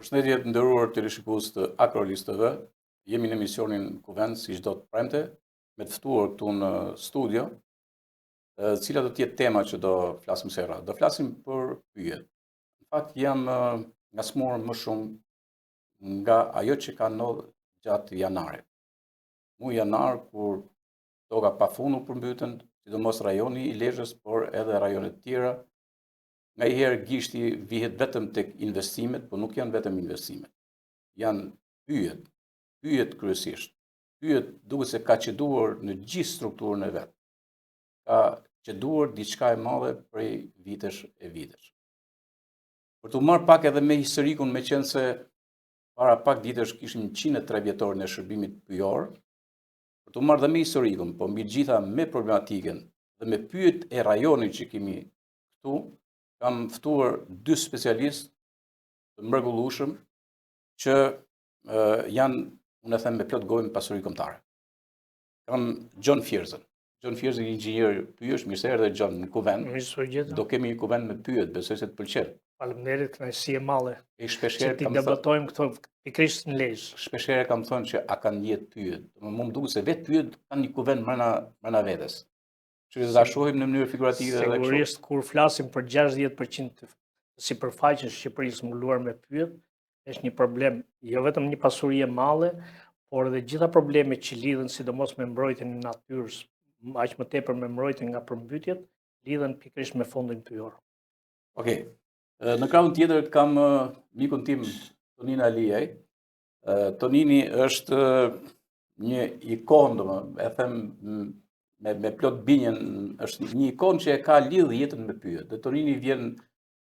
Përshëndetje të nderuar teleshikues të Akrolis TV. Jemi në emisionin Kuvend si çdo të premte, me të ftuar këtu në studio, cila do të jetë tema që do flasim së radhë. Do flasim për pyjet. Në fakt jam ngasmuar më shumë nga ajo që ka ndodhur gjatë janarit. Muaj janar kur toka pafund u përmbytën, sidomos rajoni i Lezhës, por edhe rajonet tjera. Ngaherë gishti vihet vetëm tek investimet, por nuk janë vetëm investimet. Janë pyjet kryesisht. Pyjet duket se ka qeduar në gjithë strukturën e vet. Ka qeduar diçka e madhe prej vitesh e vitesh. Për të marrë pak edhe me historikun, me qenë se para pak ditësh kishim 103 vjetorin e shërbimit pyjor, për të marrë dhe me historikun, po mbi gjitha me problematikën dhe me pyjet e rajonit që kemi këtu, kam ftuar dy specialistë të mrekullueshëm që janë, unë e them me plot gojë, pasuri kombëtare. Kam Gjon Fierzën. Gjon Fierzën, inxhinier pyjesh, mirë se erdhe Gjon në Kuvend. Do kemi një Kuvend me pyjet, besoj se të pëlqen. Faleminderit, kënaqësi e madhe. Shpeshherë kam debatojmë këto pikërisht në Lezhë. Shpeshherë kam thënë që a kanë jetë pyjet. Më duket se vetë pyjet kanë një Kuvend brenda vetes. Që ta shohim në mënyrë figurative edhe kështu. Sigurisht kur flasim për 60% të sipërfaqes së Shqipërisë mbuluar me pyjet, është një problem, jo vetëm një pasuri e madhe, por edhe gjitha problemet që lidhen sidomos me mbrojtjen e natyrës, aq më tepër me mbrojtjen nga përmbytjet, lidhen pikërisht me fondin pyjor. Okej. Në krahun tjetër kam mikun tim Tonin Aliaj. Tonini është një ikon, e them me plot binjen, është një ikon që e ka lidhë jetën me pyjet. Dhe Tonini vjen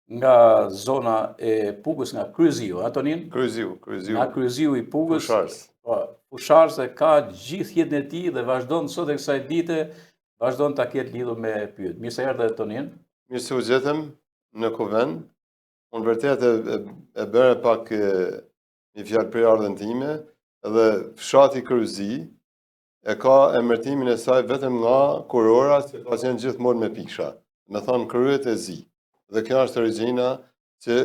nga zona e Pugës, nga Kryziu, a Tonin? Kryziu. Nga Kryziu i Pugës. Fusharës. Ka gjithë jetën e tij dhe vazhdon sot e kësaj dite, vazhdon ta ketë lidhur me pyjet. Mirë se erdhe Tonin. Mirë se u gjetëm në Kuvend. Unë vërtet e bëre pak një fjalë për ardhen time, edhe fshati Kryzi e ka emërtimin e saj vetëm nga kurora që ka qenë gjithmonë me piksha. Me thonë kryet e zi. Dhe kjo është origjina që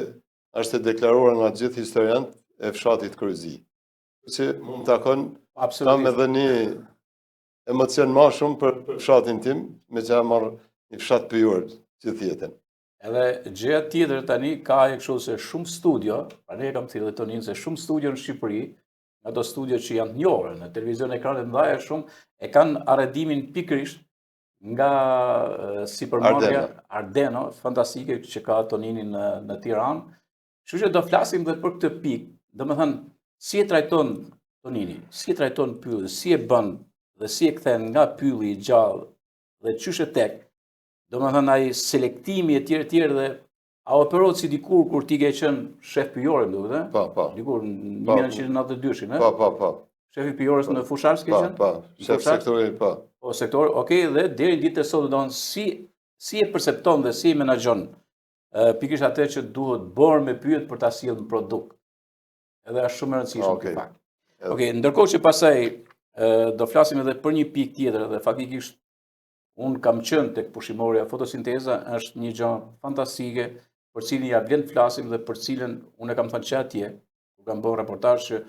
është e deklaruar nga gjithë historianët e fshatit Kryzi. Që mund të takon kam edhe një emocion ma shumë për fshatin tim, me që a marrë një fshat pyjor gjithë jetën. Edhe gjëja tjetër tani ka e kështu se shumë studio, pra ne kam thënë Tonin se shumë studio në Shqipëri, ato studio që janë të njohura në televizion, ekranet mëdha shumë, e kanë arredimin pikërisht nga sipërmarrja Ardeno, fantastike që ka Tonini në Tiranë. Kështu që do flasim dhe për këtë pikë, domethënë si e trajton Tonini, si e trajton pyllin, si e bën dhe si e kthen nga pylli i gjallë dhe çysh e tek. Domethënë ai selektimi e tjerë dhe a operohet si dikur kur ti ke qenë shef pyjor, më duket, Po. Dikur në 1992-shin, Po. Shefi pyjorës në Fusharës ke qenë? Po. Shef sektori, po. Po, sektor, okej, dhe deri ditën e sotme don si e percepton dhe si e menaxhon pikërisht atë që duhet bërë me pyjet për ta sjellë në produkt. Edhe është shumë e rëndësishme këtë fakt. Okej, ndërkohë që pasaj do flasim edhe për një pikë tjetër dhe faktikisht unë kam qenë tek pushimorja fotosinteza, është një gjë fantastike për cilin ja vlen të flasim dhe për cilën unë e kam thënë që atje, ku kam bërë reportazh që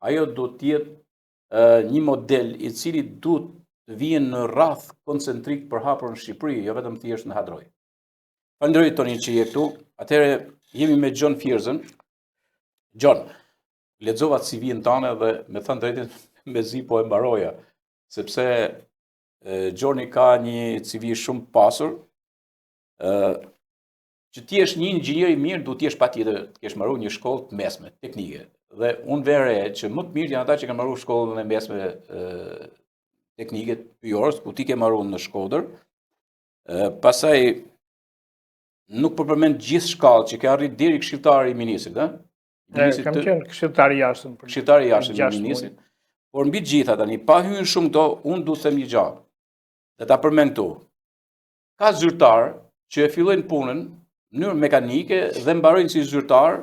ajo do të jetë një model i cili duhet të vijë në rrath koncentrik për hapur në Shqipëri, jo vetëm thjesht në Hadroj. Falenderoj Tonin që je këtu. Atëherë jemi me Gjon Fierzën. Gjon, lexova CV-n tënde dhe me thënë drejtën mezi po e mbaroja, sepse Gjoni ka një CV shumë pasur, që ti jesh një inxhinier i mirë, duhet të jesh patjetër të kesh mbaruar një shkollë të mesme, teknike. Dhe unë vere që më të mirë janë ata që kanë mbaruar shkollën e mesme teknike pyjorës, ku ti ke mbaruar në Shkodër. Pastaj nuk përmend gjithë shkallë që ke arrit deri këshilltari i ministrit, ëh? Kam qenë këshilltari i jashtëm. Këshilltari i jashtëm i ministrit. Por mbi gjitha tani, pa hyrë shumë këto, unë duhet të them një gjë. Dhe ta përmend këtu. Ka zyrtar që e fillojnë punën në mënyrë mekanike dhe mbarojnë si zyrtar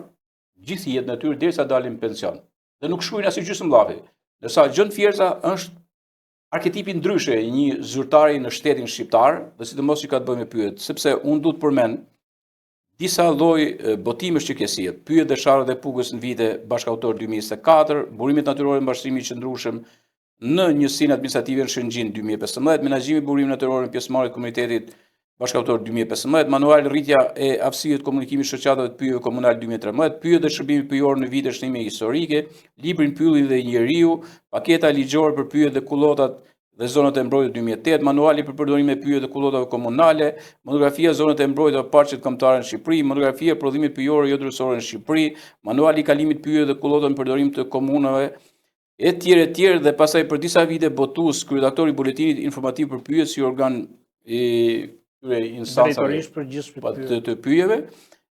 gjithë jetën e tyre derisa dalin në pension. Dhe nuk shkruajnë as gjysmëllafë. Ndërsa Gjon Fierza është arketipi ndryshe i një zyrtari në shtetin shqiptar, dhe sidomos që ka të bëjë me pyjet, sepse unë duhet përmend disa lloj botimesh që kesit, pyet Dësharët e Pugës në vite bashkautor 2024, burimet natyrore mbështrimi i qëndrueshëm në njësinë administrative në Shëngjin 2015, menaxhimi i burimit natyror në pjesëmarrje të komunitetit bashkautor 2015, manual rritja e aftësive të komunikimit shoqatave të pyjeve komunal 2013, pyjet dhe shërbimi pyjor në vite shënime historike, librin Pyelli dhe njeriu, paketa ligjore për pyjet dhe kullotat dhe zonat e mbrojtjes 2008, manuali për përdorimin e pyjeve dhe kullotave komunale, monografia zonat e mbrojtura të parqet kombëtare në Shqipëri, monografia e prodhimit pyjor jo drejtësor në Shqipëri, manuali i kalimit pyjeve dhe kullotave në përdorim të komunave etj dhe pastaj për disa vite botues kryeredaktori i buletinit informativ për pyjet si organ i këtyre instancave të pyjeve.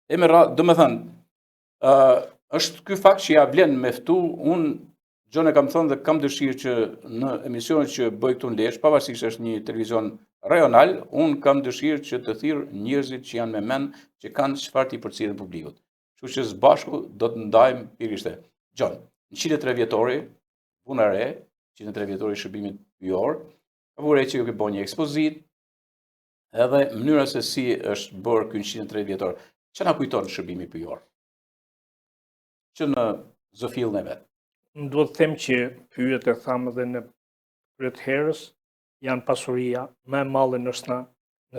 E me radhë, domethënë, është ky fakt që ja vlen me ftu, unë Gjon e kam thënë dhe kam dëshirë që në emisionet që bëj këtu në Lezhë, pavarësisht është një televizion rajonal, unë kam dëshirë që të thirr njerëzit që janë me mend, që kanë çfarë të përcjellin publikut. Kështu që së bashku do të ndajmë pikërisht. Gjon, në 103 vjetori, puna re, 103 vjetori shërbimit pyjor, ka vure që ju ke bën një ekspozit, edhe mënyra se si është bërë ky 103 vjetor. Çfarë na kujton shërbimi pyjor? Që në zëfillën e vet. Duhet të them që pyjet e thamë dhe në kryet herës janë pasuria më e madhe në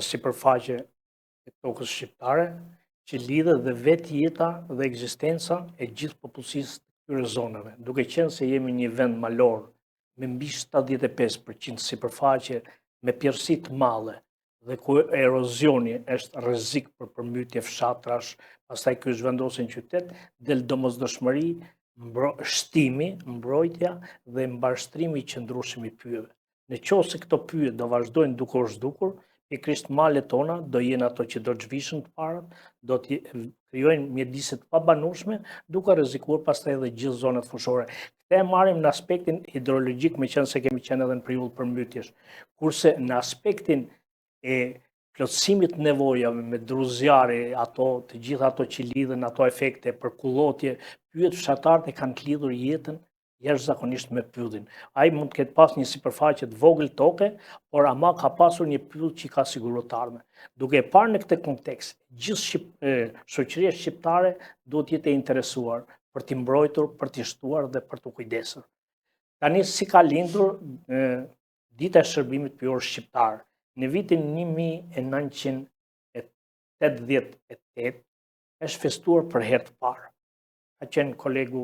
sipërfaqe e tokës shqiptare, që lidhet dhe vetë jeta dhe ekzistenca e gjithë popullsisë të këtyre zonave. Duke qenë se jemi një vend malor me mbi 75% sipërfaqe me pjerësi të madhe dhe ku erozioni është rrezik për përmbytje fshatrash, pastaj ky zhvendosen qytet, del domosdoshmëri, shtimi, mbrojtja dhe mbashtrimi i qëndrueshëm i pyjeve. Në qoftë se këto pyje do vazhdojnë duke u zhdukur, pikërisht malet tona do jenë ato që do të zhvishën të parat, do të krijojnë mjedise të pabanueshme, duke rrezikuar pastaj edhe gjithë zonat fushore. Këtë e marrim në aspektin hidrologjik, meqenëse se kemi qenë edhe në periudhë përmbytjesh. Kurse në aspektin e plotësimit nevojave me druzjarë, të gjitha ato që lidhen ato efekte për kullotje, pyet fshatarët e kanë të lidhur jetën jashtëzakonisht me pyllin. Ai mund të ketë pas një sipërfaqe të vogël toke, por ama ka pasur një pyll që ka siguruar të ardhmen. Duke e parë në këtë kontekst, gjithë shoqëria shqiptare duhet të jetë e interesuar për t'i mbrojtur, për t'i shtuar dhe për t'u kujdesur. Tani si ka lindur dita e shërbimit pyjor shqiptar? Në vitin 1988 është festuar për herë të parë. Ka qenë kolegu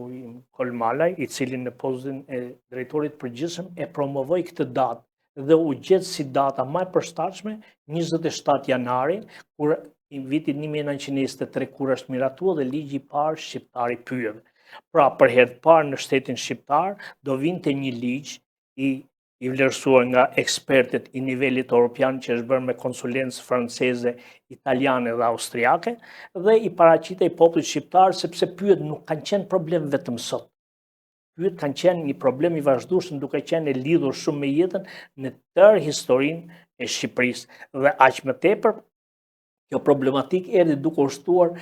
Kolmalaj, i cili në postën e drejtorit përgjithshëm e promovoi këtë datë dhe u gjet si data më e përshtatshme 27 janari, kur në vitin 1923 kur është miratuar dhe ligji i parë shqiptar i pyjeve. Pra, për herë të parë në shtetin shqiptar do vinte një ligj i vlerësuar nga ekspertet i nivelit europian, që është bërë me konsulencë franceze, italiane dhe austriake, dhe i paraqitej popullit shqiptar, sepse pyet nuk kanë qenë problem vetëm sot. Pyet kanë qenë një problem i vazhdueshëm, duke qenë e lidhur shumë me jetën në tërë historinë e Shqipërisë. Dhe aq më tepër, kjo problematik erdhi duke u shtuar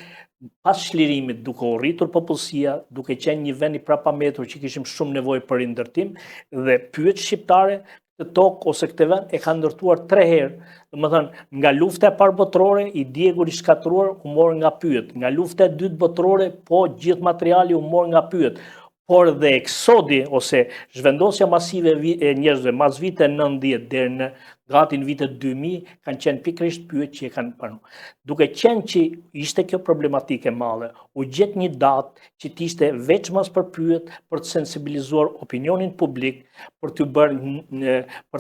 pas çlirimit, duke u rritur popullsia, duke qenë një vend i prapametur që kishim shumë nevojë për rindërtim, dhe pyet shqiptare këtë tokë ose këtë vend e kanë ndërtuar 3 herë. Domethënë, nga lufta e parë botërore, i djegur i shkatruar u mor nga pyet. Nga lufta e dytë botërore, po gjithë materiali u mor nga pyet. Por dhe eksodi ose zhvendosja masive e njerëzve mas vite 90 deri në gati në vitet 2000 kanë qenë pikërisht pyet që e kanë pranuar. Duke qenë që ishte kjo problematike madhe, u gjet një datë që t'ishte veçmas për pyet, për të sensibilizuar opinionin publik, për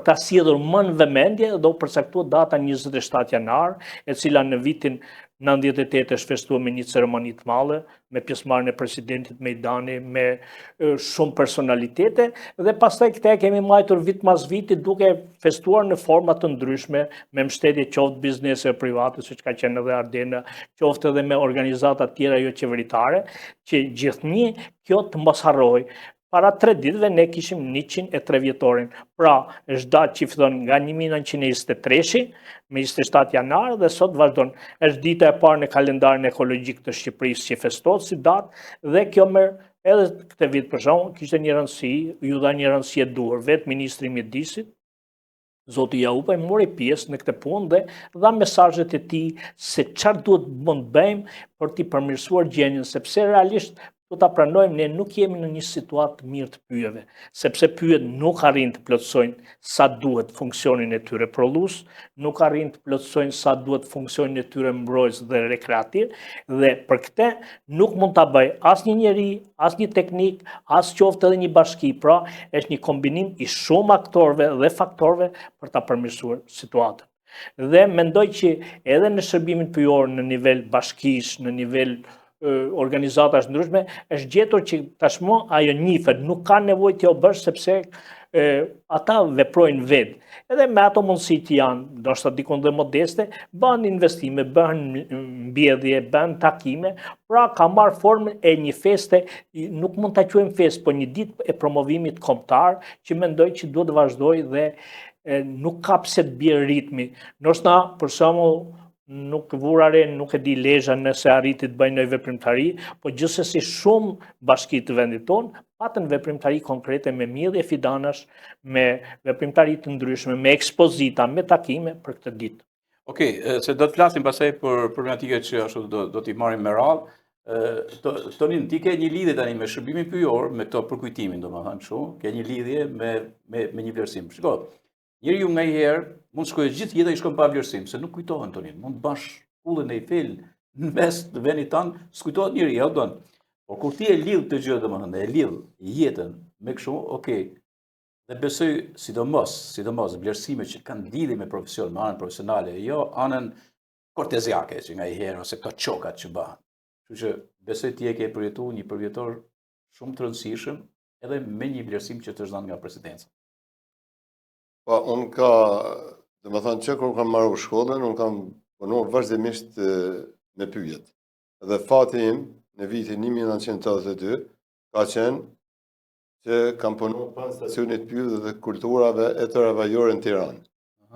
ta sjellur më në vëmendje dhe u përcaktuar data 27 janar, e cila në vitin 98 është festuar me një ceremoni të madhe, me pjesëmarrjen e presidentit Mejdani, me shumë personalitete, dhe pastaj këtë kemi mbajtur vit mas viti duke festuar në forma të ndryshme, me mbështetje qoftë biznese private, siç ka qenë edhe Ardena, qoftë edhe me organizata tjera jo qeveritare, që gjithnjë kjo të mos harrohej. Para 3 ditëve ne kishim 103 vjetorin. Pra, është datë që fillon nga 1923, me 27 janar, dhe sot vazhdon. Është dita e parë në kalendarin ekologjik të Shqipërisë që festohet si datë, dhe kjo merr edhe këtë vit për shkak kishte një rëndësi, ju dha një rëndësi e duhur vetë ministri i mjedisit, Zoti Jaupa mori pjesë në këtë punë dhe dha mesazhet e tij se çfarë duhet mund bëjmë për t'i përmirësuar gjendjen, sepse realisht do ta pranojmë, ne nuk jemi në një situatë të mirë të pyjeve, sepse pyjet nuk arrin të plotësojnë sa duhet funksionin e tyre prodhues, nuk arrin të plotësojnë sa duhet funksionin e tyre mbrojtës dhe rekreativ, dhe për këtë nuk mund ta bëj asnjë njeri, asnjë teknik, as qoftë edhe një bashki. Pra, është një kombinim i shumë aktorëve dhe faktorëve për ta përmirësuar situatën. Dhe mendoj që edhe në shërbimin pyjor në nivel bashkish, në nivel organizatash ndryshme, është gjetur që tashmë ajo njihet, nuk ka nevojë t'jo bësh sepse ata veprojnë vetë. Edhe me ato mundësi që janë, ndoshta dikon dhe modeste, bën investime, bën mbjedhje, bën takime, pra ka marrë formën e një feste, nuk mund ta quajmë festë, por një ditë e promovimit kombëtar që mendoj që duhet të vazhdojë dhe nuk ka pse të bjerë ritmi. Ndoshta për shembull nuk vurare, nuk e di Lezhë nëse arriti të bëjnë një veprimtari, po gjithsesi shumë bashki të vendit tonë patën veprimtari konkrete me mbledhje fidanash, me veprimtari të ndryshme, me ekspozita, me takime për këtë ditë. Okej, se do të flasim pastaj për problematike që ashtu do t'i marrim me radhë. Tonin, ti ke një lidhje tani me shërbimin pyjor, me këto përkujtimin, domethënë kështu, ke një lidhje me një vlerësim. Shiko, njeriu nganjëherë mund të shkojë gjithë jeta i shkon pa vlerësim, se nuk kujtohen tonin. Mund të bash pullën e Eiffel në mes të vendit tanë, s'kujtohet njëri, ja don. Por kur ti e lidh të gjë, domethënë, e lidh jetën me kështu, okay. Dhe besoj sidomos vlerësime që kanë lidhje me profesion, me anën profesionale, jo anën korteziake që nganjëherë ose këto çokat që bëhen. Kështu që besoj ti e ke përjetuar një përvjetor shumë të rëndësishëm edhe me një vlerësim që të është dhënë nga presidenca. Pa, unë ka, dhe më thënë që kur kam marrë shkollën, unë kam punuar vazhdimisht me pyjet. Dhe fati im në vitin 1982 ka qenë që kam punuar pranë stacionit pyjet dhe kulturave e të ravajore në Tiranë.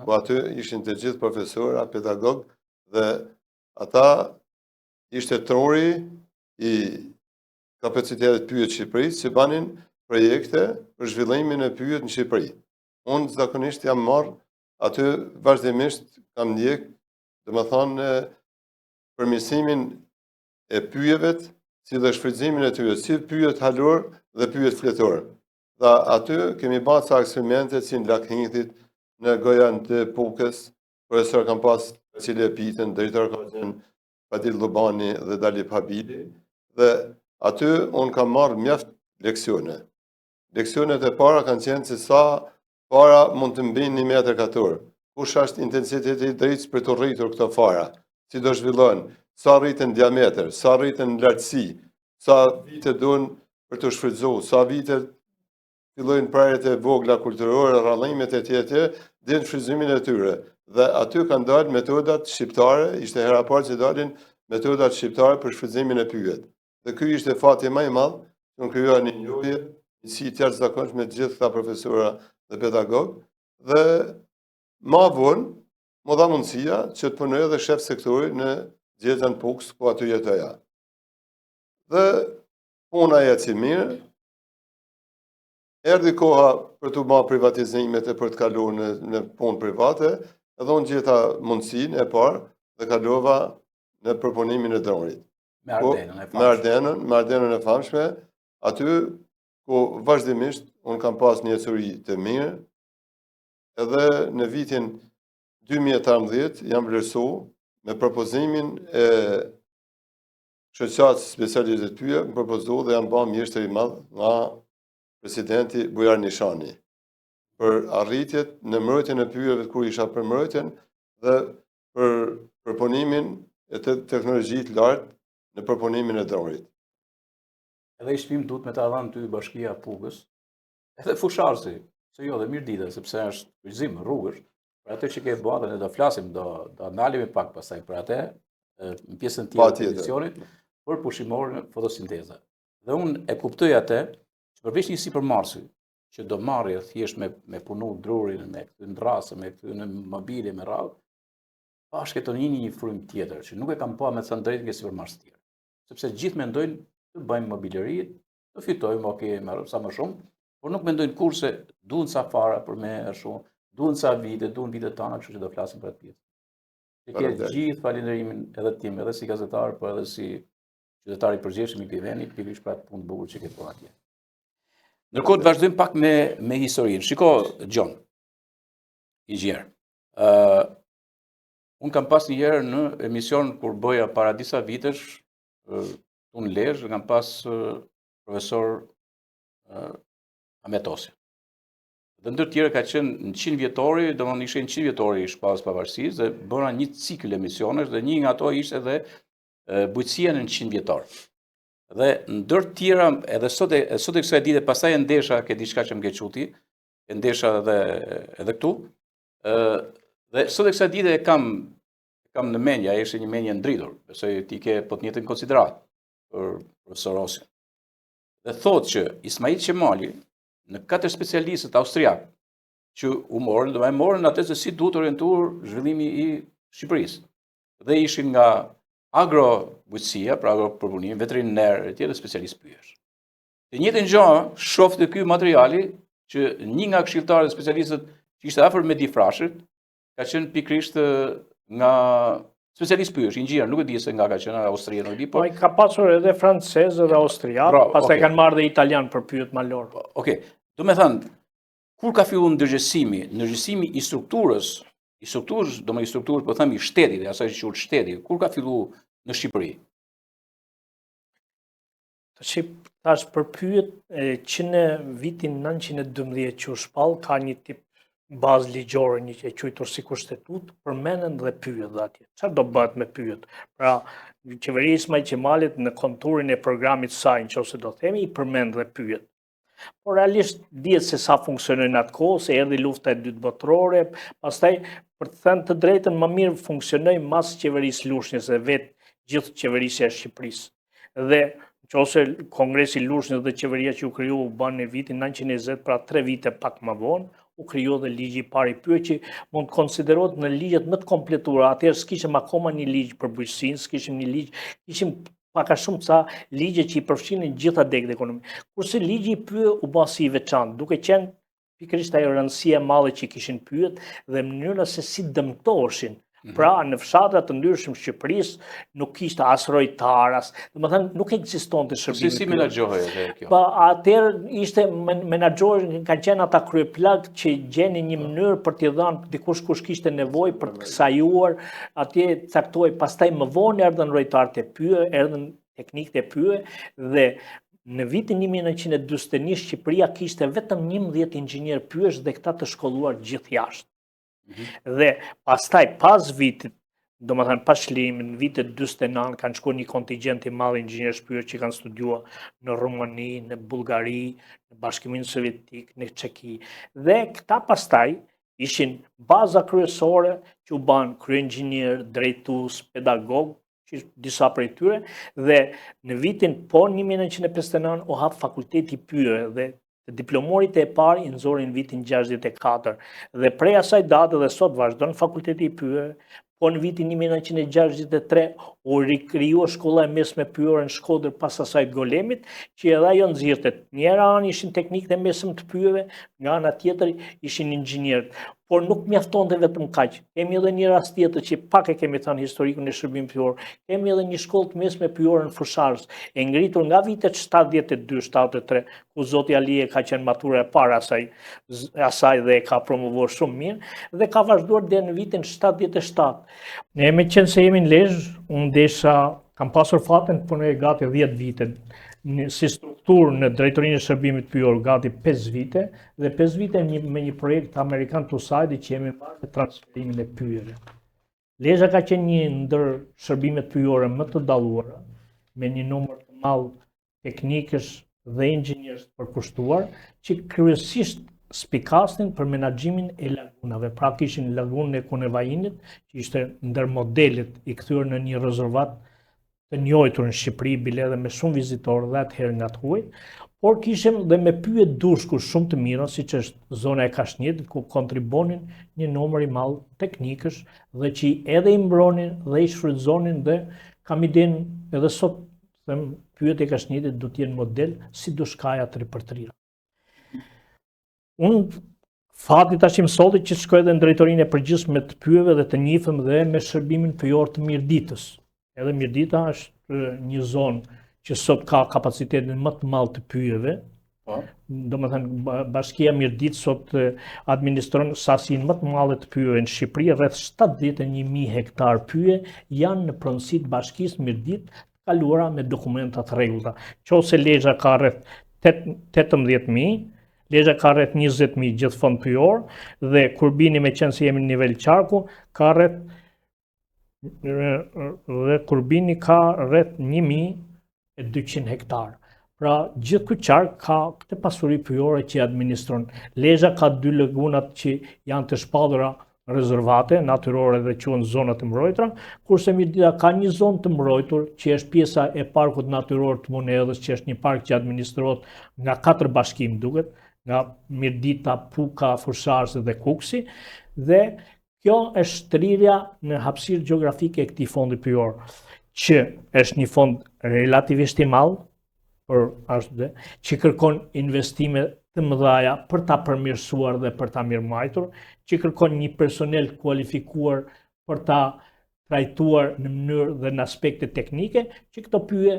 Po aty ishin të gjithë profesora, pedagog, dhe ata ishte truri i kapacitetit pyjet Shqipërisë që banin projekte për zhvillimin e pyjet në Shqipëri. Unë zakonisht jam marrë aty vazhdimisht kam ndjek, dhe më thonë, përmirësimin e pyjeve, si dhe shfrytëzimin e tyre, si pyjet halor dhe pyjet fletor. Dhe aty kemi bërë ca eksperimente si në Lakhithit, në Gojan të Pukës, profesor kam pas Cile Pitën, drejtor ka qenë Fadil Lubani dhe Dalip Habili, dhe aty unë kam marrë mjaft leksione. Leksionet e para kanë qenë se sa fara mund të mbinë 1 metër kator. Kush është intensiteti i drejtës për të rritur këto fara? Si do zhvillohen? Sa rritën diametër? Sa rritën lartësi? Sa vite duhen për të shfrytzuar? Sa vite fillojnë prerjet e vogla kulturore, rrallimet e tjetër, dhe në shfrytëzimin e tyre. Dhe aty kanë dalë metodat shqiptare, ishte hera parë që dalin metodat shqiptare për shfrytëzimin e pyjet. Dhe ky ishte fati më i madh, që krijuar një njohje, si të jashtëzakonshme me të gjithë këta profesora dhe pedagog, dhe ma vonë më dha mundësia që të punoj edhe shef sektori në Gjetën Pukës, ku aty jetoja. Dhe puna e si mirë, erdhi koha për të bërë privatizimet e për të kaluar në punë private, edhe unë gjeta mundësinë e parë dhe kalova në përpunimin e dronit. Me Ardenën e famshme, aty ku vazhdimisht unë kam pas një ecuri të mirë, edhe në vitin 2013 jam vlerësuar me propozimin e shoqatës specialiste të pyje, më propozuar dhe jam bërë mjeshtër i madh nga presidenti Bujar Nishani për arritjet në mbrojtjen e pyjeve kur isha për mbrojtjen dhe për përpunimin e teknologjisë të lartë në përpunimin e dronit. Edhe i shpim duhet me ta dhënë ty Bashkia Pukës, edhe fusharësi, se jo dhe mirë dita, sepse është kryqëzim rrugësh, për atë që ke bërë, ne do flasim, do ndalemi pak pastaj për atë, në pjesën tjetër të emisionit, për pushimorën fotosinteza. Dhe unë e kuptoj atë, që përveç një sipërmarrësi, që do marrë thjesht me punu drurin, me këtë ndrasë, me këtë në mobile, me radhë, bashkë një frymë tjetër, që nuk e kam pa me të thënë drejtë nga sipërmarrës tjetër. Sepse gjithë mendojnë të bëjmë mobilerit, të fitojmë, sa më shumë, por nuk mendojnë kurse duhen sa fara për me shumë, duhen ca vite, duhen vitet tona, kështu që do flasim për atë pjesë. Që ke gjithë falënderimin edhe tim, edhe si gazetar, por edhe si qytetar i përgjithshëm i këtij vendi, pikërisht për atë punë të bukur që ke bërë atje. Ndërkohë të vazhdojmë pak me historinë. Shiko, Gjon, inxhinier. Unë kam pas një herë në emision kur bëja para disa vitesh, unë Lezhë, kam pas profesor Ametosi. Dhe ndër tjerë ka qenë në 100 vjetori, do më ishe në 100 vjetori i Shpallës Pavarësisë, dhe bëra një cikël emisionesh, dhe një nga ato ishte edhe bujqësia në 100 vjetor. Dhe ndër tjera, edhe sot e kësaj dite, pastaj e ndesha, ke diçka që më ke quti, e ndesha edhe këtu, dhe sot e kësaj dite e kam në mendje, ishte një mendje ndritur, besoj ti ke po të njëjtën konsiderat për profesor Rosin. Dhe thotë që Ismail Qemali, në 4 specialistët austriak, që u morën atë se si duhet orientuar zhvillimi i Shqipërisë. Dhe ishin nga agrobujqësia, pra agropërpunim, veteriner, e tjerë specialist pyetje. Të njëjtën gjë shoh te ky materiali që një nga këshilltarët e specialistët që ishte afër me difrashët, ka qenë pikërisht nga specialist pyetje, inxhinier, nuk e di se nga ka qenë Austria, nuk e di, po ai ka pasur edhe francez edhe austriak, pastaj kanë marrë dhe italian për pyet malor. Okej. Do me thënë, kur ka filluar ndërgjegjësimi i strukturës, do me i strukturës, po themi, shtetit, dhe asaj që quhet shteti, kur ka filluar në Shqipëri? Tash për pyet që në vitin 912 që u shpall ka një tip bazë ligjore, një që e quajtur si kushtetut, përmenden dhe pyet dhe atje. Çfarë do bëhet me pyet? Pra, qeveria Ismail Qemalit në konturin e programit saj, nëse do themi, i përmend dhe pyet. Por realisht dihet se sa funksionojnë atë kohë, se erdhi lufta e dytë botërore, pastaj për të thënë të drejtën më mirë funksionoi mas qeverisë Lushnjës dhe vetë gjithë qeverisja e Shqipërisë. Dhe nëse Kongresi i Lushnjës dhe qeveria që u krijua u bën në vitin 920, pra 3 vite pak më vonë, u krijua dhe ligji i parë i pyet që mund të konsiderohet në ligjet më të kompletuara. Atëherë s'kishim akoma një ligj për bujqësinë, s'kishim një ligj, kishim pak a shumë sa ligje që i përfshinin gjitha degët ekonomike. Kurse ligji i pyet u bë si i veçantë, duke qenë pikërisht ajo rëndësia e madhe që kishin pyet dhe mënyra se si dëmtoheshin. Pra, në fshatrat të ndryshëm Shqipërisë nuk kishte as rojtar, domethënë nuk ekzistonte shërbimi. Si menaxhohej edhe kjo? Po atëherë ishte menaxhorë, kanë qenë ata kryeplagë që gjenin një mënyrë për t'i dhënë dikush kush kishte nevojë për të sajuar, atje caktoi, pastaj më vonë erdhën rojtarët e pyë, erdhën teknikët e pyë dhe në vitin 1941 Shqipëria kishte vetëm 11 inxhinier pyësh dhe këta të shkolluar gjithë jashtë. Dhe pastaj pas vitit, domethënë pas çlimit, në vitet 49 kanë shkuar një kontingjent i madh inxhinierësh pyetje që kanë studiuar në Rumani, në Bullgari, në Bashkimin Sovjetik, në Çeki. Dhe këta pastaj ishin baza kryesore që u bën krye-inxhinier, drejtues, pedagog, që disa prej tyre, dhe në vitin po 1959 u hap fakulteti i pyjeve dhe të diplomorit e parë i nxorën në vitin 64 dhe prej asaj date dhe sot vazhdon fakulteti i pyjeve, po në vitin 1963 u rikrijua shkolla e mesme pyjore në Shkodër pas asaj të Golemit, që edhe ajo nxirtet. Njëra anë ishin teknikët e mesëm të pyjeve, nga ana tjetër ishin inxhinierët. Por nuk mjaftonte vetëm kaq. Kemi edhe një rast tjetër që pak e kemi thënë historikun e shërbimit pyjor. Kemi edhe një shkollë të mesme pyjore në Fusharës, e ngritur nga vitet 72-73, ku zoti Alije ka qenë matura e parë asaj dhe e ka promovuar shumë mirë, dhe ka vazhduar deri në vitin 77. Ne me qenë se jemi në Lezhë, unë desha kam pasur fatin të punoj gati 10 vite. Si strukturë në drejtorinë e shërbimit pyjor gati 5 vite dhe 5 vite me një projekt American to Side që jemi marrë me transferimin e pyjeve. Lezhë ka qenë një ndër shërbimet pyjore më të dalluara, me një numër të madh teknikësh dhe inxhinierësh të përkushtuar, që kryesisht spikasnin për menaxhimin e lagunave. Pra kishin lagunën e Kunevajinit, që ishte ndër modelet i kthyer në një rezervat të njohur në Shqipëri, bile edhe me shumë vizitorë dhe atëherë nga të huaj, por kishim dhe me pyjet dushku shumë të mira, siç është zona e Kashnjetit, ku kontribonin një numër i madh teknikësh dhe që edhe i mbronin dhe i shfrytëzonin dhe kam idenë edhe sot them pyjet e Kashnjetit do të jenë model si dushkaja 3x3. Unë Fati tash më solli që shkoj edhe në drejtorinë e përgjithshme të pyjeve dhe të njifëm dhe me shërbimin pyjor të Mirditës. Edhe Mirdita është një zonë që sot ka kapacitetin më të madh të pyjeve. Domethënë Bashkia Mirdit sot administron sasinë më të madhe të pyjeve në Shqipëri, rreth 71.000 hektar pyje janë në pronësitë Bashkisë Mirdit të kaluara me dokumenta të rregullta. Qose Lezhë ka rreth 18.000, Lezhë ka rreth 20.000 gjithfond pyjor dhe Kurbini, me qenë se jemi në nivel qarku, ka rreth 1.200 hektar. Pra gjithë ky qark ka këtë pasuri pyjore që administron. Lezhë ka 2 lagunat që janë të shpallura rezervate natyrore dhe quhen zonat të mbrojtura, kurse Mirdita ka një zonë të mbrojtur që është pjesa e parkut natyror të Monedhës, që është një park që administrohet nga 4 bashki, më duket, nga Mirdita, Puka, Fusharës dhe Kuksi, dhe kjo është shtrirja në hapësirë gjeografike e këtij fondi pyjor, që është një fond relativisht i madh, që kërkon investime të mëdha për ta përmirësuar dhe për ta mirëmbajtur, që kërkon një personel kualifikuar për ta trajtuar në mënyrë dhe në aspekte teknike, që këto pyje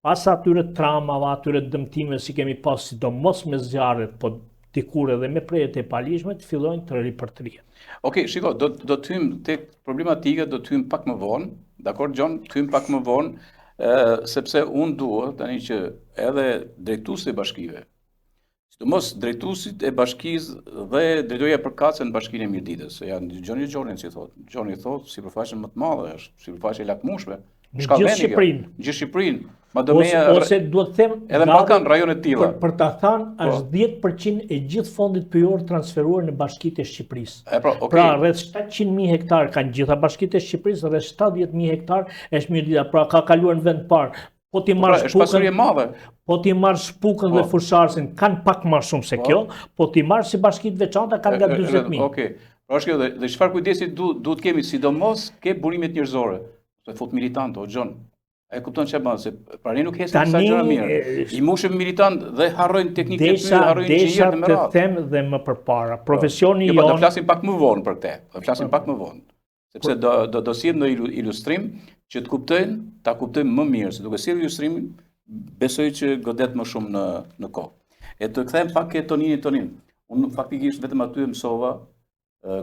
pas atyre tramave, atyre dëmtime si kemi pas, sidomos me zjarret, po dikur edhe me prejet e palishme, të fillojnë të ripërtrihen. Okej, shiko, do të hym tek problematika, do të hym pak më vonë, dakor Gjon, të hym pak më vonë, sepse unë dua tani që edhe drejtuesit e bashkive, sidomos drejtuesit e bashkisë dhe drejtoria e përkatëse në Bashkinë e Mirditës, se janë Gjoni si thotë. Gjoni thotë sipërfaqen më të madhe është, sipërfaqe e lakmueshme. Në gjithë Shqipërinë. Gjithë Shqipërinë. Ose duhet të them edhe në Ballkan, rajone të tilla. Për ta thënë është 10% e gjithë fondit pyjor transferuar në bashkitë e Shqipërisë. Pra rreth 700.000 hektar kanë gjitha bashkitë e Shqipërisë, rreth 70.000 hektar është Mirdita, pra ka kaluar në vend parë. Po ti marrësh Shpukën dhe Fusharësin, kanë pak më shumë se kjo, po ti marrësh si bashkitë veçanta kanë nga 40.000. Okej. Pra është kjo dhe çfarë kujdesi duhet kemi, sidomos ke burimet njerëzore. Se fut militant o Gjon. E kupton çfarë bën, se pra ne nuk hesim sa gjëra mirë. I mushëm militant dhe harrojnë teknikën e tyre, harrojnë gjërat e mëdha. Të them dhe më përpara, profesioni jon. Do të flasim pak më vonë për këtë. Do flasim pak më vonë. Sepse do siem në ilustrim që ta kuptojmë më mirë, se duke sjellë ilustrimin, besoj që godet më shumë në kohë. E të kthem pak ke Tonin. Unë faktikisht vetëm aty e mësova,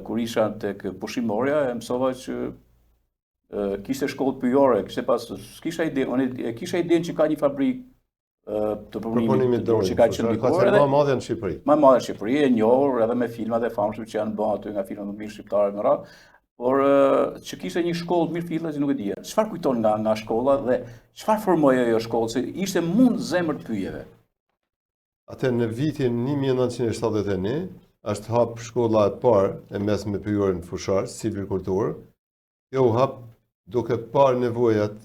kur isha tek pushimorja, e mësova që kishte shkollë pyjore, kisha idenë që ka një fabrikë të përpunimit dorë që ka qëndruar edhe më madhe në Shqipëri. Më madhe në Shqipëri, e njohur edhe me filmat e famshëm që janë bërë aty nga filmat më mirë shqiptare më radh, por që kishte një shkollë mirë fillë që nuk e dija. Çfarë kujton nga shkolla dhe çfarë formoi ajo shkollë, se ishte mund zemër të pyjeve? Atë në vitin 1971 është hap shkolla e parë e mesme pyjore në Fusharë, silvikulturë. Kjo u hap duke parë nevojat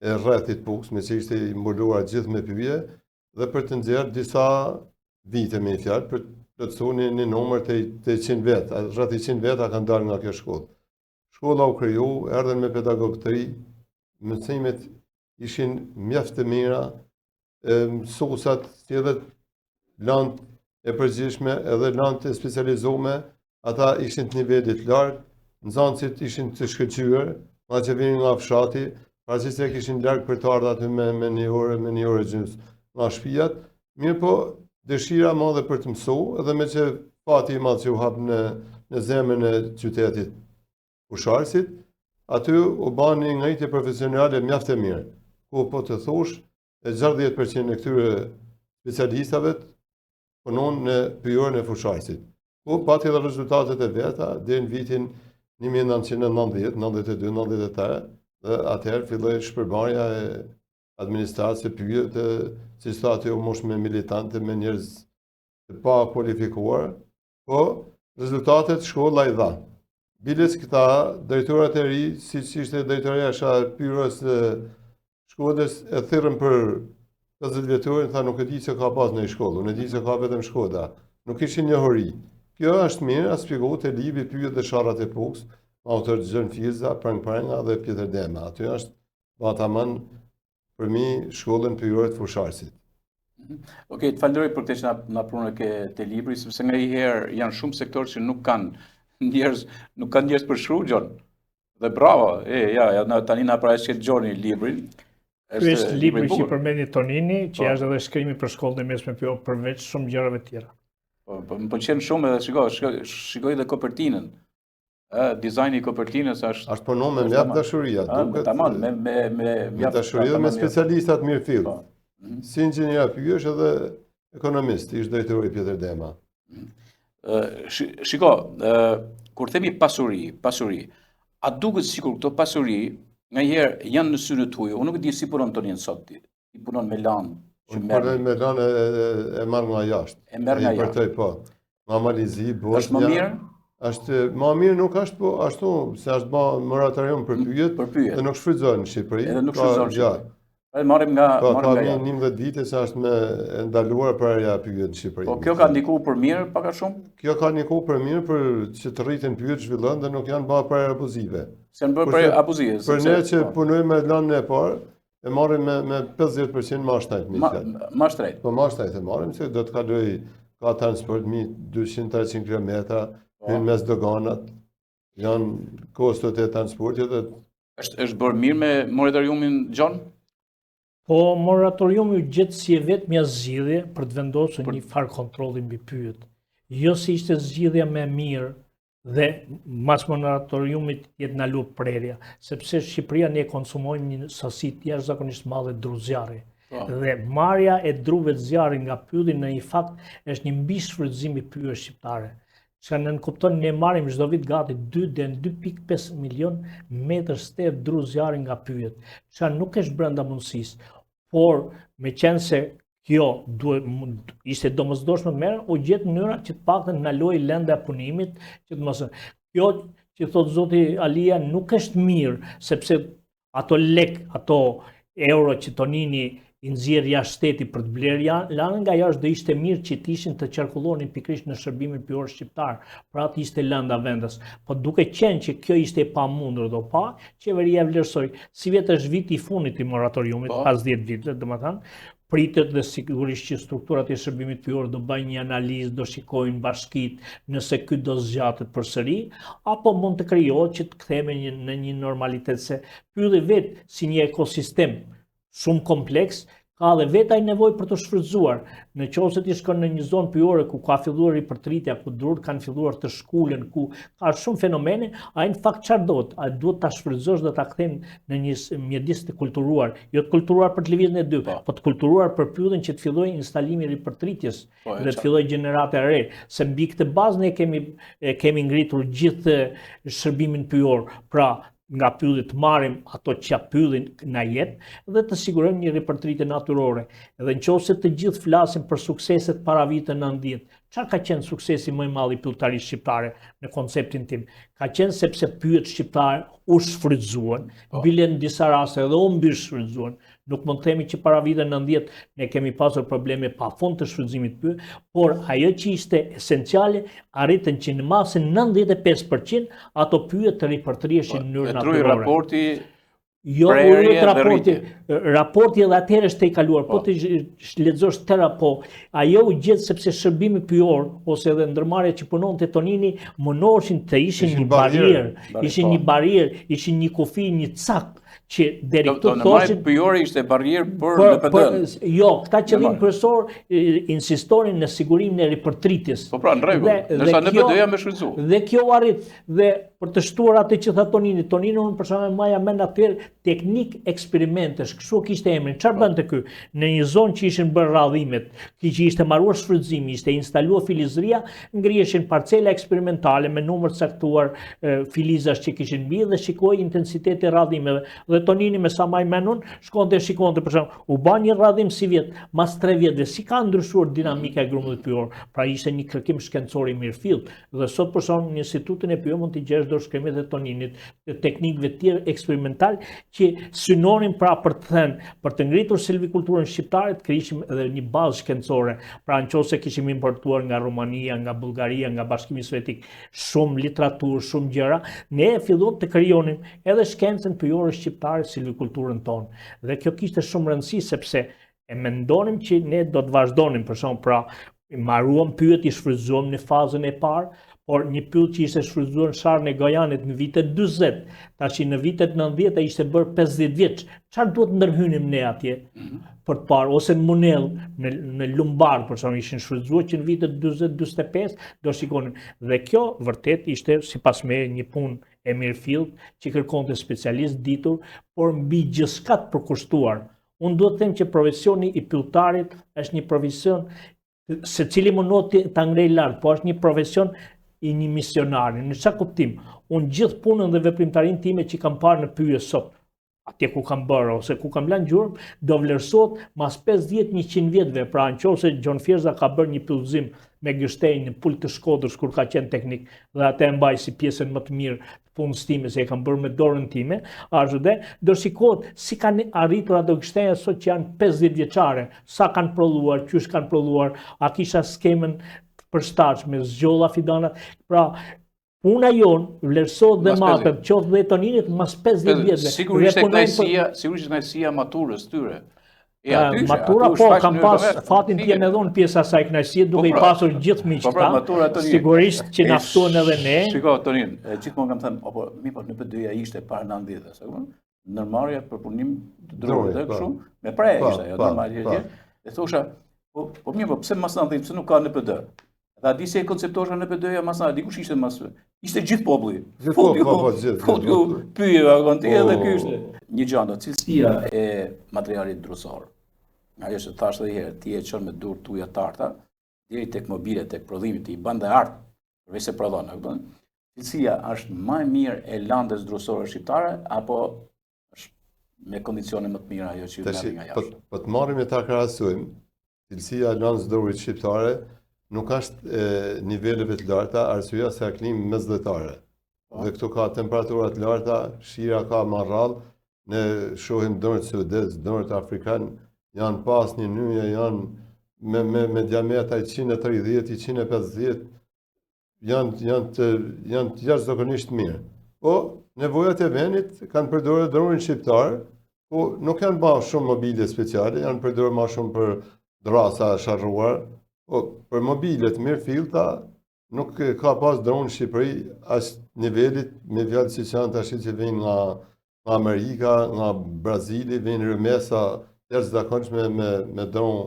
e rrethit Pukës, me që ishte i mbuluar gjithë me pyje, dhe për të nxjerrë disa vite me i fjalë, për të thoni një numër të 100 vetë, rreth 100 veta kanë dalë nga kjo shkollë. Shkolla u kriju, erdhen me pedagogë të ri, mësimet ishin mjaft të mira, mësuesat si edhe lanë e përgjithshme, edhe lanë të specializume, ata ishin të nivelit lartë, nxënësit ishin të shkëlqyer, nga që vinin nga fshati, pavarësisht se kishin larg për të ardhur aty me një orë gjys nga shtëpiat, mirë po dëshira e madhe për të mësuar, edhe me që fati i madh që u hap në zemrën e qytetit Fusharësit, aty u bën një ngritje profesionale mjaft e mirë, ku po të thosh e 60% e këtyre specialistave punon në pyjorën e Fusharësit. Ku pati edhe rezultatet e veta deri në vitin 1990, 92, 93, dhe atëherë filloi shpërmarrja e administratës pyje të cilësisht aty u mosh me militantë, me njerëz të pa kualifikuar, po rezultatet shkolla i dha. Biles këta drejtorat e ri, siç ishte drejtoria e pyjorës Shkodrës, e thirrën për 50 vjetorin, tha nuk e di se ka pas në shkollë, unë e di se ka vetëm Shkoda. Nuk ishin njohuri. Kjo është mirë, a shpjegohet e libi pyjet dhe sharrat e Pukës, autor Gjën Fiza, Prenga dhe Pjetër Dema. Aty është bataman për mi shkollën pyjore të Fusharësit. Okej, të falenderoj për këtë që na prunë ke libri, sepse nganjëherë janë shumë sektorë që nuk kanë njerëz për shkruar Gjon. Dhe bravo, tani na paraqet Gjoni librin. Ky është libri që i përmendi Tonini, që është edhe shkrimi për shkollën e mesme pyor përveç shumë gjërave tjera. Më pëlqen shumë edhe shikoj dhe kopertinën. Dizajni i kopertinës është punon me mjaft dashuria, duket. Tamam, me mjaft dashuria dhe me specialistat mirëfill. Si inxhinier Pyësh edhe ekonomist, ish drejtori Pjetër Dema. Shiko, kur themi pasuri, a duket sikur këto pasuri nganjëherë janë në syrin tuaj? Unë nuk e di si punon Tonin sot. I punon me lanë. Punoj me lanë e marr nga jashtë. E merr nga jashtë. Po. Nga Malizi, Bosnia. Është më mirë? Është më mirë, nuk është po ashtu se është bë moratorium për pyet dhe nuk shfrytëzohen në Shqipëri. Edhe nuk shfrytëzohen në Shqipëri. Marrim nga ka 11 vite se është me ndaluar prerja e pyet në Shqipëri. Po kjo ka ndikuar për mirë pak a shumë? Kjo ka ndikuar për mirë për që të rritin pyet zhvillojnë dhe nuk janë bërë prerje abuzive. Se janë bërë prerje abuzive. Për ne që punojmë me lanën e parë, e marrim me 50% mashtrat me fjalë. Mashtrat. Po mashtrat e marrim se do të kaloj ka transport 200-300 kilometra në mes doganat. Janë kostot e transportit dhe është bërë mirë me moratoriumin Gjon? Po moratoriumi u gjet si e vetmja zgjidhje për të vendosur një farë kontrolli mbi pyet. Jo si ishte zgjidhja më e mirë dhe mas moratoriumit jetë ndalu prerja, sepse Shqipëria ne konsumojmë një sasi jashtëzakonisht madhe dru zjarri. Dhe marrja e druve të zjarrit nga pyeti në një fakt është një mbishfrytëzim i pyetëve shqiptare. Që në kupton ne marrim çdo vit gati 2.5 milion metër ster dru zjarri nga pyet. Që nuk është brenda mundësisë, por me qenë se kjo ishte domosdoshme të merr, u gjet mënyra që të paktën ndaloi lënda e punimit, që të mos. Kjo që thot zoti Alia nuk është mirë, sepse ato lek, ato euro që Tonini i nxjerr jashtë shteti për të blerë lanë nga jashtë do ishte mirë që të ishin të qarkullonin pikërisht në shërbimin pyetër shqiptar, pra atë ishte lënda vendas. Po duke qenë që kjo ishte e pamundur do pa, qeveria vlerësoi. Si vjet është viti i fundit i moratoriumit, pas 10 viteve, domethënë, pritet dhe sigurisht që strukturat e shërbimit pyetër do bëjnë një analizë, do shikojnë bashkitë nëse ky do zgjatet përsëri, apo mund të krijohet që të kthehemi në një normalitet se pyeti vetë si një ekosistem shumë kompleks, ka dhe vetaj nevojë për të shfrytzuar. Në qoftë se ti shkon në një zonë pyetore ku ka filluar ripërtritja, ku drurët kanë filluar të shkulen, ku ka shumë fenomene, ai në fakt çfarë do? Ai duhet ta shfrytëzosh dhe ta kthejmë në një mjedis të kulturuar, jo të kulturuar për televizion e dy, po të kulturuar për pyetjen që të fillojë instalimi i ripërtritjes dhe të fillojë gjenerata e re, se mbi këtë bazë ne kemi ngritur gjithë shërbimin pyetër. Pra nga pyllit marrim ato që pyllin na jetë dhe të sigurojmë një ripërtritje natyrore. Edhe nëse të gjithë flasin për sukseset para vitit 90, çfarë ka qenë suksesi më i madh i pylltarisë shqiptare në konceptin tim? Ka qenë sepse pyet shqiptarë u shfrytzuan, bile në disa raste edhe u mbishfrytzuan. Nuk mund të themi që para vitit 90 ne kemi pasur probleme pafund të shfrytëzimit pyet, por ajo që ishte esenciale arritën që në masën 95% ato pyet të ripërtriheshin në mënyrë natyrore. Raporti jo raporti edhe atëherë është i kaluar, po të lexosh tëra po. Ajo u gjet sepse shërbimi pyetër ose edhe ndërmarrja që punonte Tonini mundoheshin të ishin një barierë, ishin një kufi, një cak që deri këtu thoshin pyetëri ishte barrierë për NPD. Jo, këta qëllim kryesor insistonin në sigurimin e ripërtritjes. Po pra, në rregull, ndërsa NPD-ja më shfrytzu. Dhe kjo arrit dhe për të shtuar atë që tha Tonini unë për shembull maja mend atëherë teknik eksperimentesh, kështu kishte emrin. Çfarë bënte ky? Në një zonë që ishin bërë radhimet, që ishte marruar shfrytëzimi, ishte instaluar filizria, ngriheshin parcela eksperimentale me numër të caktuar filizash që kishin mbi dhe shikoi intensiteti i radhimeve. Dhe Tonini me sa më mendon, shikonte për shembull, u bën një radhim si vjet, mas 3 vjetëve si ka ndryshuar dinamika e grumullit pyetër. Pra ishte një kërkim shkencor i mirëfillt. Dhe sot për shembull në institutin e pyetjes mund të gjesh dorëshkrimet e Toninit, të teknikëve të tjera eksperimental që synonin pra për të thënë, për të ngritur silvikulturën shqiptare, të krijeshim edhe një bazë shkencore. Pra nëse kishim importuar nga Rumania, nga Bullgaria, nga Bashkimi Sovjetik shumë literaturë, shumë gjëra, ne filluam të krijonim edhe shkencën pyetore shqiptare, silvikulturën tonë. Dhe kjo kishte shumë rëndësi sepse e mendonim që ne do të vazhdonim, për shembull, pra marruam pyet, i shfrytzuam në fazën e parë, por një pyet që ishte shfrytzuar në Sharën e Gojanit në vitet 40, tash në vitet 90 ishte bërë 50 vjeç. Çfarë duhet ndërhynim ne atje për të parë, ose në Munell, në Lumbard, për shembull, ishin shfrytzuar që në vitet 40-45 do shikonin. Dhe kjo vërtet ishte sipas me një punë e mirëfillt që kërkonte specialist ditur, por mbi gjithçka të përkushtuar. Unë duhet të them që profesioni i pyetarit është një profesion se cili mundohet ta ngrej lart, po është një profesion i një misionari. Në çfarë kuptim? Unë gjithë punën dhe veprimtarinë time që kam parë në pyje sot, atje ku kam bërë ose ku kam lënë gjurmë, do vlerësohet mas 50-100 vjetëve. Pra nëse Gjon Fjerza ka bërë një pyllëzim me Gështejnë në pul të Shkodrës kur ka qenë teknik dhe atë e mbaj si pjesën më të mirë të punës time se e kam bërë me dorën time, do shikohet si kanë arritur ato Gështejnë sot që janë 50 vjeçare, sa kanë prodhuar, qysh kanë prodhuar, a kisha skemën përshtatshme, zgjolla fidanat. Pra, puna jonë vlerësohet dhe matët, qoftë dhe toninit mas 50 vjetëve. Sigurisht e kënaqësia maturës tyre. Matura, po, kam pas fatin t'jen edhe unë pjesa saj kënaqësie, duke i pasur gjithë miqta, sigurisht që na ftuan edhe ne. Shiko, Tonin, gjithmonë kam thënë, po, në PD-ja ishte para 90-s, ndërmarrja për punim të drorit, kështu, me pre ishte, jo normalisht. E thosha, po mirë, po pse mas 90, pse nuk ka në PD? Dhe a di se e konceptosha në PD-ja mas 90, dikush ishte mas, ishte gjithë populli. Fut ju pyje vagonti edhe ky ishte. Një gjë, cilësia e materialit drusor. Ajo që thashë edhe herë, ti e çon me dur tuja të arta, deri tek mobilet, tek prodhimi ti i bën dhe art, përveç se prodhon, e kupton? Cilësia është më e mirë e landës drusore shqiptare apo është me kondicione më të mira ajo që vjen nga jashtë? Po të marrim e ta krahasojmë, cilësia e landës drorit shqiptare nuk është niveleve të larta, arsyeja se ka klimë mesdhetare. Dhe këtu ka temperaturat të larta, shira ka më rrallë, ne shohim dënët suedez, dënët afrikan, janë pas një nyje, janë me diametra 130-150, janë jashtëzakonisht mirë. Po, nevojat e vendit kanë përdorur dronin shqiptar, po nuk janë bërë shumë mobile speciale, janë përdorur më shumë për drasa sharruar, po për mobilet mirë fillta, nuk ka pas dronë në Shqipëri as nivelit me fjalë si që janë tash që vijnë nga Amerika, nga Brazili, vijnë rëmesa jashtëzakonshme me dronë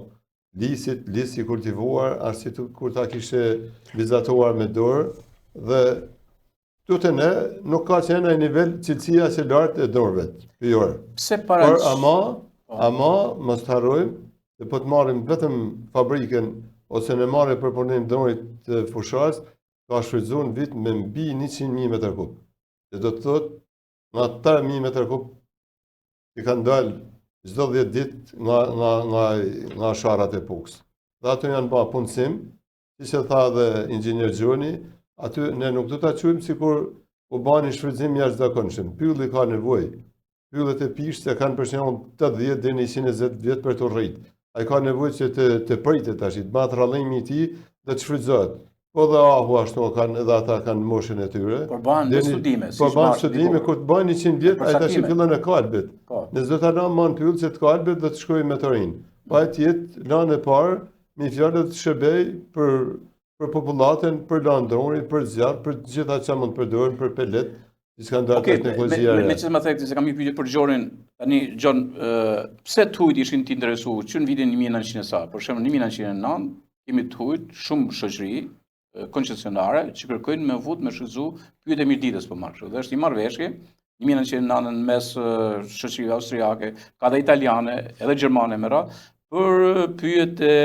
lisi kultivuar, ashtu si kur ta kishe vizatuar me dorë, dhe tute ne nuk ka qenë ai nivel cilësia e lartë e dorëve pyjore. Por ama mos harrojmë, se po të marrim vetëm fabrikën ose ne marrim për punim dronit të fushas, ka shfrytzuar në vit me mbi 100.000 metër kub. Dhe do të thotë nga 8.000 metër kub që kanë dalë çdo 10 ditë nga sharat e Puks. Dhe ato janë ba punësim, si që tha dhe inxhinier Gjoni, aty ne nuk do ta quajmë sikur u bani shfrytëzim jashtëzakonshëm. Pylli ka nevojë. Pyllet e pishtë kanë për shembull 80 deri në 120 vjet për të rrit. Ai ka nevojë që të pritet tash, të bëhet rrallimi i tij dhe të shfrytëzohet. Po dhe ahu ashtu kanë edhe ata kanë moshën e tyre. Por bën studime, po bën studime kur të bëjnë 100 vjet, ai tash fillon e kalbit. Ne s'do ta lëmë më në pyll se të kalbit do të shkojë me torin. Po ai të jetë lanë e parë, me fjalë të shërbej për popullatën, për landrorin, për zjarr, për gjitha çka mund të përdoren për pelet, që kanë dalë teknologjia. Me çfarë më thekë se kam një pyetje për Gjonin. Tani Gjon, pse tujt ishin të interesuar që në vitin 1900 sa? Për shembull në 1909 kemi tujt shumë shoqëri koncesionare që kërkojnë me vut me shfrytzu pyjet e mirditës për marrë. Dhe është një marrëveshje 1909 në mes shoqërive austriake, ka dhe italiane, edhe gjermane me radhë, për pyjet e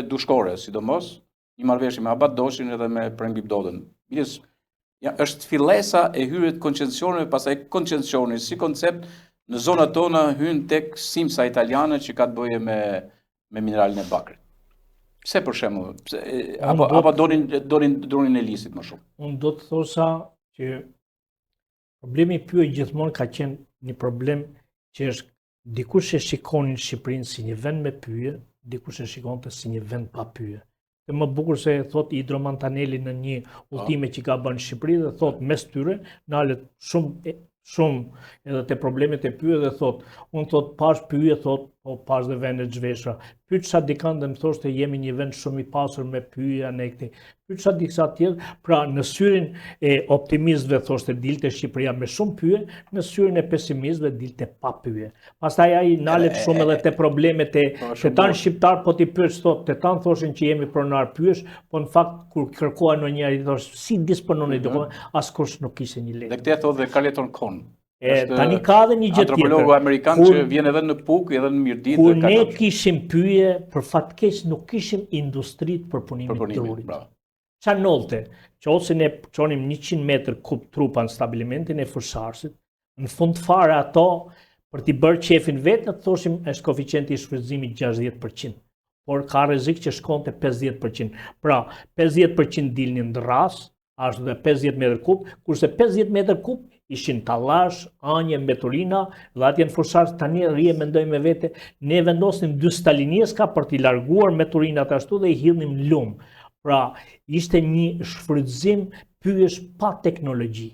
dushkore, sidomos, një marrëveshje me Abat Doshin edhe me Preng Bibdodën. Është fillesa e hyrjes koncesioneve, pastaj koncesionit si koncept në zonat tona hyn tek simsa italiane që ka të bëjë me mineralin e bakrit. Pse për shembull, apo donin e lisit më shumë? Unë do të thosha që problemi i pyjet gjithmonë ka qenë një problem që është dikush e shikonin Shqipërinë si një vend me pyje, dikush e shikonte si një vend pa pyje. Dhe më bukur se thot Idro Mantaneli në një udhime që ka bërë në Shqipëri dhe thot mes tyre nalet shumë edhe te problemet e pyje dhe thot, unë thot pash pyje, thot po pas dhe vende zhveshura. Pyet sa dikant dhe më thoshte jemi një vend shumë i pasur me pyja ne këti. Pyet sa disa tjetër, pra në syrin e optimistëve thoshte dilte Shqipëria me shumë pyje, në syrin e pesimistëve dilte pa pyje. Pastaj ai nalet shumë edhe te problemet e tanë shqiptar, po ti pyet sot, te tanë thoshin që jemi pronar pyesh, po në fakt kur kërkohen në njëri thosh si dispononi dokument, askush nuk kishte një lekë. Dhe këtë e thotë dhe Carleton Cohn. Tani ka dhe një gjë tjetër. Antropologu amerikan që vjen edhe në Puk, edhe në Mirdit. Kur ne kishim pyje, për fatkeq nuk kishim industrit për punimin e drurit. Qa nolte? Që ose ne qonim 100 metër kub trupa në stabilimentin e fusharësit, në fund fare ato, për t'i bërë qefin vetë, në të thoshim është koeficienti i shfrytëzimit 60%. Por ka rrezik që shkonte 50%. Pra, 50% dilnin në ras, ashtu dhe 50 metër kub, kurse 50 metër kub ishin talash, anje, mbeturina, dhe atje në fusharës tani rije mendoj me vete, ne vendosnim 2 stalinieska për t'i larguar meturinat ashtu dhe i hidhnim lumë. Pra, ishte një shfrytëzim pyesh pa teknologji.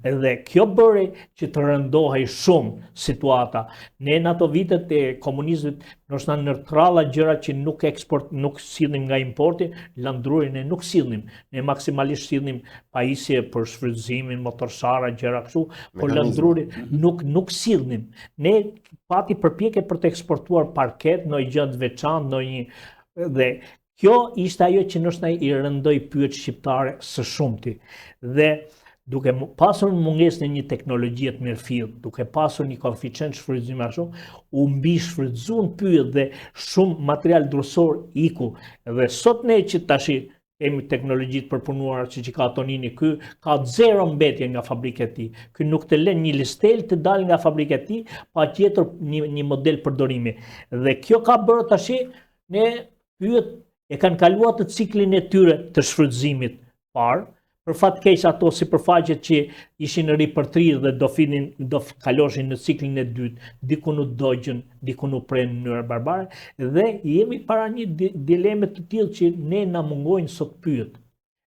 Edhe kjo bëri që të rëndohej shumë situata. Ne në ato vitet e komunizmit, nështë në nërtralla gjëra që nuk sidhnim nga importi, landrurin e nuk sidhnim. Ne maksimalisht sidhnim pajisje për shfrytëzimin, motorsara, gjëra kështu, por landrurin nuk sidhnim. Ne pati përpjekje për të eksportuar parket, në i gjëndë veçan, dhe kjo ishte ajo që nështë i rëndoj pyet shqiptare së shumti. Dhe duke pasur mungesë në një teknologji të mirëfill, duke pasur një koeficient shfrytëzimi ashtu, u mbi shfrytëzuan pyet dhe shumë material drusor iku. Dhe sot ne që tash kemi teknologji të përpunuara që ka Tonini, ky ka 0 mbetje nga fabrika e tij. Ky nuk të lën një listel të dalë nga fabrika e tij, patjetër një model përdorimi. Dhe kjo ka bërë tash ne pyet e kanë kaluar të ciklin e tyre të shfrytëzimit parë. Për fat keq ato sipërfaqet që ishin ripërtrirë dhe do kaloshin në ciklin e dytë, diku nuk dogjën, diku nuk prenë në mënyrë barbare, dhe jemi para një dileme të tillë që ne na mungojnë sot pyet.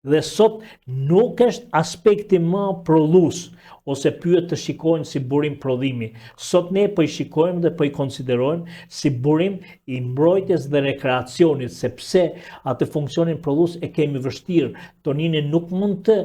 Dhe sot nuk është aspekti më prodhues ose pyet të shikojnë si burim prodhimi. Sot ne po i shikojmë dhe po i konsiderojmë si burim i mbrojtjes dhe rekreacionit, sepse atë funksionin prodhues e kemi vështirë. Tonini nuk mund të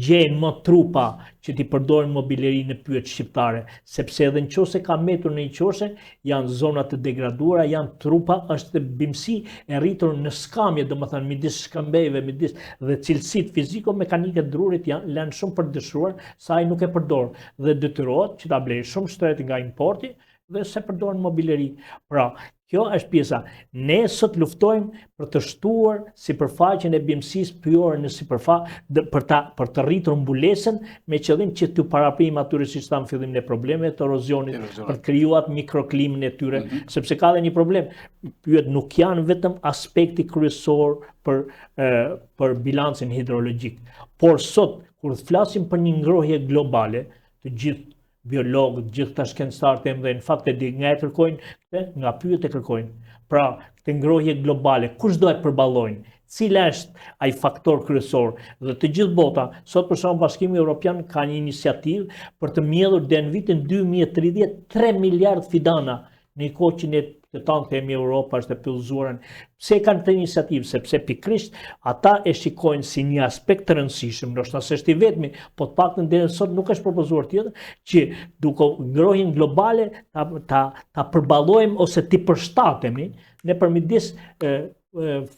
gjejnë më trupa që t'i përdorin mobilerinë e pyet shqiptare, sepse edhe nëse ka metur në një qoshe, janë zona të degraduara, janë trupa, është bimësi e rritur në skamje, domethënë midis shkëmbejve, midis dhe cilësitë fiziko-mekanike të drurit janë shumë përdyshuar, sa ai nuk e përdor dhe detyrohet që ta blej shumë shtret nga importi dhe se përdoren mobileri. Pra, kjo është pjesa. Ne sot luftojmë për të shtuar sipërfaqen e bimësisë pyjore në sipërfaqe për të rritur mbulesën me qëllim që t'u paraprim atyre siç thamë fillim në problemet të erozionit, për të krijuar mikroklimën e tyre, sepse ka dhe një problem. Pyet nuk janë vetëm aspekti kryesor për bilancin hidrologjik, por sot kur flasim për një ngrohje globale, të gjithë biologët, gjithë të shkencëtarët e mëdhenj, në fakt e di nga e kërkojnë, nga pyet e kërkojnë. Pra, këtë ngrohje globale, kush do e përballojnë? Cila është ai faktor kryesor? Dhe të gjithë bota, sot për shembull Bashkimi Evropian ka një iniciativë për të mbledhur deri në vitin 2030 3 miliard fidana, në kohë që ne të tanë themi Europa është e pyllëzuar. Pse kanë këtë iniciativë? Sepse pikrisht ata e shikojnë si një aspekt të rëndësishëm, ndoshta s'është i vetmi, po të paktën deri sot nuk është propozuar tjetër që duke ngrohjen globale ta përballojmë ose t'i përshtatemi nëpërmjet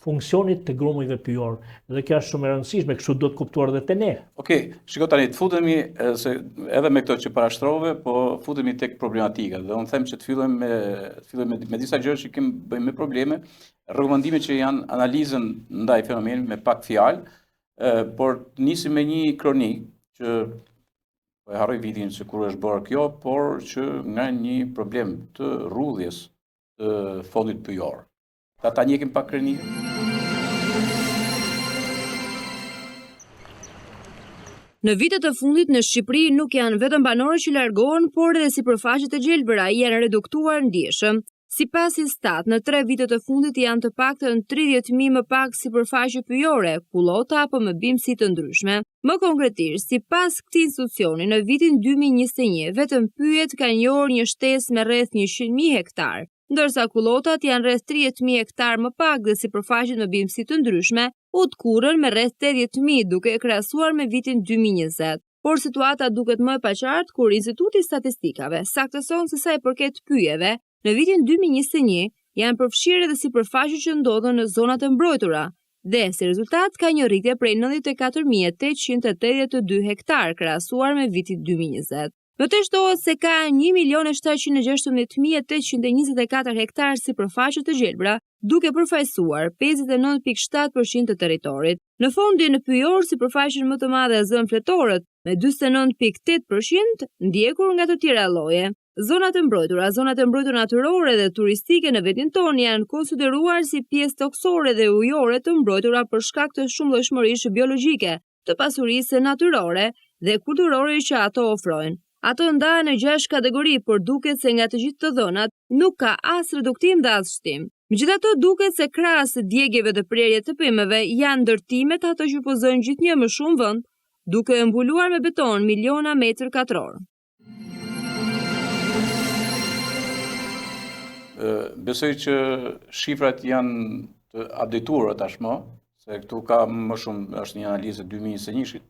funksionit të grumujve pyjor. Dhe kjo është shumë e rëndësishme, kështu do të kuptuar edhe te ne. Okej, shiko tani, të futemi se edhe me këto që parashtrove, po futemi tek problematika. Dhe unë them që të fillojmë me disa gjëra që kemi bëjmë me probleme, rekomandime që janë analizën ndaj fenomenit me pak fjalë, por nisim me një kronik që po e harroj vitin se kur është bërë kjo, por që nga një problem të rrudhjes të fondit pyjor. Ta njekim pak kronikën. Në vitet e fundit në Shqipëri nuk janë vetëm banorët që largohen, por edhe sipërfaqet e gjelbëra janë reduktuar ndjeshëm. Sipas Istat, në 3 vitet e fundit janë të paktën 30.000 më pak sipërfaqe pyjore, kullota apo më bimësi të ndryshme. Më konkretisht, sipas këtij institucioni, në vitin 2021 vetëm pyjet kanë njohur një shtesë me rreth 100.000 hektar, ndërsa kullotat janë rreth 30.000 hektar më pak dhe sipërfaqet më bimësi të ndryshme u të kurën me rreth 80.000 duke e krahasuar me vitin 2020. Por situata duket më e paqartë kur Instituti i Statistikave saktëson se sa i përket pyjeve, në vitin 2021 janë përfshirë edhe sipërfaqe që ndodhen në zonat e mbrojtura dhe si rezultat ka një rritje prej 94.882 hektar krahasuar me vitin 2020. Vërteshtohet se ka 1.716.824 hektar sipërfaqe të gjelbra, duke përfaqësuar 59.7% të territorit. Në fondin pyjor, sipërfaqen më të madhe zën fletorët me 49.8%, ndjekur nga të tjera lloje. Zonat e mbrojtura natyrore dhe turistike në vendin tonë janë konsideruar si pjesë toksore dhe ujore të mbrojtura për shkak të shumëllojshmërisë biologjike, të pasurisë natyrore dhe kulturore që ato ofrojnë. Ato ndahen në 6 kategori, por duket se nga të gjithë të dhënat nuk ka as reduktim dhe as shtim. Megjithatë, duket se krahas së djegjeve dhe prerje të pemëve janë ndërtimet ato që pozojnë gjithnjë më shumë vend, duke e mbuluar me beton miliona metër katror. Besoj që shifrat janë të updateuara tashmë, se këtu ka më shumë, është një analizë 2021-shit.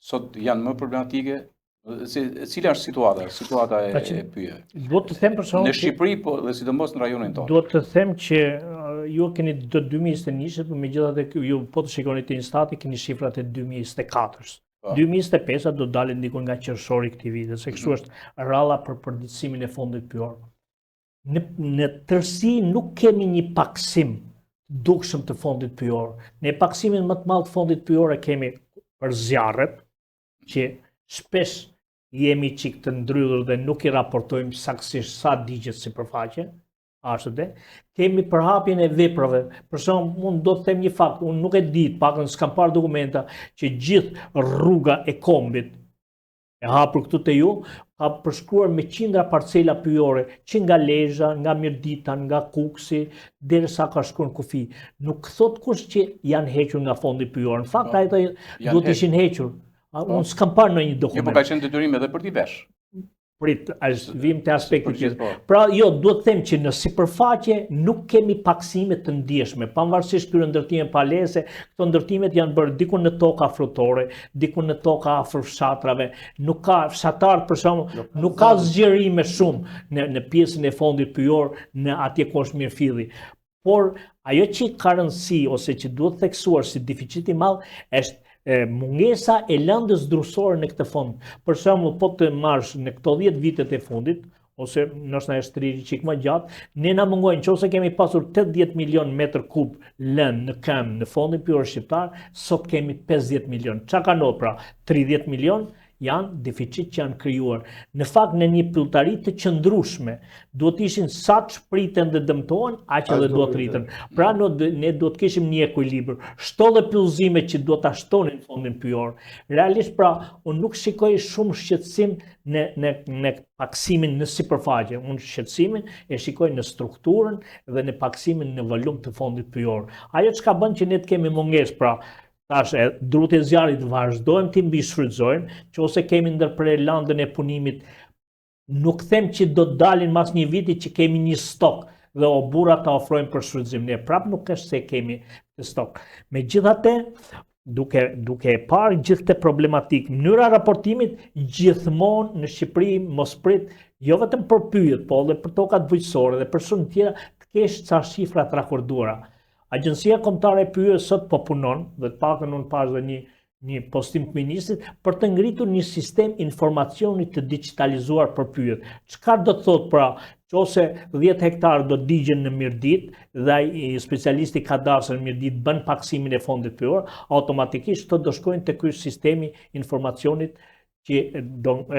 Sot janë më problematike. Cila është situata e pyjeve? Duhet të them për shkak në Shqipëri, po dhe sidomos në rajonin tonë. Duhet të them që ju keni të 2021-shit, por megjithatë ju po të shikoni te Instati keni shifrat e 2024-s. 2025 do dalin diku nga qershori këtij viti, se kështu është rralla për përditësimin e fondit pyjor. Në tërësi nuk kemi një paksim dukshëm të fondit pyjor. Ne paksimin më të madh të fondit pyjor e kemi për zjarret, që shpesh jemi çik të ndrydhur dhe nuk i raportojmë saktësisht sa digjet sipërfaqe, ashtu dhe kemi përhapjen e veprave. Për shembull, unë do të them një fakt, unë nuk e di, pakën s'kam parë dokumenta që gjithë rruga e Kombit e hapur këtu te ju ka përshkruar me qindra parcela pyjore, që nga Lezhë, nga Mirdita, nga Kuksi, derisa ka shkuar në Kufi. Nuk thot kush që janë hequr nga fondi pyjor. Në fakt ato duhet ishin hequr. Unë s'kam parë në një dokument. Jo, po ka qenë detyrim edhe për t'i vesh. Prit, vim të aspektit tjetër. Pra, jo, duhet të them që në sipërfaqe nuk kemi paksime të ndjeshme, pavarësisht këtyre ndërtimeve palese, këto ndërtimet janë bërë diku në toka frutore, diku në toka afër fshatrave, nuk ka fshatar për shembull, nuk ka zgjerime shumë në pjesën e fondit pyjor në atje ku është mirëfilli. Por ajo që ka rëndësi ose që duhet theksuar si deficit i madh është mungesa e lëndës drusore në këtë fond. Për shembull, po të marrësh në këto 10 vitet e fundit, ose ndoshta është rriti çik më gjatë, ne na mungojnë nëse kemi pasur 80 milion metër kub lënë në këmbë në fondin pyjor shqiptar, sot kemi 50 milion. Çka ka ndodhur pra? 30 milion janë deficit që janë krijuar. Në fakt në një pylltari të qëndrueshme, duhet ishin sa të shpriten dhe dëmtohen, aq edhe duhet rriten. Pra ne duhet kishim një ekuilibër. Shto dhe pyllëzimet që duhet ta shtonin fondin pyjor. Realisht pra, unë nuk shikoj shumë shqetësim në paksimin në sipërfaqe. Unë shqetësimin e shikoj në strukturën dhe në paksimin në volum të fondit pyjor. Ajo çka bën që ne të kemi mungesë pra, tash drut e zjarrit vazhdojmë të mbi shfrytëzojmë, që ose kemi ndërprer landën e punimit, nuk them që do të dalin mas një viti që kemi një stok dhe o burra ta ofrojmë për shfrytëzim. Ne prap nuk është se kemi të stok. Megjithatë, duke e parë gjithë këtë problematikë, mënyra raportimit gjithmonë në Shqipëri mos prit jo vetëm për pyjet, po edhe për tokat bujqësore dhe për shumë tjera të kesh ca shifra të rakorduara. Agjencia Kombëtare e Pyjeve sot po punon, dhe të paktën unë pash dhe një postim të ministrit, për të ngritur një sistem informacioni të digitalizuar për pyjet. Çka do të thotë pra, ose 10 hektar do digjen në Mirdit dhe specialisti kadastër në Mirdit bën paksimin e fondit pyjor, automatikisht të do shkojnë te ky sistemi informacionit që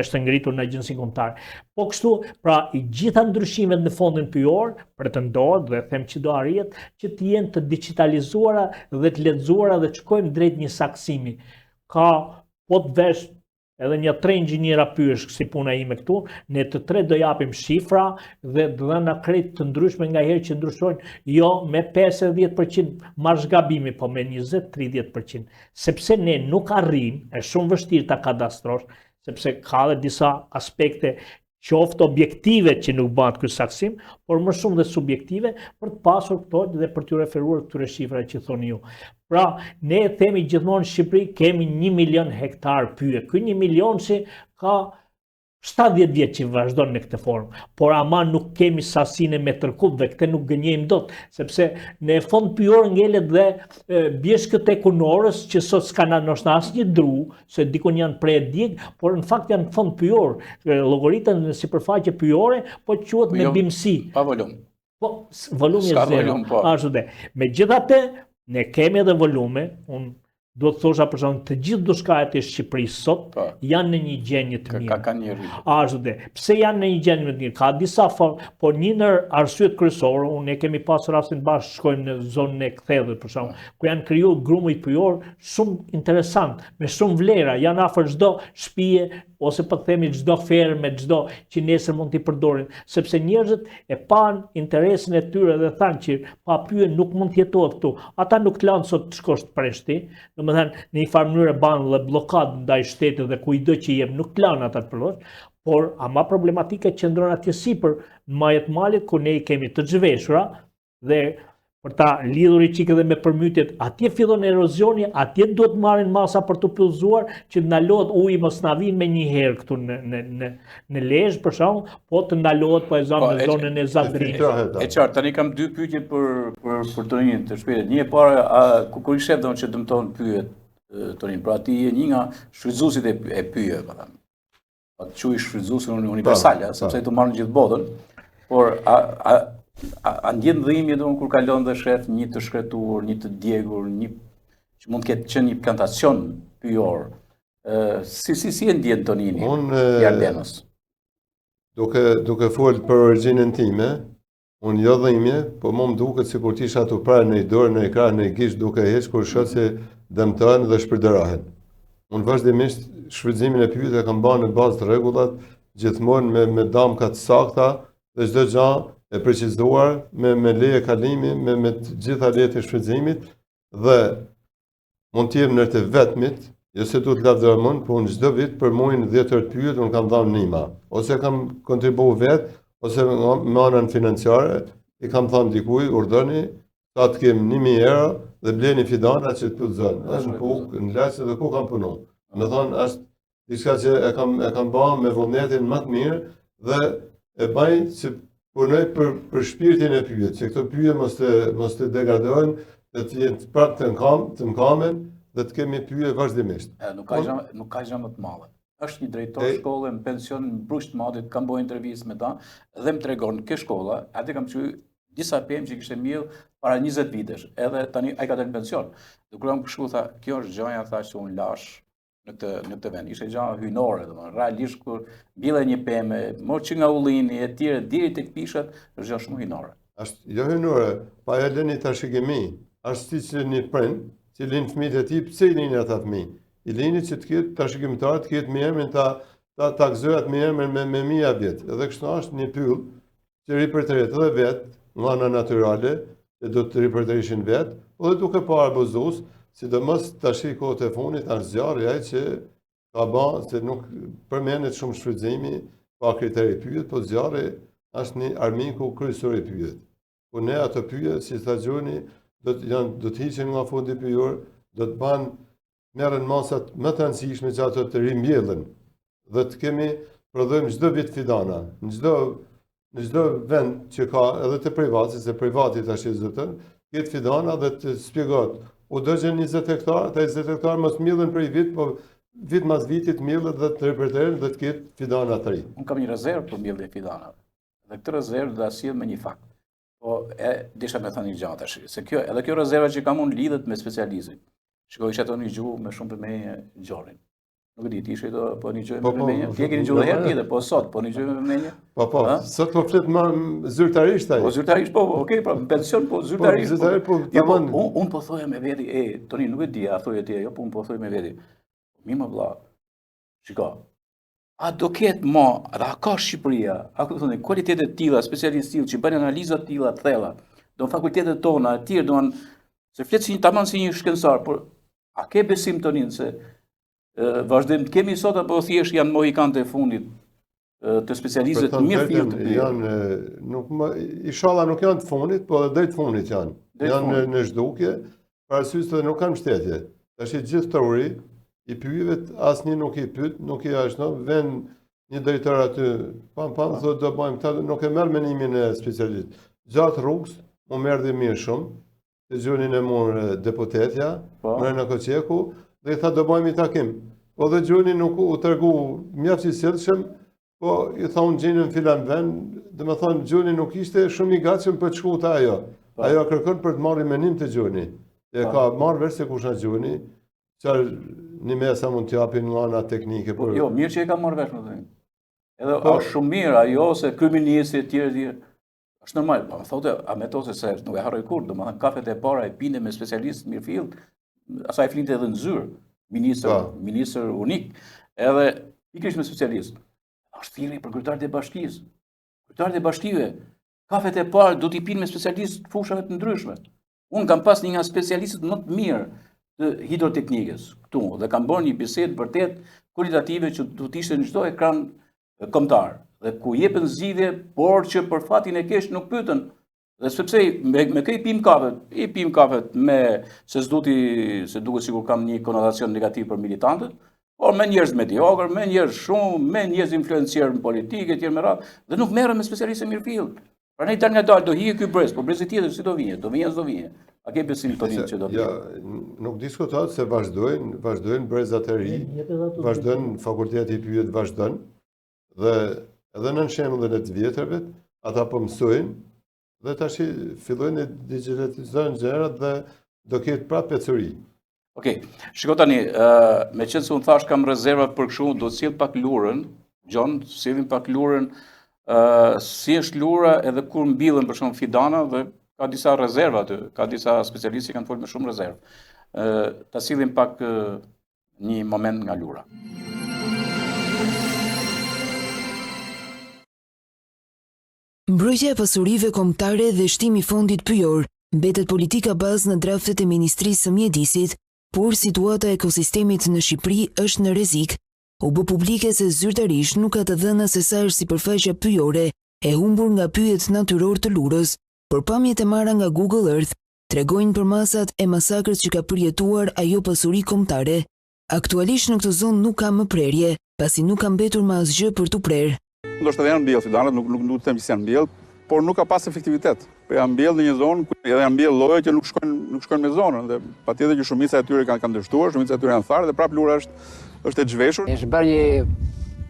është ngritur në Agjencinë Kombëtare. Po kështu, pra i gjitha ndryshimet në fondin pyjor pretendohet dhe them që do arrihet që të jenë të digitalizuara dhe të lexuara dhe të shkojmë drejt një saksimi. Ka po të vesh edhe një 3 inxhiniera pyesh si puna ime këtu, ne të 3 do japim shifra dhe dhëna kreditë të ndryshme nga herë që ndryshojnë, jo me 50% marrë gabimi, po me 20-30%, sepse ne nuk arrim, është shumë vështirë ta kadastrosh, sepse ka dhe disa aspekte qoftë objektive që nuk bëhet ky saksim, por më shumë dhe subjektive për të pasur këto dhe për t'ju referuar këtyre shifrave që thoni ju. Pra, ne themi gjithmonë në Shqipëri kemi 1 milion hektar pyje. Ky 1 milion si ka 70 vjet që vazhdon në këtë formë, por ama nuk kemi sasinë e metër kub dhe këtë nuk gënjejmë dot, sepse në fond pyjor ngelet dhe bjeshkët e kunorës që sot s'kan asnjë dru, se dikun janë prej dig, por në fakt janë fond pyjor. Llogaritën në sipërfaqe pyjore, po quhet me bimësi. Pa volum. Po, volumi është zero. Ashtu dhe. Megjithatë, ne kemi edhe volume, unë do të thosha për shembull të gjithë dushkaret e Shqipërisë sot janë në një gjendje të mirë. Ka një rritë. Ashtu dhe. Pse janë në një gjendje të mirë? Ka disa po një ndër arsyet kryesore, ne kemi pas rastin bashkë shkojmë në zonën e Kthedhut për shembull, ku janë krijuar grumbujt pyjor shumë interesant, me shumë vlera, janë afër çdo shtëpie ose po themi çdo fermë, çdo që nesër mund t'i përdorin, sepse njerëzit e pan interesin e tyre dhe thanë që pa pyje nuk mund të jetohet këtu. Ata nuk të lanë sot të shkosh të preshti, domethënë në një farë mënyrë banë dhe blokad ndaj shtetit dhe kujdo që jep nuk të lanë ata të përdosh, por ama problematika qëndron atje sipër në majët malit ku ne i kemi të zhveshura dhe për ta lidhur i qikë dhe me përmytjet, atje fillon erozioni, atje duhet marrin masa për të pyllëzuar që të ndalohet uji mos na vinë me një herë këtu në Lezhë për shembull, po të ndalohet po e zonë në zonën e Zadrinit. E qartë, tani kam 2 pyetje për Tonin të shpejtë. Një e para, kur i shef domun që dëmton pyet Tonin, pra ti je një nga shfrytëzuesit e pyjeve, pa thënë. Pa të quaj shfrytëzuesin universal, sepse të marrin gjithë botën, por a ndjen dhimbje domun kur kalon dhe shef një të shkretuar, një të djegur, një që mund të ketë qenë një plantacion pyjor. Si e ndjen Tonini i Ardenës? Duke folë për origjinën time, unë jo dhimbje, po më duket sikur të isha ato prarë në i dorë, në i krahë, në i gishtë duke heq kur shoh se dëmtohen dhe shpërdorahen. Unë vazhdimisht shfrytëzimin e pyjeve kam bërë në bazë të rregullat, gjithmonë me damka të sakta dhe çdo gjë e precizuar me leje kalimi, me të gjitha lejet e shfrytëzimit dhe mund të jem në të vetmit, jo se duhet lavdëron, po unë çdo vit për muajin 10 pyjet unë kam dhënë nima, ose kam kontribuar vet, ose me anën financiare, i kam thënë dikujt, urdhëni, sa të kem 1000 euro dhe bleni fidana që të pyetën. Është në Pukë, në Lezhë dhe ku kam punuar. Do thonë është diçka që e kam bërë me vullnetin më të mirë dhe e bëj që punoj për shpirtin e pyjet, që këto pyje mos të degradojnë, dhe të jenë prapë të mkamen, dhe të kemi pyje vazhdimisht. Nuk ka gjë më të madhe. Është një drejtor shkolle në pension në Brusht të Madit, kam bërë intervistë me ta, dhe më tregon ke shkolla, atë kam qenë disa pemë që kishte mbjell para 20 vitesh, edhe tani ai ka dalë në pension. Dhe kur jam shku tha, kjo është gjëja tha që unë lash në këtë vend. Ishte gjëja hyjnore, domethënë, realisht kur mbjelle një pemë, mo që nga ullini e tjerë deri tek pishat, është gjë shumë hyjnore. Është jo hyjnore, pa e lëni tashigimi. Është si që një prind që linë fëmijët e tij, pse i linë ata fëmijë? I linë që të ketë tashigimtar, të ketë me emrin ta gëzohet me emrin me mia vjet. Edhe kështu është një pyll që ripërtëret edhe vet, nga ana natyrale, që do të ripërtërishin vet, edhe duke parë abuzues, sidomos tash i kohët e fundit është zjarri ai që ka bën se nuk përmendet shumë shfrytëzimi pa kriteri pyet, po zjarri është një armiku kryesor i pyet. Po ne ato pyet, si tha Gjoni, do të hiqen nga fondi pyjor, do të banë merren masat më të rëndësishme që ato të rimbjellën dhe të kemi prodhojmë çdo vit fidana. Në çdo vend që ka edhe të privati, se privati tash i zotën, ketë fidana dhe të shpjegohet. U dëgjën 20 hektar, ta 20 hektar mos mbjellën për i vit, po vit mas vitit mbjellet dhe të repertohen dhe të ketë fidana të ri. Unë kam një rezervë për mbjelljen e fidanave. Dhe këtë rezervë do ta sjell me një fakt. Po desha me thënë një gjë tash, se edhe kjo rezerva që kam unë lidhet me specializmin. Shikoj që ato një gjuhë me shumë përmenje Gjorin. Nuk e di, ti ishe do po një gjuhë me përmenje? Ti e keni gjuhë herë tjetër, po sot po një gjuhë me përmenje? Po, sot po flet më zyrtarisht ai. Po zyrtarisht po, okay, pra në pension po zyrtarisht. Unë po thoja me veti, Toni, nuk e di, a thoje ti ajo, po unë po thoj me veti. Mi më vlla, Shiko, a do ketë dhe a ka Shqipëria, a ku thonë, kualitetet tilla, specialistë tillë që bëjnë analiza tilla të thella, do në fakultetet tona, e tjerë, do në, se fletë si tamam si një shkencëtar, por a ke besim tonin se vazhdim të kemi sot apo thjesht janë mohikante e fundit të specialistët mirë fill të inshallah nuk janë të fundit, po edhe drejt fundit janë. Janë në zhdukje, parasysh se nuk kanë mbështetje. Tash gjithë teori i pyetjet asnjë nuk i pyet, nuk i ashtu, vën një drejtor aty, thotë do bëjmë këtë, nuk e merr menimin e specialistit. Gjatë rrugës u merrdi mirë shumë, të gjunin e morë deputetja, Mrena Koqeku, dhe i tha do bëjmë i takim. Po dhe gjuni nuk u tregu mjaft i sjellshëm, po i thonë gjenën filan vend, dhe me thonë gjuni nuk ishte shumë i gatshëm për të shku të ajo. Ajo kërkon për të marrë menim të gjuni. E ka marrë vesh se kush na gjuni, çfarë një mesa mund të japin nga ana teknike. Jo, mirë që e ka marrë vesh më thënë. Edhe është shumë mirë ajo se kryeministri e tjerë është normal, po më thotë ametose se nuk e harroj kur, domethënë kafet e para e pinte me specialistë mirëfill, asaj flinte edhe në zyrë, ministër unik, edhe pikërisht me specialistë. Është thirrje për kryetarët e bashkisë. Kryetarët e bashkive, kafet e parë do t'i pinë me specialistë fushave të ndryshme. Unë kam pas një nga specialistët më të mirë të hidroteknikës këtu dhe kam bërë një bisedë vërtet kualitative që do të ishte në çdo ekran kombëtar dhe ku jepen zgjidhje, por që për fatin e keq nuk pyeten. Dhe sepse me kë i pim kafet me se duket sikur kam një konotacion negativ për militantët, por me njerëz mediokër, me njerëz shumë, me njerëz influencierë në politikë etj me radhë, dhe nuk merren me specialistë mirëfill. Prandaj tani nga dalë do hiqe ky brez, por brezi tjetër si do vinje? Do vinje. A ke besim tonin që do vinje? Ja, nuk diskutohet se vazhdojnë brezat e ri, vazhdojnë fakulteti i pyet vazhdon, dhe edhe në shembullin e të vjetërve, ata po mësojnë dhe tash fillojnë të digitalizojnë gjërat dhe do ketë prapë pecëri. Okej, shiko tani, me qenë se unë thash kam rezerva për kështu, do të sill pak lurën, Gjon, sillim pak lurën, si është lura edhe kur mbillen për shembull fidana dhe ka disa rezerva aty, ka disa specialistë që kanë folur me shumë rezervë. Ta sillim pak një moment nga lura. Mbrojtja e pasurive kombëtare dhe shtimi i fondit pyjor mbetet politika bazë në draftet e Ministrisë së Mjedisit, por situata e ekosistemit në Shqipëri është në rrezik. U bë publike se zyrtarisht nuk ka të dhëna se sa është sipërfaqja pyjore e humbur nga pyjet natyror të Lurës, por pamjet e marra nga Google Earth tregojnë për masat e masakrës që ka përjetuar ajo pasuri kombëtare. Aktualisht në këtë zonë nuk ka më prerje, pasi nuk ka mbetur më asgjë për t'u prerë. Ndoshta janë mbjellë fidanët, nuk them që janë mbjellë, por nuk ka pas efektivitet. Janë mbjellë në një zonë ku janë mbjellë lloje që nuk shkojnë me zonën dhe patjetër që shumica e tyre kanë dështuar, shumica e tyre janë tharë dhe prap Lura është e zhveshur. Është bërë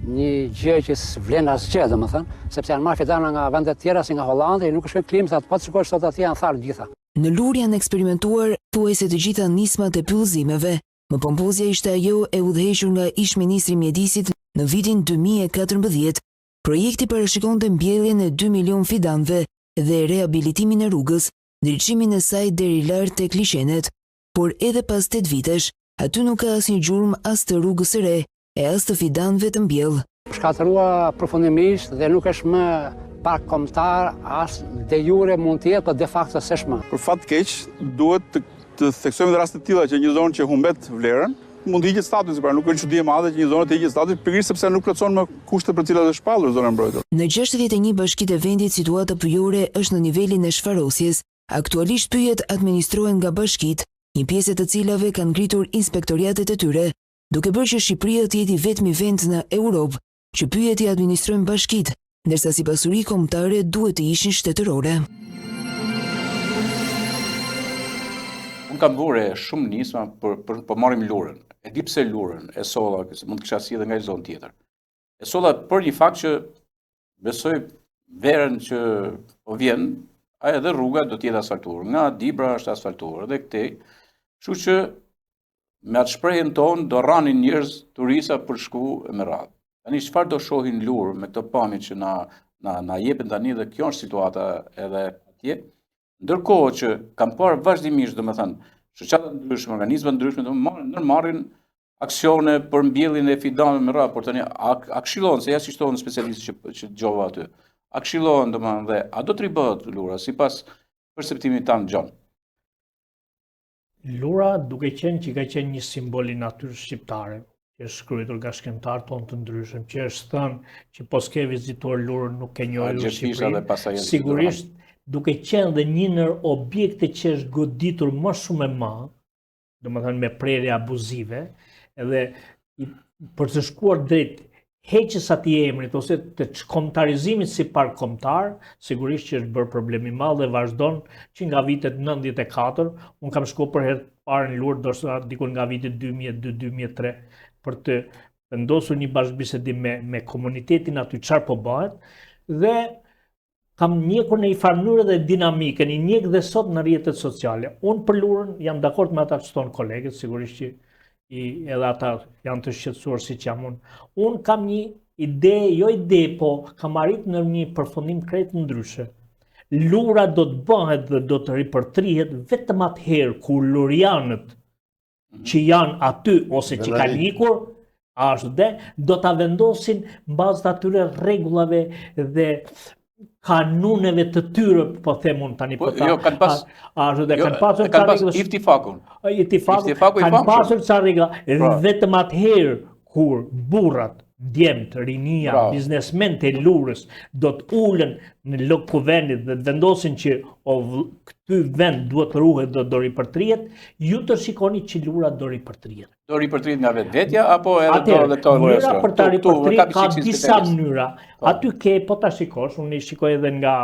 një gjë që s'vlen asgjë, domethënë, sepse janë marrë fidana nga vende të tjera si nga Hollandi, nuk shkojnë klimtat, po të shikosh sot atje janë tharë gjitha. Në Lurë janë eksperimentuar thuajse të gjitha nismat e pyllëzimeve. Më pompozja ishte ajo e udhëhequr nga ish-ministri i Mjedisit në vitin 2014. Projekti parashikonte mbjelljen e 2 milion fidanëve dhe rehabilitimin e rrugës, ndriçimin e saj deri lart tek liçenet, por edhe pas 8 vitesh, aty nuk ka asnjë gjurmë as të rrugës së re e as të fidanëve të mbjellë. Shkatërua përfundimisht dhe nuk është më park kombëtar, as de jure mund të jetë, por de facto s'është më. Për fat keq, duhet të theksojmë dhe raste të tilla që një zonë që humbet vlerën mund të hiqet statusi, pra nuk është çudi e madhe që një zonë të hiqet statusi, pikërisht sepse nuk plotëson më kushtet për të cilat është shpallur zona mbrojtur. Në 61 bashkitë e vendit situata pyjore është në nivelin e shfarosjes. Aktualisht pyjet administrohen nga bashkitë, një pjesë të cilave kanë ngritur inspektoriatet e tyre, duke bërë që Shqipëria të jetë i vetmi vend në Europë që pyjet i administrojnë bashkitë, ndërsa si pasuri kombëtare duhet të ishin shtetërore. Unë kam bërë shumë nisma për marrim Lurën. E di pse Lurën, e solla, mund të kisha si edhe nga një zonë tjetër. E solla për një fakt që besoj verën që po vjen, edhe rruga do të jetë asfaltuar. Nga Dibra është asfaltuar dhe këtej, kështu që me atë shprehjen tonë do rranin njerëz turista për shku me radhë. Tani çfarë do shohin Lurë me këtë pamje që na jepen tani dhe kjo është situata edhe atje. Ndërkohë që kam parë vazhdimisht, domethënë, shoqata ndryshme, organizma ndryshme, ndërmarrin aksione për mbjelljen e fidanëve me radhë, por tani a këshillohen se ja si shtohen specialistë që dëgjova aty. A këshillohen domethënë dhe a do të ribohet lura sipas perceptimit tanë Gjon? Lura duke qenë që ka qenë një simbol i natyrës shqiptare, që është shkruar nga shkrimtarë tonë të ndryshëm, që është thënë që po s'ke vizituar Lurën nuk ke njohur Shqipërinë. Sigurisht duke qenë dhe një ndër objekte që është goditur më shumë e madh, domethënë me prerje abuzive, edhe për të shkuar drejt heqjes atij emrit ose të kombëtarizimit si park kombëtar, sigurisht që është bërë problem i madh dhe vazhdon që nga vitet 94, unë kam shkuar për herë të parë në Lurë, ndoshta diku nga vitet 2002-2003, për të vendosur një bashkëbisedim me komunitetin aty çfarë po bëhet, dhe kam njekur në një farë mënyrë dhe dinamikën, i njeh dhe sot në rrjetet sociale. Unë për Lurën jam dakord me ata që thonë kolegët, sigurisht që edhe ata janë të shqetësuar si që jam unë. Unë kam një ide, po kam arrit në një përfundim krejt ndryshe. Lura do të bëhet dhe do të ripërtrihet vetëm atëherë kur lurianët që janë aty ose që kanë ikur, do ta vendosin mbaz të atyre rregullave dhe kanuneve të tyre, po them unë tani po ta. Jo, kanë pasur iftifakun. Kanë pasur ca rregulla. Vetëm atëherë kur burrat, djemt, rinia, biznesmenët e Lurës do të ulen në kuvendit dhe të vendosin që ky vend duhet të ruhet dhe do ripërtrihet, ju të shikoni që Lura do ripërtrihet. Do ripërtrihet nga vetvetja apo edhe mënyra për ta ripërtritur ka disa mënyra. Aty ke, po ta shikosh, unë i shikoj edhe nga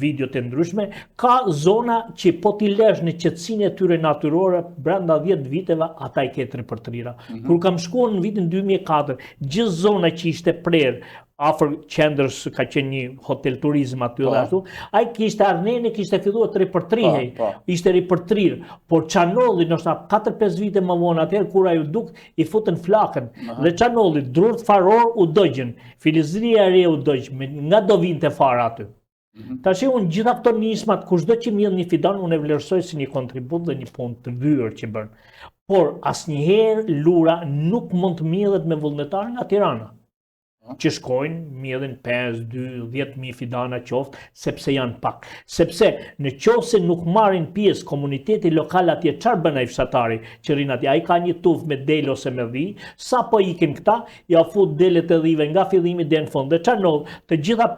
videot e ndryshme, ka zona që po t'i lesh në qetësinë e tyre natyrore brenda 10 viteve, ata i ketë ripërtrira. Kur kam shkuar në vitin 2004, gjithë zona që ishte prerë afër qendrës, ka qenë një hotel turizm aty dhe ashtu, ai kishte arnene, kishte filluar të ripërtrihej, ishte ripërtrir, por Çanolli ndoshta 4-5 vite më vonë atëherë kur ai u duk i futën flakën dhe Çanolli drurt faror u dogjën, filizëria e re u dogj, nga do vinte fara aty. Tash unë gjitha këto nismat, kushdo që mjell një fidan, unë e vlerësoj si një kontribut dhe një punë të vyer që bën. Por asnjëherë Lura nuk mund të mjellet me vullnetarë nga Tirana, që shkojnë, mjedhin 5-10.000 fidana qoftë, sepse janë pak. Sepse në qoftë se nuk marrin pjesë komuniteti lokal atje, çfarë bën ai fshatari që rrin atje? Ai ka një tufë me del ose me dhi, sa po ikin këta, ja fut delet e dhive nga fillimi deri në fund. Dhe çfarë ndodh? Të gjitha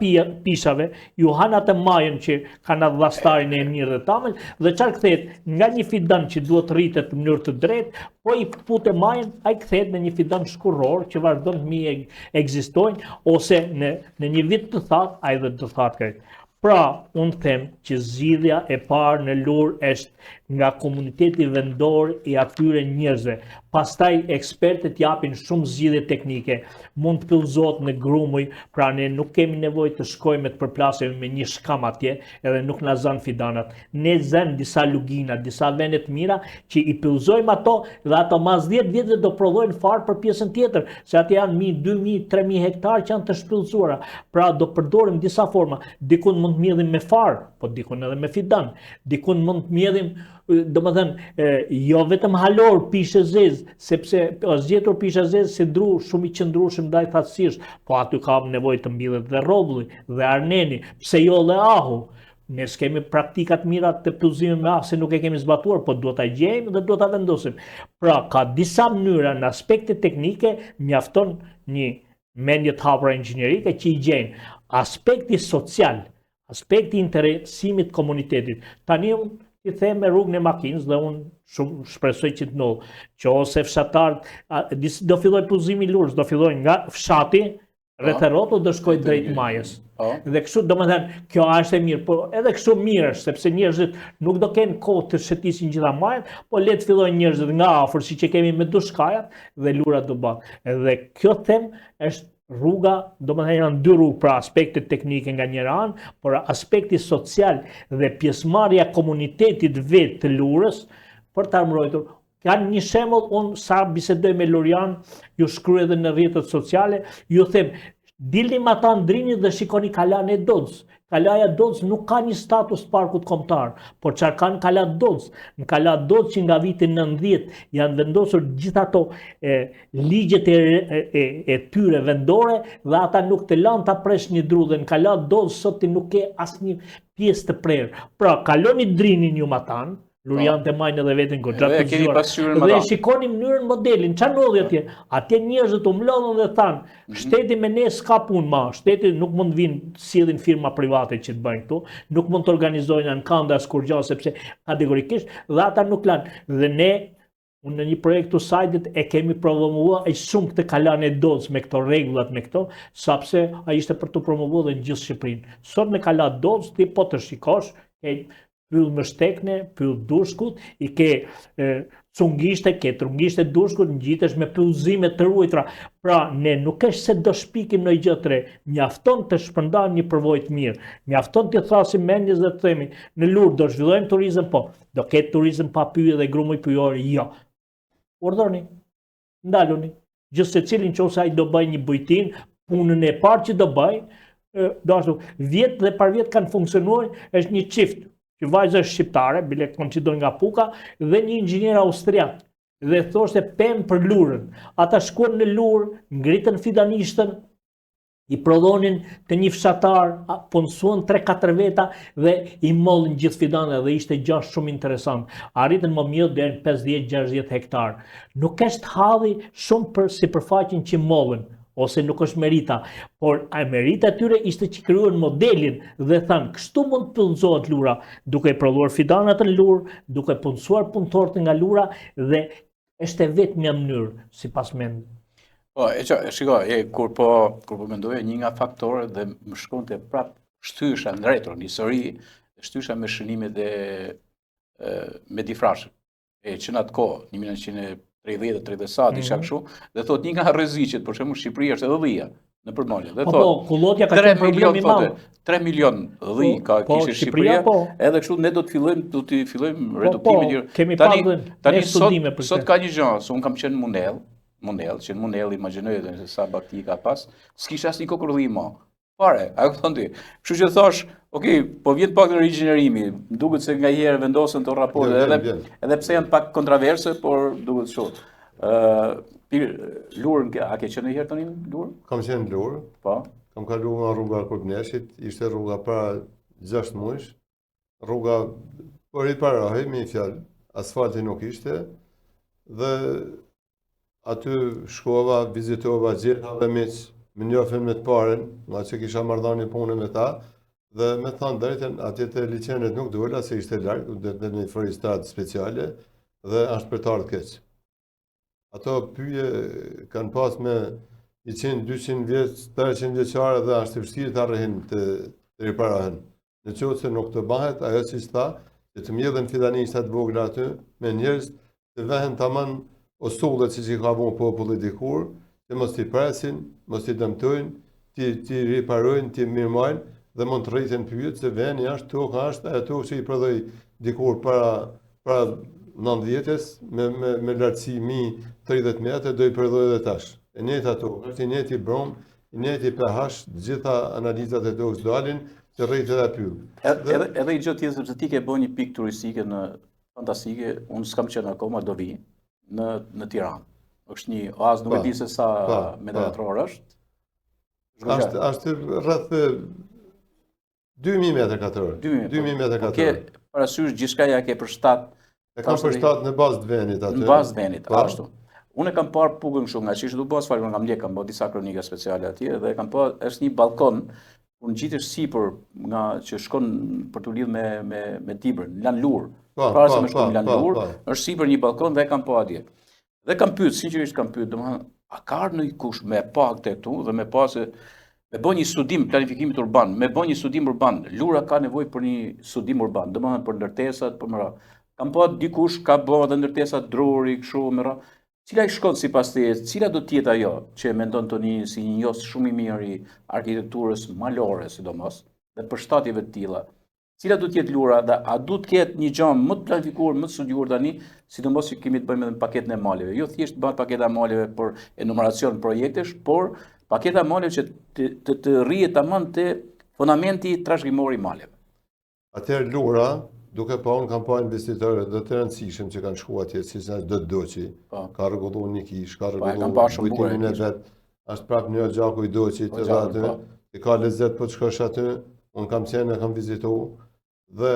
pishave, ju han atë majën që kanë adhastarin e mirë dhe tamël, dhe çfarë kthehet? Nga një fidan që duhet rritet në mënyrë të drejtë, po i pute majën, ai kthehet në një fidan shkurror që vazhdon të ekzistojnë, ose në një vit të thatë, ai dhe të thatë krejt. Pra, unë them që zgjidhja e parë në Lurë është nga komuniteti vendor i atyre njerëzve. Pastaj ekspertët japin shumë zgjidhje teknike, mund të pyllëzohet në grumuj, pra ne nuk kemi nevojë të shkojmë të përplasemi me një shkam atje, edhe nuk na zën fidanat. Ne zën disa lugina, disa vende të mira që i pyllëzojmë ato dhe ato mas 10 vjetëve do prodhojnë farë për pjesën tjetër, se aty janë 1.000, 2.000, 3.000 hektarë që janë të shpyllëzuara. Pra do përdorim disa forma. Dikun mund të mjedhim me farë, po dikun edhe me fidan. Dikun mund të mjedhim jo vetëm halor pishë zezë, sepse është gjetur pishë zezë si dru shumë i qëndrueshëm ndaj thatësisht, po aty ka nevojë të mbillet dhe rrobulli dhe arneni, pse jo dhe ahu. Ne s'kemi praktikat mira të pyllëzimit me ahë se nuk e kemi zbatuar, po duhet ta gjejmë dhe duhet ta vendosim. Pra ka disa mënyra në aspekte teknike, mjafton një mendje të hapura inxhinierike që i gjejnë aspekti social, aspekti interesimit komunitetit. Tani i them me rrugën e makinës dhe unë shumë shpresoj që të ndodhë, që ose fshatarët, do filloj pyllëzimi i Lurës, do filloj nga fshati, rreth e rrotull do shkoj drejt majës. Dhe kështu do më thënë, kjo është e mirë, po edhe kështu mirë është, sepse njerëzit nuk do kenë kohë të shëtisin gjitha majën, po le të fillojnë njerëzit nga afër, si që kemi me dushkajat, dhe Lura do bën. Dhe kjo them është rruga, do më thënë janë dy rrugë, pra aspektet teknike nga njëra anë, por aspekti social dhe pjesëmarrja komunitetit vetë të Lurës për ta mbrojtur. Kanë një shembull, unë sa bisedoj me Lurian, ju shkruaj edhe në rrjetet sociale, ju them, Dilni ma ta ndrini dhe shikoni Kalan e Dodës. Kalaja Dodës nuk ka një status parkut kombëtar, por çfarë ka në Kala Dodës? Në Kala Dodës që nga vitin 90 janë vendosur gjithë ato ligjet e tyre vendore dhe ata nuk të lanë ta presh një dru dhe në Kala Dodës sot nuk ke asnjë pjesë të prerë. Pra, kaloni drinin ju matan, Lurian të majnë edhe vetën goxhat të zgjuar. Dhe shikoni mënyrën modelin, çfarë ndodhi atje? Atje njerëzit u mlodhën dhe thanë, shteti me ne s'ka punë më, shteti nuk mund vinë sillin firma private që të bëjnë këtu, nuk mund të organizojnë ankanda as kur gjë sepse kategorikisht dhe ata nuk lanë. Dhe ne në një projekt të sajtit e kemi promovuar ai shumë këtë Kalan e Dodës me këto rregullat me këto, sepse ai ishte për të promovuar dhe në gjithë Shqipërinë. Sot në Kalan e Dodës ti po të shikosh, pyll Mështekne, pyll Dushkut, i ke cungishte, ke trungishte Dushkut, ngjitesh me pyllëzime të ruajtura. Pra, ne nuk është se do shpikim në gjë të re, mjafton të shpërndajmë një përvojë të mirë, mjafton të thrasim mendjes dhe të themi, në Lurë do zhvillojmë turizëm, po, do ketë turizëm pa pyje dhe grumuj pyjore, jo. Urdhëroni, ndaluni, gjithë se cilin qose ai do bëj një bujtin, punën e parë që do bëj, vjet dhe par vjet kanë funksionuar, është një çift që vajza është shqiptare, bile koncidojnë nga Puka, dhe një inxhinier austriak. Dhe thoshte pemë për Lurën. Ata shkuan në Lurë, ngritën fidanishtën, i prodhonin të një fshatar, punësuan 3-4 veta dhe i mollin gjithë fidanë dhe ishte gjë shumë interesant. Arritën më mirë deri në 50-60 hektar. Nuk është halli shumë për sipërfaqen që mollën, ose nuk është merita, por merita tyre ishte që krijuan modelin dhe thanë, kështu mund të punësohet Lura, duke prodhuar fidanat në Lurë, duke punësuar punëtorët nga Lura dhe është e vetmja mënyrë, sipas mendjes. Po, kur po mendoja një nga faktorët dhe më shkonte prap shtysha në retro, në histori, shtysha me shënimet me difrashët. Që në atë kohë, 1930 sa, isha kështu, dhe thot një nga rreziqet, për shembull Shqipëria është edhe dhia në përmendje. Dhe thot, kullotja ka qenë problem i madh. 3 milion dhij kishte Shqipëria, edhe kështu ne do të fillojmë reduktimin. Kemi pasur studime për këtë. Sot ka një gjë, se un kam qenë Munell, që në Munell imagjinoj se sa bakti ka pas, s'kisha asnjë kokorrlli më. Pare, a kupton ti? Kështu që thash, okay, po vjen pak në rigjenerimi, duket se nganjëherë vendosen to raporte edhe pse janë pak kontroverse, por duket kështu. Lurën, a ke qenë herë tani në Lurë? Kam qenë në Lurë. Po. Kam kaluar nga rruga Kurbneshit, ishte rruga para 6 muajsh. Rruga po riparohej me fjalë, asfalti nuk ishte dhe aty shkova, vizitova gjitha dhe miq. Me njofën me të paren, nga që kisha marrëdhënie punë me ta, dhe me thanë drejtën, atje të liçenet nuk dola, se ishte larg, dhe një forestat speciale, dhe është për të ardhur keq. Ato pyje kanë pas me 100, 200 vjeç, 300 vjeçare dhe është vështirë të arrehin të riparohen. Në qoftë se nuk të bëhet, ajo siç tha, që të mbjedhen fidanishta të vogla aty, me njerëz të vehen tamam osullet siç i ka vënë populli dikur, që mos t'i presin, mos t'i dëmtojnë, t'i riparojnë, t'i mirëmarrën dhe mund të rriten pyet se veni është toka është ajo tokë që i prodhoi dikur para 90-s me lartësi 1030 metra do i prodhoi edhe tash. E njëjta tokë, është i njëjti brom, i njëjti pH, të gjitha analizat e tokës dalin që rritet edhe pyll. Edhe i gjë tjetër sepse ti ke bën një pikë turistike fantastike, unë s'kam qenë akoma, do vi në Tiranë. Është një oazë, nuk e di se sa metrator është. Është rreth 2000 metra katror. 2000 metra katror. Ke parasysh gjithçka ja ke përshtat. E kam përshtat në bazë të venit aty. Në bazë të venit, ashtu. Unë kam parë Pukën kështu, nga që ishte duke asfalt, nga mlek, kam bërë disa kronika speciale atje dhe kam parë është një balkon ku ngjitesh sipër nga që shkon për të lidhur me Tibrën, Lan Lurë. Para se më shkon Lan Lurë, është sipër një balkon dhe kam parë atje. Dhe kam pyet, sinqerisht kam pyet, domethënë, a ka ndonjë kush me pa këtë këtu dhe me pa se me bën një studim planifikimit urban, me bën një studim urban, Lura ka nevojë për një studim urban, domethënë për ndërtesat, për mëra. Kam pa dikush ka bën edhe ndërtesa druri kështu mëra. Cila i shkon sipas teje, cila do të jetë ajo që mendon tani si një njohës shumë i mirë i arkitekturës malore, sidomos, dhe përshtatjeve të tilla. Cila do të jetë Lura dhe a do të ketë një gjë më të planifikuar, më të studiuar tani, sidomos që kemi të bëjmë edhe me paketën e maleve. Jo thjesht bëhet paketa e maleve për enumeracion projektesh, por paketa male që të rrihet tamam te fundamenti trashëgimor i maleve. Atëherë Lura, duke pa unë kam pa investitorë dhe të rëndësishëm që kanë shku atje, si se do të doqi, ka rregullu një kish, ka rregullu kujtimin e vetë, është prapë një gjaku i doqit edhe aty, i ka lezet po të shkosh aty, unë kam qenë e kam vizitu, dhe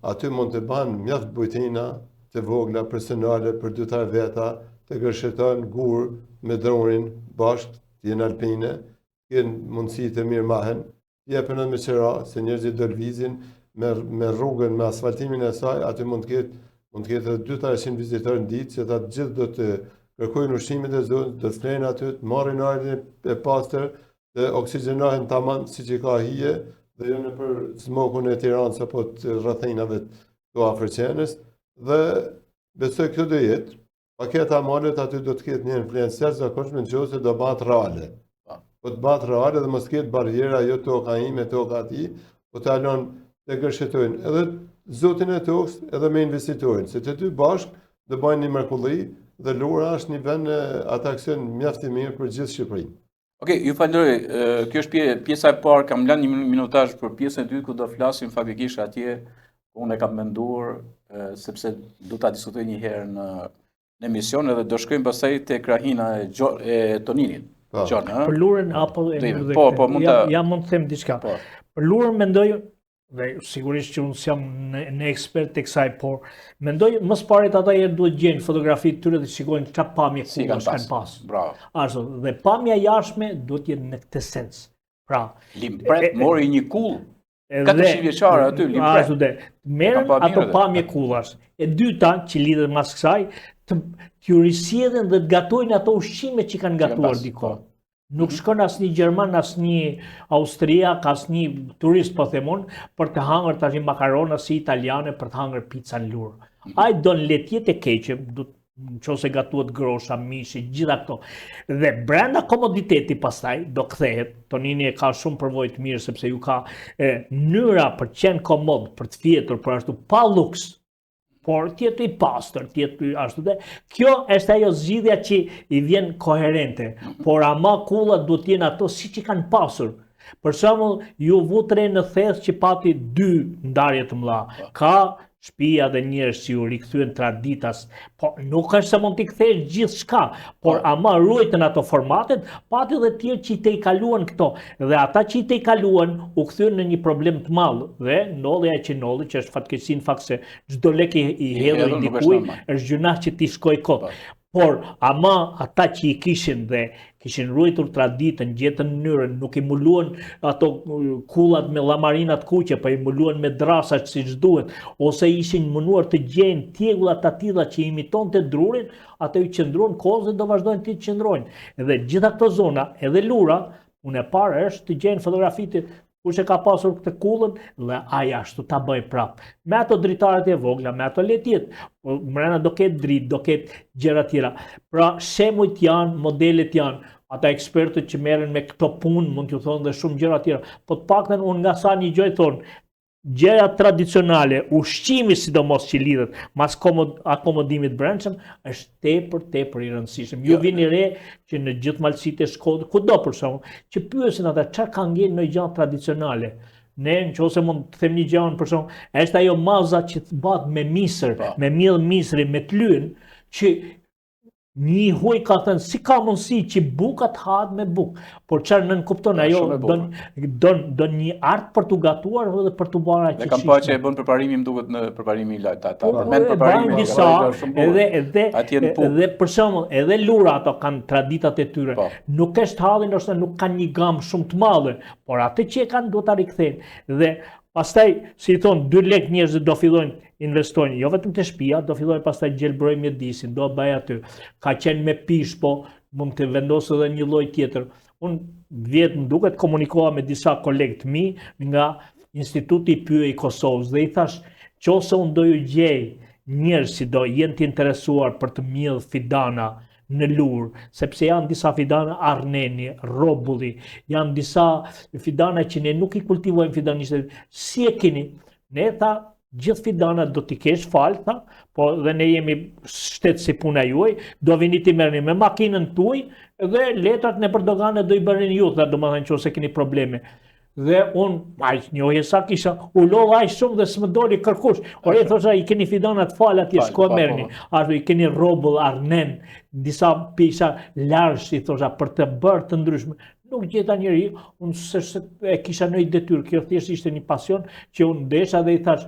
aty mund të banë mjaft bujtina të vogla personale për 2-3 veta, të gërsheton gur me dronin bashkë, të jenë alpine, kënë mundësi të mirë mahen, jepen edhe me qëra, se njerëzit do lvizin me rrugën, me asfaltimin e saj, aty mund të ketë 200-300 vizitorë në ditë, që ta gjithë do të kërkojnë ushqimit e zonë, do të flenë aty, të marrin ajrin e pastër, të oksigenohen tamam si që ka hije, dhe jo në për smokun e Tiranës apo të rrethejnave të afriqenës, dhe besoj këtë do jetë, paketa malet aty do të ketë një influencer zakonshme nëse do bëhet reale. Po të bëhet reale dhe mos ketë barriera jo toka ime, toka ati, po të alon të gërshetojnë edhe zotin e tokës edhe me investitorin, se të dy bashkë do bëjnë një mrekulli dhe Lura është një vend atraksion mjaft i mirë për gjithë Shqipërinë. Okej, ju falenderoj. Kjo është pjesa e parë, kam lënë një minutazh për pjesën e dytë ku do flasim faktikisht atje unë e kam menduar sepse do ta diskutoj një herë në emision edhe do shkojmë pastaj te krahina e Toninit. Për Lurën apo po mund ta mund të them diçka. Për Lurën mendoj dhe sigurisht që unë jam në ekspert të kësaj, por mendoj më së pari ata herë duhet gjejnë fotografitë tyre dhe shikojnë çfarë pamje kullash kanë pas. Bravo. Ashtu, dhe pamja jashtme duhet jetë në këtë sens. Pra, Limpret mori një kull 400 vjeçare aty Limpret. Ashtu, merren ato pamje kullash. E dyta që lidhet mas kësaj, t'ju risjedhen dhe të gatojnë ato ushqime që kanë gatuar dikon. Nuk shkon asnjë gjerman, asnjë austriak, asnjë turist po themon për të hangër tash makarona si italiane për të hangër pizza në Lurë. Ai don letjet e keqe, nëse gatuat grosha, mishi, gjitha këto. Dhe brenda komoditeti pastaj do kthehet. Tonini e ka shumë përvojë të mirë sepse ju ka mënyra për të qenë komod, për të fjetur, për ashtu pa luks. Por tjetë i pastër, tjetë ashtu dhe. Kjo është ajo zgjidhja që i vjen koherente, por ama kullat duhet jenë ato si që kanë pasur. Për shembull, ju vutre në Thes që pati 2 ndarje të mëdha. Ka shtëpia dhe njerëz që ju rikthyen traditas, po nuk është se mund t'i kthesh gjithçka, por ama ruajtën ato formatet, pati dhe tjerë që i te i kaluan këto, dhe ata që i te i kaluan u kthyen në një problem të madh, dhe ndodhi ajo që ndodhi, që është fatkeqësi në fakt se çdo lek i hedhur dikujt është gjuna që ti shkoj kot. Por ama ata që i kishin dhe kishin ruajtur traditën, gjetën mënyrën, nuk i mbuluan ato kullat me llamarinat kuqe, po i mbuluan me drasa siç duhet, ose ishin munduar të gjejnë tjegulla të tilla që imitonte drurin, ato i qëndruan kohë dhe do vazhdojnë të qëndrojnë. Edhe gjitha këto zona, edhe Lura, unë e parë është të gjejnë fotografitë kush e ka pasur këtë kullën dhe aja ashtu ta bëj prap. Me ato dritaret e vogla, me ato letjet, mrena do ketë dritë, do ketë gjëra tjera. Pra shemujt janë, modelet janë, ata ekspertët që merren me këto punë mund t'ju thonë dhe shumë gjëra tjera. Po të paktën unë nga sa një gjë thonë, gjëra tradicionale, ushqimi sidomos që lidhet mas akomodimit brendshëm, është tepër i rëndësishëm. Ju vini re që në gjithë malësitë e Shkodrës, kudo për shembull, që pyesin ata çfarë ka ngel në gjë tradicionale. Ne nëse mund të them një gjë për shembull, është ajo maza që bëhet me misër, me miell misri, me të lyen, që një huaj ka thënë si ka mundësi që buka të hahet me bukë, por çfarë nën kupton ajo don një art për t'u gatuar dhe për t'u bërë aq. Ne kam parë që e bën përparimin, më duket në përparimin lart ata. Men përparimin disa edhe për shembull edhe Lura ato kanë traditat e tyre. Nuk është halli, ndoshta nuk kanë një gamë shumë të madhe, por atë që e kanë duhet ta rikthejnë. Dhe pastaj, si thon, 2 lek njerëz do fillojnë investojnë, jo vetëm të shtëpia, do fillojnë pastaj gjelbroj mjedisin, do bëj aty. Ka qenë me pish, po mund të vendosë edhe një lloj tjetër. Unë më duket komunikova me disa kolegë të mi nga Instituti i Pyje i Kosovës dhe i thash, nëse unë do ju gjej njerëz që do jenë të interesuar për të mjedhur fidana në Lurë, sepse janë disa fidana arneni, robulli, janë disa fidana që ne nuk i kultivojmë fidanishtë, si e keni? Ne tha, gjithë fidanat do t'i kesh falë, tha, po dhe ne jemi shtetë si puna juaj, do vini ti merrni me makinën tuaj dhe letrat në Erdogan do i bërin ju, tha, domethënë nëse keni probleme. Dhe unë, njohje sa kisha, u lodha aq shumë dhe s'më doli kërkush. Ore, thosha, i keni fidanat falë atje, s'ko merrni. Ashtu i keni rrobull, arnen, disa pisa larsh, i thosha, për të bërë të ndryshme. Nuk gjeta njëri, unë se e kisha në i detyrë, kjo thjesht ishte një pasion që unë desha dhe i thash,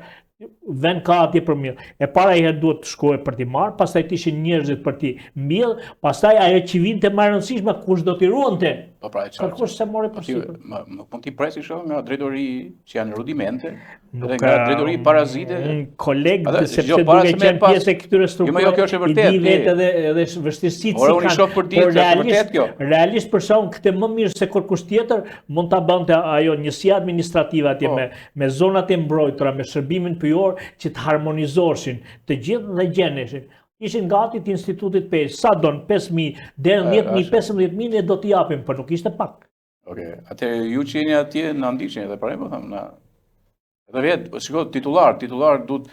vend ka atje për mirë. E para i herë duhet të shkojë për t'i marrë, pastaj t'ishin njerëzit për t'i mbjell, pastaj ajo që vinte më e rëndësishme kush do t'i ruante. Po pra, kërkush se more përsipër. Nuk mund t'i presish nga drejtori që janë rudimente, dhe nga drejtori parazite. Kolegë, sepse duke qenë pjesë e këtyre strukturave, i di vetë edhe vështirësitë si kanë. Por realisht për shkak këtë më mirë se kërkush tjetër mund ta bënte ajo njësia administrative atje me zonat e mbrojtura, me shërbimin pyjor që të harmonizoheshin të gjithë dhe gjeneshin. Ishin gati të institutit 5, sa don 5.000, deri 10.000, 15.000 ne do t'i japim, por nuk ishte pak. Okej, atëherë ju që jeni atje na ndiqni edhe para, po them na. Edhe vetë, shiko, titullar duhet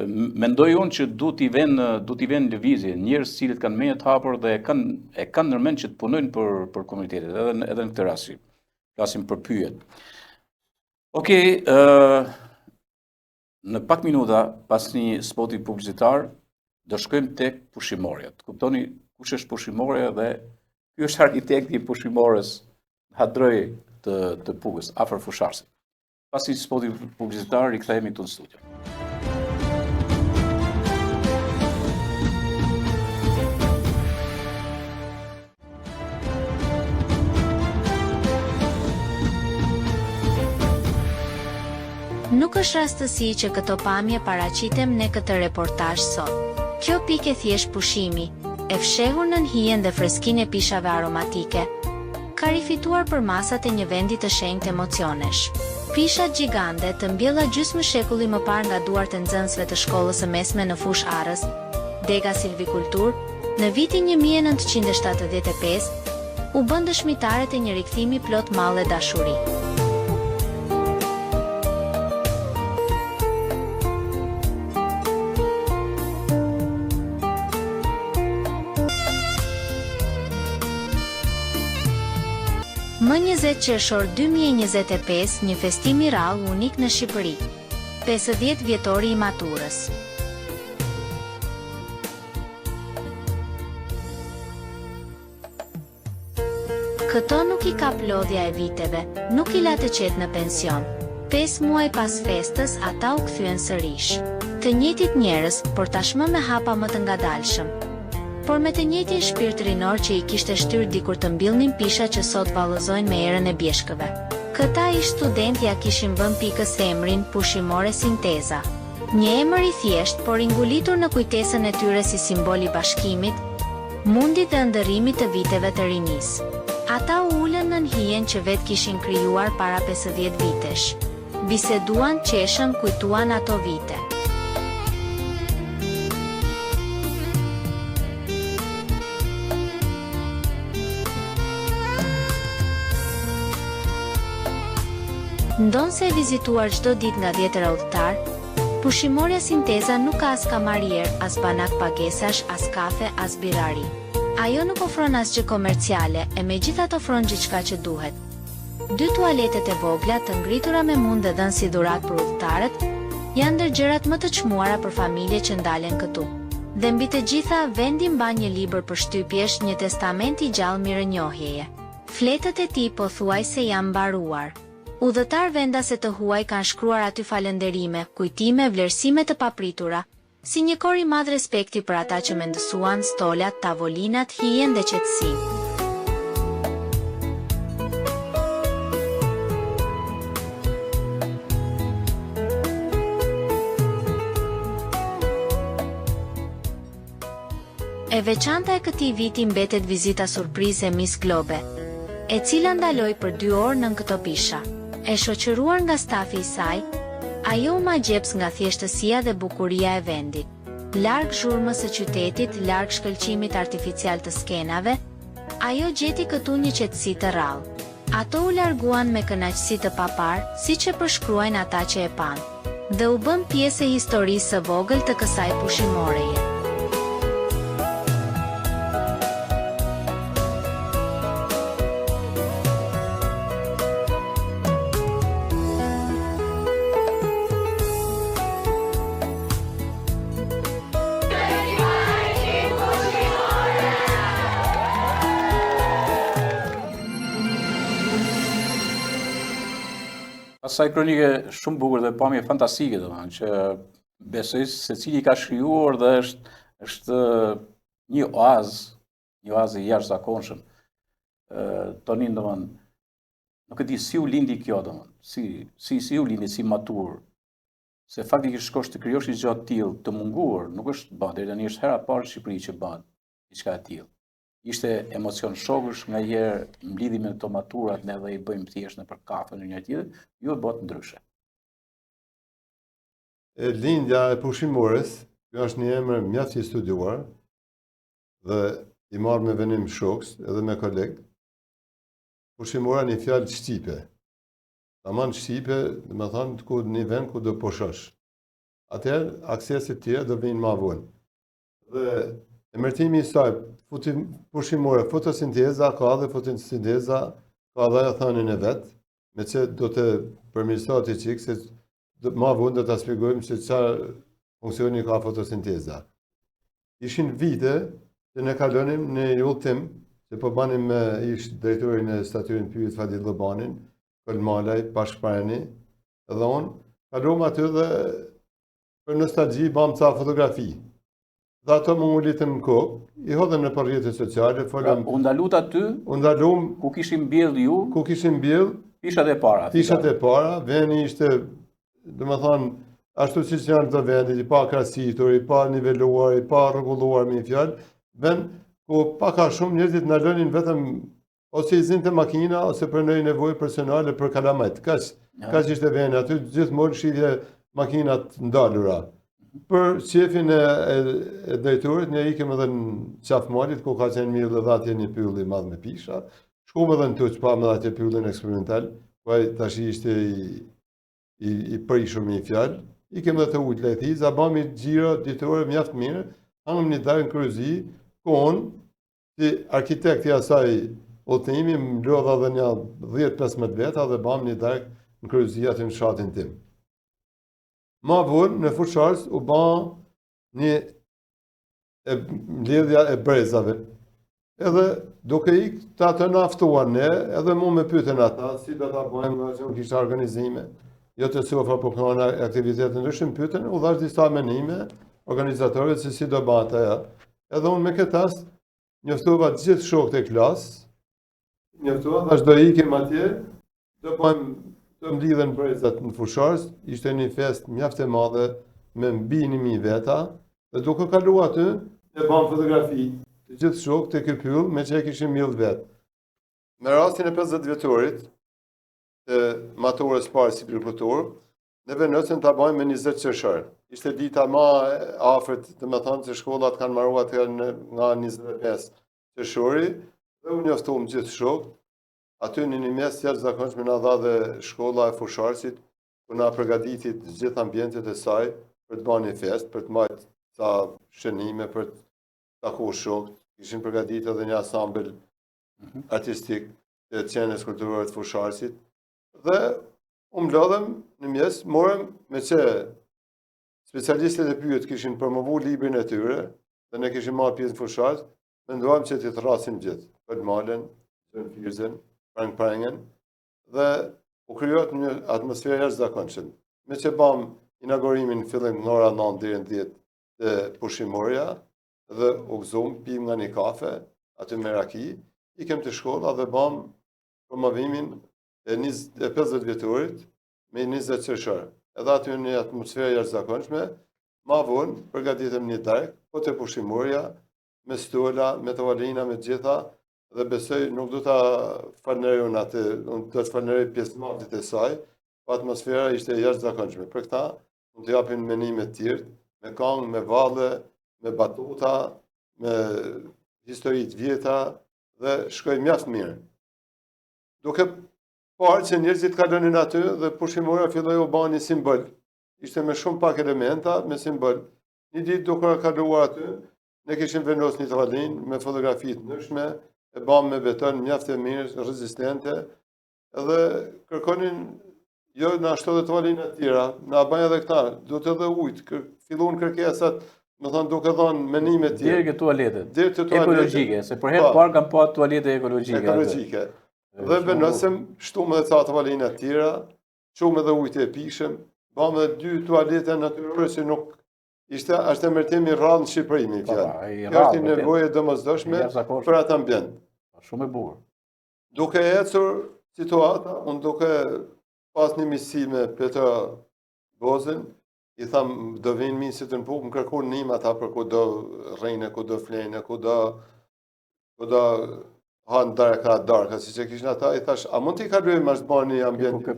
mendoj unë që duhet i vënë lëvizje, njerëz cilët kanë menjë të hapur dhe e kanë ndërmend që të punojnë për komunitetet, edhe në këtë rast. Flasim për pyjet. Okej, në pak minuta pas një spoti publicitar do shkojmë tek pushimorjet. Kuptoni kush është pushimorja dhe ky është arkitekti i pushimorës Hadroj të Pugës, afër Fusharsit. Pasi spoti publicitar rikthehemi këtu në studio. Nuk është rastësi që këto pamje paraqitem në këtë reportazh sot. Kjo pikë thjesht pushimi, e fshehur nën hijen dhe freskinë e pishave aromatike, ka rifituar për masat e një vendi të shenjtë emocionesh. Pishat gjigande të mbjella gjysmë shekulli më parë nga duart e nxënësve të shkollës së mesme në Fush Arës, Dega Silvikultur, në vitin 1975, u bën dëshmitare të një rikthimi plot mall e dashuri. Më 20 qershor 2025, një festim i rrallë unik në Shqipëri. 50 vjetori i maturës. Këto nuk i ka lodhja e viteve, nuk i la të qetë në pension. 5 muaj pas festës, ata u kthyen sërish. Të njëjtit njerëz, por tashmë me hapa më të ngadalshëm. Por me të njëjtin shpirt rinor që i kishte shtyrë dikur të mbillnin pisha që sot vallëzojnë me erën e bjeshkëve. Këta ish student ja kishin vënë pikës emrin pushimore Sinteza. Një emër i thjesht, por i ngulitur në kujtesën e tyre si simbol i bashkimit, mundit dhe ndërrimit të viteve të rinisë. Ata u ulën nën hijen që vetë kishin krijuar para 50 vitesh. Biseduan, qeshën, kujtuan ato vite. Ndonë se e vizituar çdo ditë nga 10 udhëtar, pushimorja Sinteza nuk ka as kamarier, as banak pagesash, as kafe, as birari. Ajo nuk ofron asgjë komerciale, e megjithatë ofron gjithçka që duhet. 2 tualetet e vogla të ngritura me mund dhe dhënë si dhuratë për udhëtarët, janë ndër gjërat më të çmuara për familje që ndalen këtu. Dhe mbi të gjitha, vendi mban një libër për shtypjesh, një testament i gjallë mirënjohjeje. Fletët e tij pothuajse janë mbaruar. Udhëtar vendase të huaj kanë shkruar aty falënderime, kujtime, vlerësime të papritura, si një kor i madh respekti për ata që mendësuan stolat, tavolinat, hijen dhe qetësinë. E veçanta e këtij viti mbetet vizita surprizë e Miss Globe, e cila ndaloi për 2 orë nën këto pisha. E shoqëruar nga stafi i saj, ajo u magjeps nga thjeshtësia dhe bukuria e vendit. Larg zhurmës së qytetit, larg shkëlqimit artificial të skenave, ajo gjeti këtu një qetësi të rrallë. Ato u larguan me kënaqësi të papar, siç e përshkruajnë ata që e panë. dhe u bën pjesë e historisë së vogël të kësaj pushimoreje. Asaj kronike shumë bukur dhe pamje fantastike, domethënë, që besoj se cili ka shkruar dhe është një oazë e jashtëzakonshëm. Tonin, domethënë, nuk e di si u lindi kjo, domethënë, si u lindi, si matur, se faktikisht shkosh të krijosh një gjë të tillë, të munguar, nuk është bën, deri tani është hera e parë në Shqipëri që bën diçka e tillë. Ishte emocion shokësh, nganjëherë mblidhim me këto maturat, ne dhe i bëjmë thjesht nëpër kafe në një tjetër, ju e bëhet ndryshe. Lindja e pushimores, kjo është një emër mjaft i studiuar dhe i marrë me venim shokës edhe me kolegë. Pushimora një fjalë shqipe. Taman shqipe, dhe me thonë ku një vend ku do poshosh. Atëherë, aksesit tjera do vinë ma vonë. Dhe emërtimi i saj, pushimore, fotosinteza, ka dhe fotosinteza, ka dhe e thanin e vetë, me që do të përmirësohet i qikë, se ma vonë do të shpjegojmë se çfarë funksioni ka fotosinteza. Ishin vite që ne kalonim në udhtim, që po banim me ish drejtorin e statyrin Pyet Fadil Llobanin, Kolmalaj, Bashkëpareni, edhe unë, kalom aty dhe për nostalgji bam ca fotografi. Dhe ato më ngulitën në kokë, i hodhëm në rrjetet sociale, folëm... U ndalut aty, ku kishim mbjell ju, ku kishim mbjell, fishat e para. Fishat e para, veni ishte, dhe më thonë, ashtu si që janë të vendit, i pa krasitur, i pa nivelluar, i pa rregulluar me fjalë, vend ku pa ka shumë njerëzit në lënin vetëm ose i zinte makina, ose për nëjë nevojë personale për kalamajt. Kaq ishte vendi, aty gjithmonë shihje makinat ndalura. Për qefin e drejtorit, ne ikem edhe në qafmalit, ku ka qenë mirë dhe atje një pyll i madh me pisha. Shkuam edhe në të që pa me atje pyllin eksperimental, ku ai tash ishte i prishur me një fjalë. Ikem edhe të ujtë lejthiz, a bami gjira ditore mjaft mirë, hangëm një darë në kryezi, ku unë, si arkitekti asaj udhëtimi, më lodha dhe një 10-15 veta dhe bam një darë në kryezi aty në shatin tim. Ma vonë, në Fusharës, u ba një mbledhja e brezave. Edhe duke të atë në aftuan ne, edhe mu me pyeten ata, si do ta bëjmë nga që nuk ishte organizime, jo të sofa po këna aktivitetin ndryshim, pyeten, u dhash disa menime, organizatorët se si do bëjmë aja. Edhe unë me këtë as, njoftova gjithë shokët e klasë, njoftova, thash do ikim atje, do bëjmë të mblidhen brezat në Fusharës, ishte një fest mjaft e madhe me mbi 1000 veta, dhe duke kalu aty, e bam fotografi të gjithë shokë të këpyll, me që e kishim mjëllë vetë. Me rastin e 50 vjetorit, të maturës parë si përkutur, ne vendosim të bajmë me 20 qershor. Ishte dita ma afërt, të me thonë që shkollat kanë marrua të nga 25 qershori, dhe unë njoftuam gjithë shokë. Aty në një mes jashtëzakonshme na dha dhe shkolla e Fusharësit, ku na përgatitit gjithë ambientet e saj për të bërë një fest, për të marrë ca shënime, për të takuar shokët. Kishin përgatitur edhe një ansambël artistik të qenies kulturore të Fusharësit. Dhe u mlodhem në mes, morëm me që specialistët e Pyet kishin promovuar librin e tyre, dhe ne kishim marrë pjesë në Fusharës, menduam që t'i thrasim gjithë, për Malen, për Firzen, prangen, dhe u krijohet një atmosferë jashtëzakonshme. Me që bam inaugurimin fillim në ora 9 deri në 10 të pushimorja, dhe u gëzum, pim nga një kafe, aty me raki, ikem të shkolla dhe bam promovimin e 50 vjetorit me 20 qershor. Edhe aty një atmosferë jashtëzakonshme, ma vonë përgatitëm një darkë, po të pushimorja, me stola, me tovalina, me gjitha, dhe besoj nuk do ta falënderoj atë, unë do të falënderoj pjesëmarrësit e saj, po atmosfera ishte jashtëzakonshme. Për këtë, mund të japin menime të tjera, me këngë, me valle, me batuta, me histori të vjetra dhe shkoi mjaft mirë. Duke parë që njerëzit kalonin aty dhe pushimora filloi u bë një simbol ishte me shumë pak elementa, me simbol. Një ditë duke kaluar aty, ne kishim vendosur një tavolinë me fotografi të ndryshme, e bam me beton mjaft e mirë, rezistente, edhe kërkonin jo na ashtu të tavolinë të tjera, na bën edhe këta, duhet edhe ujë, filluan kërkesat, më thonë duke dhënë menime të tjera. Deri ke tualetet. Deri te tualetet ekologjike, se për herë parë kam pa tualete ekologjike. Ekologjike. Dhe vendosëm shtuam edhe ca tavolinë të tjera, çuam edhe ujë të pishëm, bam edhe 2 tualete natyrore që nuk është emërtimi rrallë në Shqipëri, me fjalë. Kjo është një nevojë domosdoshme për atë ambient. Shumë e bukur. Duke ecur situata, unë duke pas një misi me Petra Bozën, i tham do vinë minësit në pukë, më kërkon njëm ata për ku do rejnë, ku do flejnë, ku do hanë darka, si që kishin ata, i thash, a mund t'i kalujmë ashtë bani një ambient?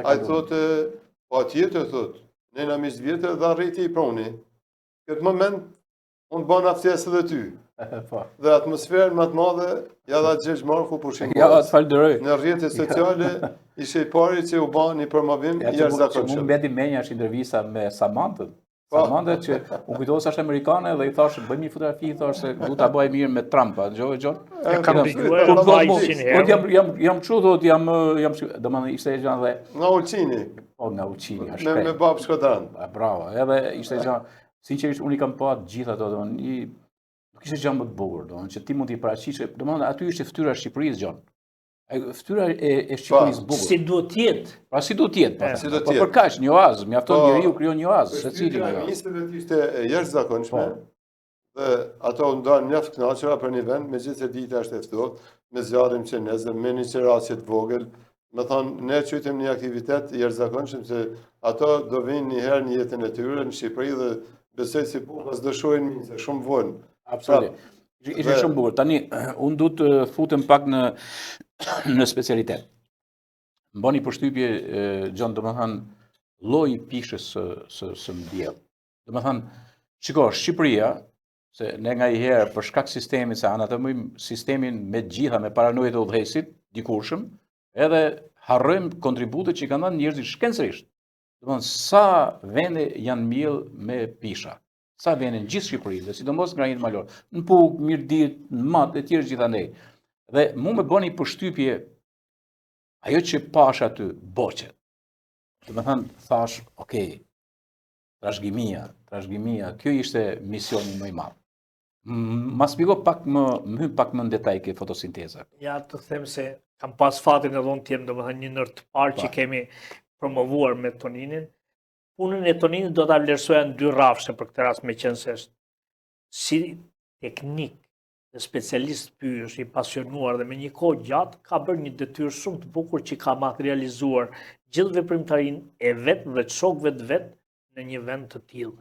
A i thotë, po atjetër, thotë, ne në misë vjetër dhe rriti i proni. Këtë moment, unë banë aftesë dhe ty. Dhe atmosferën më të madhe, ja dha Gjergj Marku pushim në rrjetet sociale, ishe i pari që u banë një promovim i jashtëzakonshëm. Mu mbeti menja është intervista me Samantën. Samantën që u kujtohet se është amerikane dhe i thash, bëjmë një fotografi, i thash se du ta bëj mirë me Trumpa, dëgjove Gjon? Kam dëgjuar vajzën herë. Jam çu thot, domethënë ishte gjë dhe nga Ulqini. Po nga Ulqini, është. Me bab Shkodran. Bravo. Edhe ishte gjë, sinqerisht unë i kam pa të gjitha ato, domethënë nuk ishte gjë më të bukur, domethënë që ti mund t'i paraqitësh, domethënë aty ishte fytyra e Shqipërisë, Gjon. Fytyra e Shqipërisë bukur. Si duhet të jetë. Pra si duhet të jetë. Po për kaq një oazë, mjafton njeriu krijon një oazë, secili nga ajo. Ishte ishte jashtëzakonshme. Dhe ato ndonë mjaft kënaqura për një vend, megjithëse dita është e ftohtë, me zjarrim që nezë, me një qerasje të vogël. Më thonë, ne qytem një aktivitet jashtëzakonshëm se ato do vinë një herë në jetën e tyre në Shqipëri dhe besoj si pas do shohin se shumë vonë. Absolutisht. Ishte shumë bukur. Tani unë du të futem pak në specialitet. Më bani përshtypje, Gjon, domethënë lloji i pishës së mbjell. Domethënë, shiko, Shqipëria, se ne nga i herë për shkak sistemit se anatomojmë sistemin me gjitha me paranojë të udhëheqësit, dikurshëm, edhe harrojmë kontributet që kanë dhënë njerëzit shkencërisht. Domethënë, sa vende janë mbjell me pisha. Sa vende në gjithë Shqipërinë, dhe sidomos granitë malore, në Pukë, Mirdit, në Mat e tjerë gjithandej. Dhe mu me bëni përshtypje ajo që pash aty boqet. Domethënë thash, okay, trashëgimia, kjo ishte misioni më i madh. Ma shpjego pak më pak më në detaj ke fotosinteza. Ja të them se kam pas fatin edhe unë të jem domethënë një ndër të parë që kemi promovuar me Toninin. Punën e Toninit do ta vlerësoja në 2 rrafshe për këtë rast, meqense është si teknik dhe specialist pysh i pasionuar dhe me një kohë gjatë ka bërë një detyrë shumë të bukur që ka materializuar gjithë veprimtarinë e vet dhe të shokëve të vet në një vend të tillë.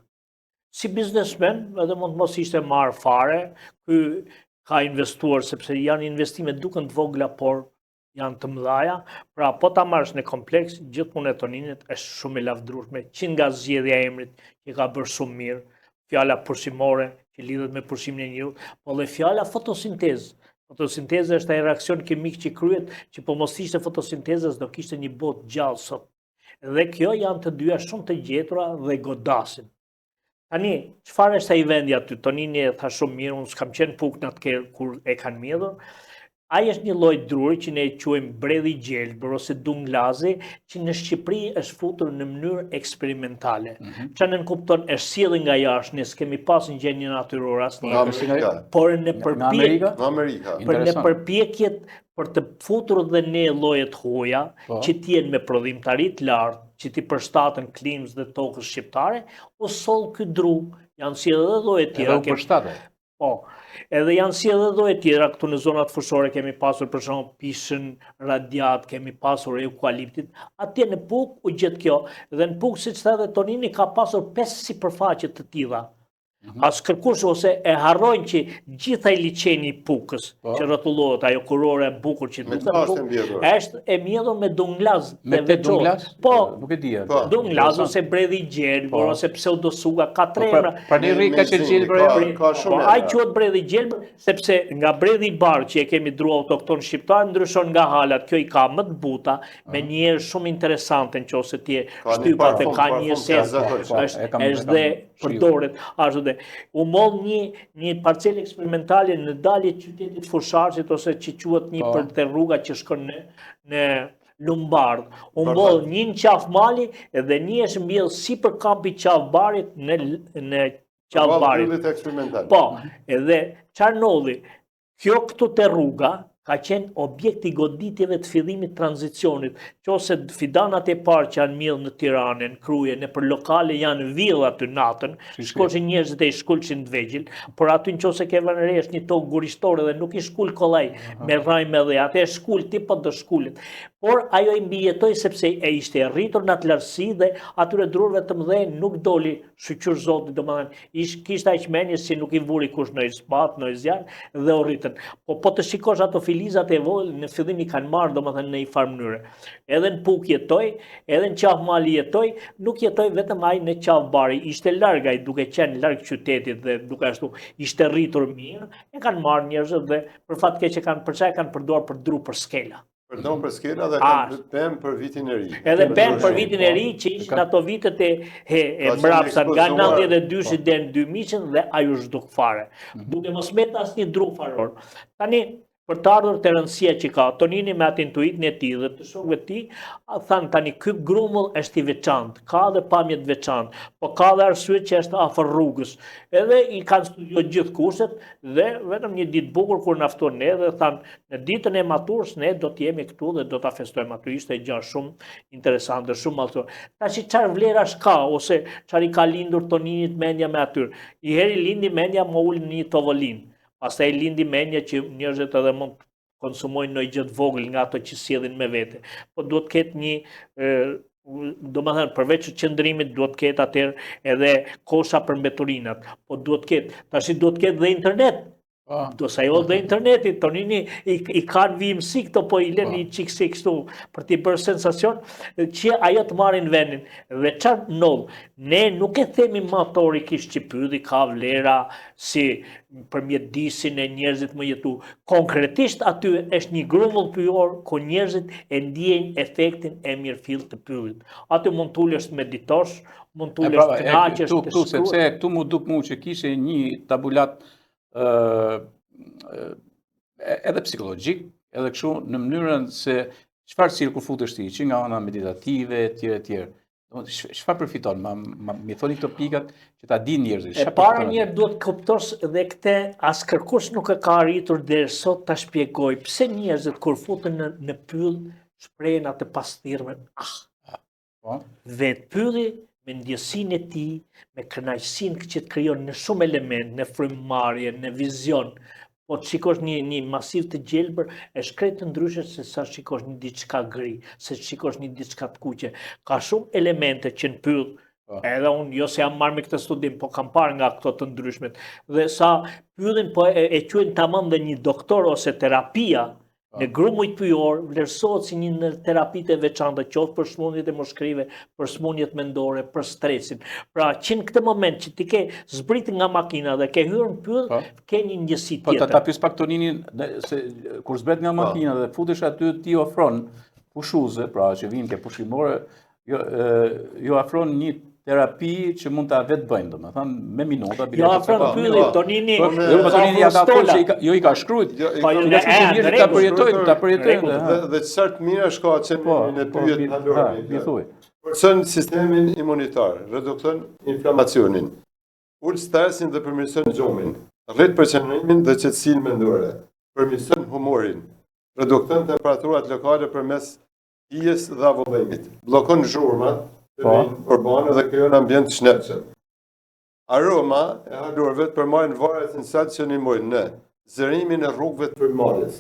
Si biznesmen, edhe mund të mos ishte marrë fare, ky ka investuar sepse janë investime duken të vogla, por janë të mëdhaja, pra po ta marrësh në kompleks, gjithë punë e Toninit është shumë e lavdrueshme, që nga zgjedhja e emrit që ka bërë shumë mirë, fjala pushimore që lidhet me pushimin e njeriut, po dhe fjala fotosintezë. Fotosinteza është ai reakcion kimik që kryhet, që po mos ishte fotosintezës do kishte një botë gjallë sot. Dhe kjo janë të dyja shumë të gjetura dhe godasin. Tani, çfarë është ai vendi aty? Tonini e tha shumë mirë, unë s'kam qenë Pukë në atë kur e kanë mbledhur. Ai është një lloj druri që ne e quajmë bredhi gjelbër ose dunglazi, që në Shqipëri është futur në mënyrë eksperimentale. Që në kupton është sjellë nga jashtë, ne s'kemi pas një gjendje natyrore asnjë, por në përpjekjet për të futur dhe ne llojet huaja që t'jenë me prodhimtari të lartë, që t'i përshtaten klimës dhe tokës shqiptare, o sol ky dru, janë sjellë edhe lloje tjera. Po, edhe janë si edhe lloje tjera, këtu në zonat fushore kemi pasur për shembull pishën radiat, kemi pasur eukaliptit, atje në Pukë u gjet kjo, dhe në Pukë siç tha edhe Tonini ka pasur 5 sipërfaqe të tilla. As kërkush ose e harrojnë që gjithaj liçeni i Pukës, që rrotullohet ajo kurore e bukur që është e mbledhur me dunglaz. Me dunglaz? Po, nuk e di. Dunglaz ose bredhi i gjelbër ose pseudosuga ka tre emra. Pra një ka që gjelbër. Po ai quhet bredhi i gjelbër sepse nga bredhi i bardh që e kemi dru autokton shqiptar ndryshon nga halat. Kjo i ka më të buta me njerëz shumë interesante nëse ti shtypat e ka një sens. Është dhe përdoret ashtu dhe u moll një parcelë eksperimentale në dalje të qytetit Fusharësit ose që quhet një për të rruga që shkon në Lumbardh. U moll një qafë mali dhe një është mbjell sipër kampi qafbarit në qafbarit. Po, edhe çfarë ndodhi? Kjo këtu te rruga ka qenë objekt i goditjeve të fillimit tranzicionit, qose fidanat e parë që janë mbjellë në Tiranë, në Kruje, në për lokale janë villa aty natën, shkoshin njerëzit e i shkullshin të vegjël, por aty nëse ke vënë re është një tokë gurishtore dhe nuk i shkull kollaj me rraj me dhe, atë e shkull ti po do shkullit. Por ajo i mbijetoi sepse e ishte rritur në atë lartësi dhe atyre drurve të mëdhenj nuk doli shqyr zoti, domethënë kishte aq mendjes që nuk i vuri kush në spat, në zjarr dhe u rritën. Po të shikosh ato filizat e vogël në fillim i kanë marrë domethënë në një farë mënyre. Edhe në Puk jetoi, edhe në Qafmali jetoi, nuk jetoi vetëm ai në Qafbari, ishte larg ai duke qenë larg qytetit dhe duke ashtu ishte rritur mirë, e kanë marrë njerëzit dhe për fat keq e kanë përdorur për dru për skela. Përdorën për skela dhe kanë pemë për vitin e ri. Edhe pemë për vitin e ri që ishin ato vitet e mbrapsht nga 92 deri në 2000 dhe ajo zhduk fare. Duke mos met asnjë dru faror. Tani për të ardhur të rëndësia që ka, Tonini me atë intuitin e tij dhe të shokëve të tij, thanë tani ky grumull është i veçantë, ka dhe pamje të veçantë, po ka dhe arsye që është afër rrugës. Edhe i kanë studiuar gjithë kushtet dhe vetëm një ditë bukur kur na ftuan ne dhe thanë në ditën e maturës ne do të jemi këtu dhe do ta festojmë aty. Ishte gjë shumë interesante, shumë mallësore. Tash çfarë vlerash ka ose çfarë i ka lindur Toninit mendja me aty? I heri lindi mendja më ul në një tovolinë. Pastaj lindi mendja që njerëzit edhe mund të konsumojnë ndonjë gjë të vogël nga ato që sjellin me vete. Po duhet të ketë një domethënë përveç qëndrimit duhet të ketë atëherë edhe kosha për mbeturinat. Po duhet të ketë, tash duhet të ketë dhe internet. Do sa jo dhe interneti, Tonini i kanë vimësi këto, po i lën i çiksi kështu për t'i bërë sensacion që ajo të marrin vendin. Dhe çfarë ndodh? Ne nuk e themi motorikisht që pyeti ka vlera si përmjet disin e njerëzit më jetu. Konkretisht aty është një grumull pyjor ku njerëzit e ndjejnë efektin e mirëfillt të pyllit. Aty mund t'ulesh të meditosh, mund t'ulesh të kënaqesh, të shkruash. Sepse këtu mu duk mu që kishe një tabulat edhe psikologjik, edhe kështu në mënyrën se çfarë cirkufutesh ti, që nga ana meditative, etj. Çfarë përfiton? Mi thoni këto pikat që ta dinë njerëzit. E para njerë duhet kuptosh dhe këtë as kërkush nuk e ka arritur deri sot ta shpjegoj pse njerëzit kur futen në pyll shprehen atë pasthirrën. Vetë pylli me ndjesinë e tij, me kënaqësinë që të krijon në shumë element, në frymëmarrje, në vizion. Po të shikosh një masiv të gjelbër, e shkret të ndryshe se sa shikosh një diçka gri, se shikosh një diçka të kuqe. Ka shumë elemente që në pyll, edhe unë jo se jam marrë me këtë studim, po kam parë nga këto të ndryshmet. Dhe sa pyllin po e quajnë tamam dhe një doktor ose terapia, në grumuj pyjor, vlerësohet si një në terapitë e veçanta, qoftë për sëmundjet e moshkrive, për sëmundjet mendore, për stresin. Pra, që në këtë moment që ti ke zbrit nga makina dhe ke hyrë në pyll, ke një ndjesi tjetër. Po ta pyes pak Toninin, kur zbret nga makina dhe futesh aty ti ofron pushuze, pra që vinë ke pushimore, jo afron një terapi që mund ta vetë bëjnë, domethënë me minuta. Jo afron pylli, Tonini. Tonini ja ka thonë që jo i ka shkruajt. Po ta përjetojnë. Dhe çfarë të mira ka qenë në pyjet Halori. Mi thuaj. Përson sistemin imunitar, redukton inflamacionin, ul stresin dhe përmirëson gjumin, rrit përqendrimin dhe qetësinë mendore, përmirëson humorin, redukton temperaturat lokale përmes hijes dhe avullimit, bllokon zhurmat urbane dhe krijon ambient të shnetshëm. Aroma e halorëve të përmarrin varret esenciale që ndihmojnë në zërimin e rrugëve të përmarrjes.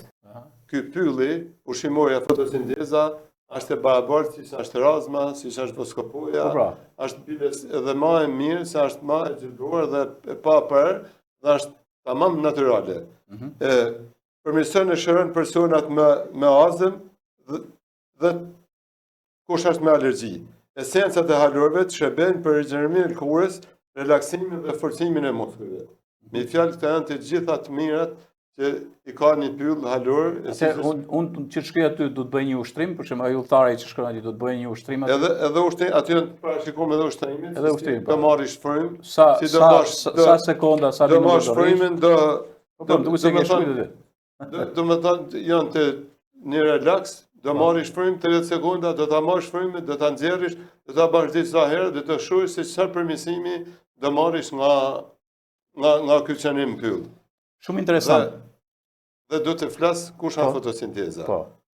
Ky pylli, ushqimorja, fotosinteza, është e barabartë si është Razma, si është Voskopoja, është biles edhe ma e mirë, se është ma e gjithuar dhe e pa për, dhe është tamam naturale. Përmirëson e shëron personat me azëm dhe kush është me alergji. Esencat e halorëve të shërben për rigjenerimin e lkurës, relaksimin dhe forcimin e muskulëve. Me fjalë këto janë të gjitha të mirat që i ka një pyll halor. Unë që shkoj aty do të bëj një ushtrim, për shembull ai udhëtari që shkon aty do të bëj një ushtrim aty. Edhe ushtim, aty parashikojmë edhe ushtrimin. Edhe ushtrimin. Do marrish frymë. Sa sekonda, sa minuta. Do marrësh frymën, duhet se ke shkruar aty. Do të thonë janë të një relaks, do marrish frymën 30 sekonda, do ta marrësh frymën, do ta nxjerrësh, do ta bësh disa herë, do të shohësh se çfarë përmirësimi do marrish nga ky çanim pyll. Shumë interesant. Dhe do të flas kush është fotosinteza.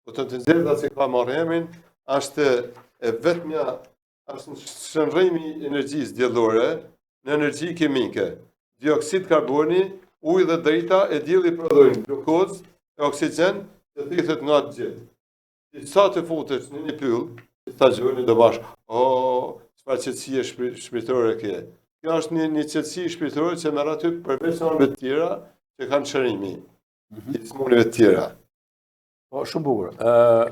Fotosinteza si ka marrë emrin, është e vetmja, është shënrrimi i energjisë diellore në energji kimike. Dioksid karboni, ujë dhe drita e dielli prodhojnë glukozë e oksigjen që thithet nga të gjithë. Sa të futesh në një pyll, ta gjoni do bash, çfarë qetësie shpirtërore ke. Kjo është një qetësi shpirtërore që merr aty përveç anëve të tjera që kanë shërimi. I smunjeve të tjera. Po, shumë bukur.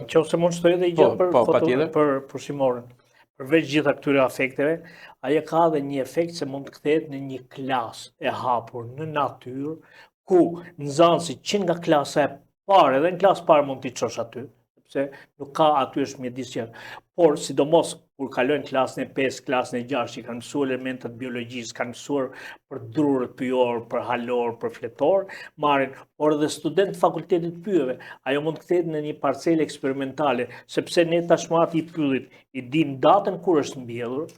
Nëse mund shtoj edhe gjë për pushimorin. Përveç gjitha këtyre afekteve, ajo ka edhe një efekt se mund të kthehet në një klasë e hapur në natyrë, ku nxënësi që nga klasa e parë, edhe në klasë parë mund t'i çosh aty, sepse nuk ka aty është mjedisje. Por sidomos kur kalojnë klasën e 5, klasën e 6, që kanë mësuar elementet biologjisë, kanë mësuar për drurët pyjor, për halor, për fletor, marrin, por edhe student fakultetit pyjeve, ajo mund të kthehet në një parcelë eksperimentale, sepse ne tashmë aty pyllit i dim datën kur është mbjellur,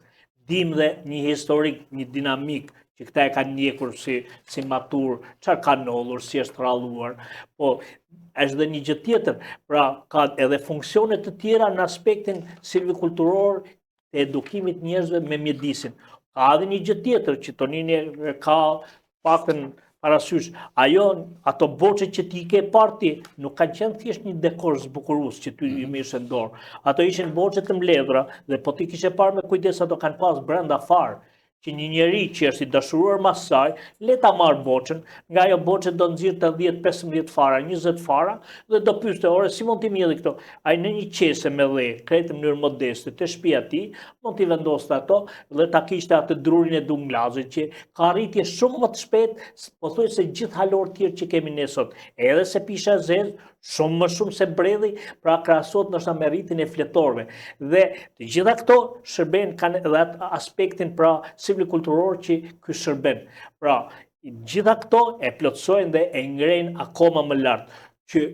dim dhe një historik, një dinamik që këta e kanë ndjekur si matur, çfarë ka ndodhur, si është rralluar, po është dhe një gjë tjetër, pra ka edhe funksione të tjera në aspektin silvikulturor të edukimit njerëzve me mjedisin. Ka edhe një gjë tjetër që Tonini ka paktën parasysh. Ato boçe që ti ke parti nuk kanë qenë thjesht një dekor zbukurues që ty i mirë në dorë. Ato ishin boçe të mbledhura dhe po ti kishe parë me kujdes ato kanë pas brenda fare. Që një njeri që është i dashuruar mas saj, le ta marrë boçën, nga ajo boçë do nxirrte 10-15 fara, 20 fara, dhe do pyeste, ore, si mund t'i mjedhë këto? Ai në një qese me dhe, kretë në mënyrë modeste, të shtëpia ti, mund t'i vendoste ato, dhe ta kishte atë drurin e dunglazit, që ka arritje shumë më të shpejt, po thuaj se gjithë halor tjerë që kemi ne sot, edhe se pisha zezë, shumë më shumë se bredhi, pra krahasot ndoshta me rritin e fletorëve. Dhe të gjitha këto shërben kanë edhe atë aspektin pra silvikulturor që ky shërben. Pra, gjitha këto e plotësojnë dhe e ngrenë akoma më lart, që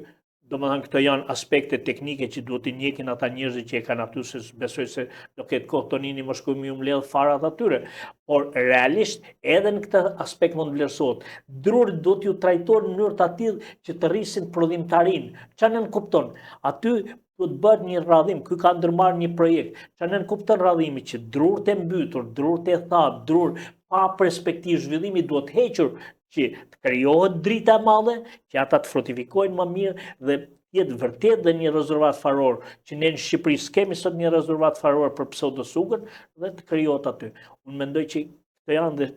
domethënë këto janë aspekte teknike që duhet i njekin ata njerëzit që e kanë aty, se besoj se do ketë kohë Tonini më shkojmë ju mbledh farat atyre. Por realisht edhe në këtë aspekt mund vlerësohet. Drurit do t'ju trajtojnë në mënyrë të tillë që të rrisin prodhimtarinë. Çfarë nën kupton? Aty do të bëhet një radhim, ky ka ndërmarrë një projekt. Çfarë nën kupton radhimi që drurët e mbytur, drurët e thatë, drur pa perspektivë zhvillimi duhet hequr, që të krijohet drita e madhe, që ata të frutifikohen më mirë dhe jetë vërtet dhe një rezervat faror, që ne në Shqipëri s'kemi sot një rezervat faror për pseudosugër dhe të krijohet aty. Unë mendoj që këto janë dhe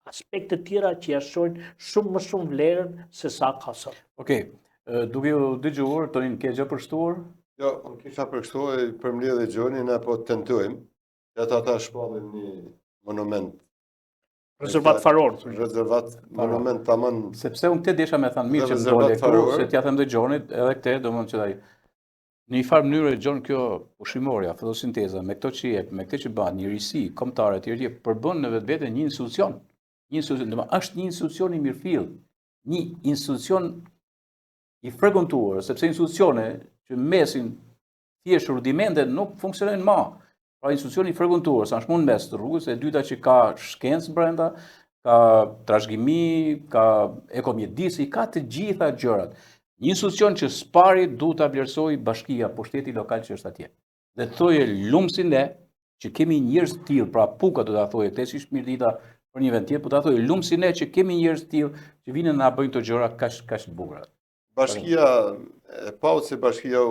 aspekte tjera që jashtojnë shumë më shumë vlerën se sa ka sot. Okej, duke u dëgjuar, Tonin, ke gjë përshtuar? Jo, unë kisha përshtuar për mbledhje Gjoni, ne po tentojmë, që ata shpallin një monument. Rezervat faror. Rezervat monument tamam. Sepse unë këtë desha me thënë mirë që më dole këtu, se t'ja them dhe Gjonit, edhe këte, do më që taj. Në një farë mënyrë, Gjon, kjo ushqimorja, fotosinteza, me këto që jep, me këtë që ban, një risi, kombëtare, tjerë, përbën në vetë një institucion. Është një institucion i mirëfill, një institucion i frekontuar, sepse institucione që mesin thjesht rudimente nuk funksionojnë ma. Pra institucioni i frekontuar, sa është mund mes të rrugës, e dyta që ka shkencë brenda, ka trashëgimi, ka ekomjedisi, ka të gjitha gjërat. Një institucion që spari du të vlerësoj bashkia, pushteti lokal që është atje. Dhe të thoje lumsin ne, që kemi njerëz të tillë, pra puka do ta thoje, te si Shmirdita për një vend tjetër, po ta thoje lumsin ne që kemi njerëz të tillë që vinë na bëjnë këto gjëra kaq të bukura. Bashkia e paut se bashkia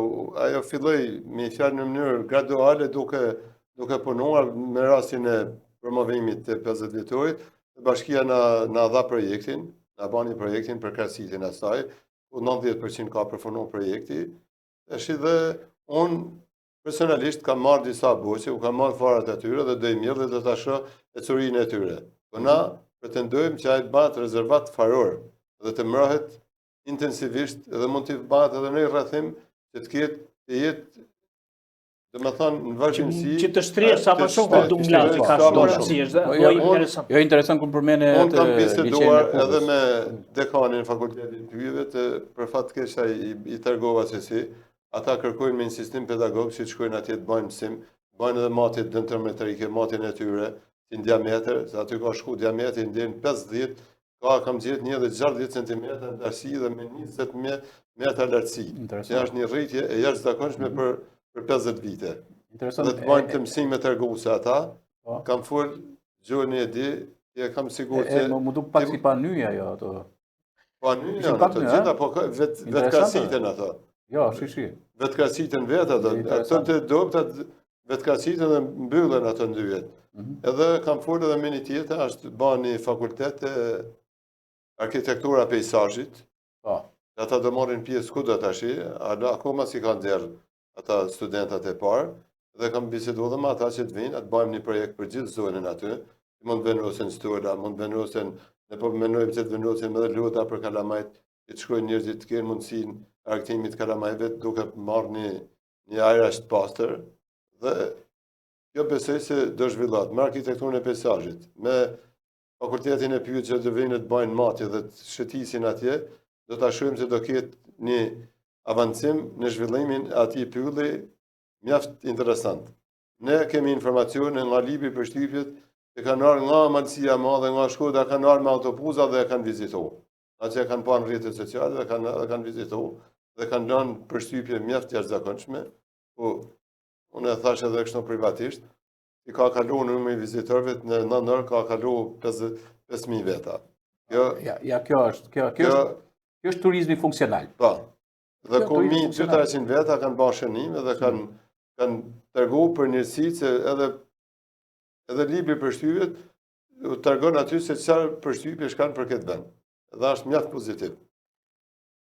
ajo filloi me fjalë në mënyrë graduale duke punuar me rastin e promovimit të 50 vjetorit. Bashkia na dha projektin, na bani projektin për krahasitin e saj, ku 90% ka përfunuar projekti. Tash dhe unë personalisht kam marrë disa buqe, u kam marrë farat e tyre dhe do i mirë dhe do ta shoh ecurinë e tyre. Po na pretendojmë që ai të bëhet rezervat faror dhe të mrohet intensivisht dhe mund të bëhet edhe në rrethim që të jetë domethënë në vazhdimsi që të shtrihet sa më shumë për Dunglazi ka shumë rëndësi është. Jo interesant kur përmene unë kam biseduar edhe me dekanin e fakultetit të hyjeve për fat të keq ai i tregova se si ata kërkojnë me insistim pedagog që të shkojnë atje të bëjnë mësim, bëjnë edhe matje dëntermetrike, matjen e tyre si në diametër, se aty ka shku diametri deri në 50, kam gjetë një edhe 60 cm në lartësi dhe me 20 metra lartësi. Që është një rritje e jashtëzakonshme për 50 vite. Dhe të bëjnë të mësime treguese ata, kam fol gjuhën e di, e kam sigurt se mu duk pak si pa nyja jo ato. Pa nyja ato gjitha, po vetkrasiten ato. Jo, shi. Vetkrasiten vetë ato. Ato të dobtat vetkrasiten dhe mbyllen ato ndyjet. Edhe kam folur edhe me një tjetër, është bani fakultet e arkitektura peizazhit. Ata do marrin pjesë kudo tash, akoma si kanë nxjerr ata studentat e parë, dhe kam biseduar me ata që të vinë, atë bëjmë një projekt për gjithë zonën aty. Mund të vendosen stola, mund të vendosen, ne po mendojmë se të vendosen edhe luta për kalamajt, që të shkojnë njerëzit të kenë mundësinë arktimit kalamajve duke marrë një ajër të pastër dhe kjo besoj se do zhvillohet me arkitekturën e peizazhit, me fakultetin e pyet që do vinë të bëjnë matje dhe të shëtisin atje, do ta shohim se do ketë një avancim në zhvillimin e atij pylli mjaft interesant. Ne kemi informacione nga libri për shtypjet që kanë ardhur nga Malësia e Madhe, nga Shkodra, kanë ardhur me autobuza dhe e kanë vizituar. Ata kanë parë në rrjetet sociale dhe kanë vizituar dhe kanë lënë përshtypje mjaft jashtëzakonshme. Po unë e thash edhe kështu privatisht, i ka kaluar numri i vizitorëve në nënor ka kaluar 5000 veta. Kjo është turizmi funksional. Po. Dhe ku 1300 veta kanë bërë shënime dhe kanë treguar për njësitë se edhe libri për shtypjet u tregon aty se çfarë përshtypjesh kanë për këtë vend. Dhe është mjaft pozitiv.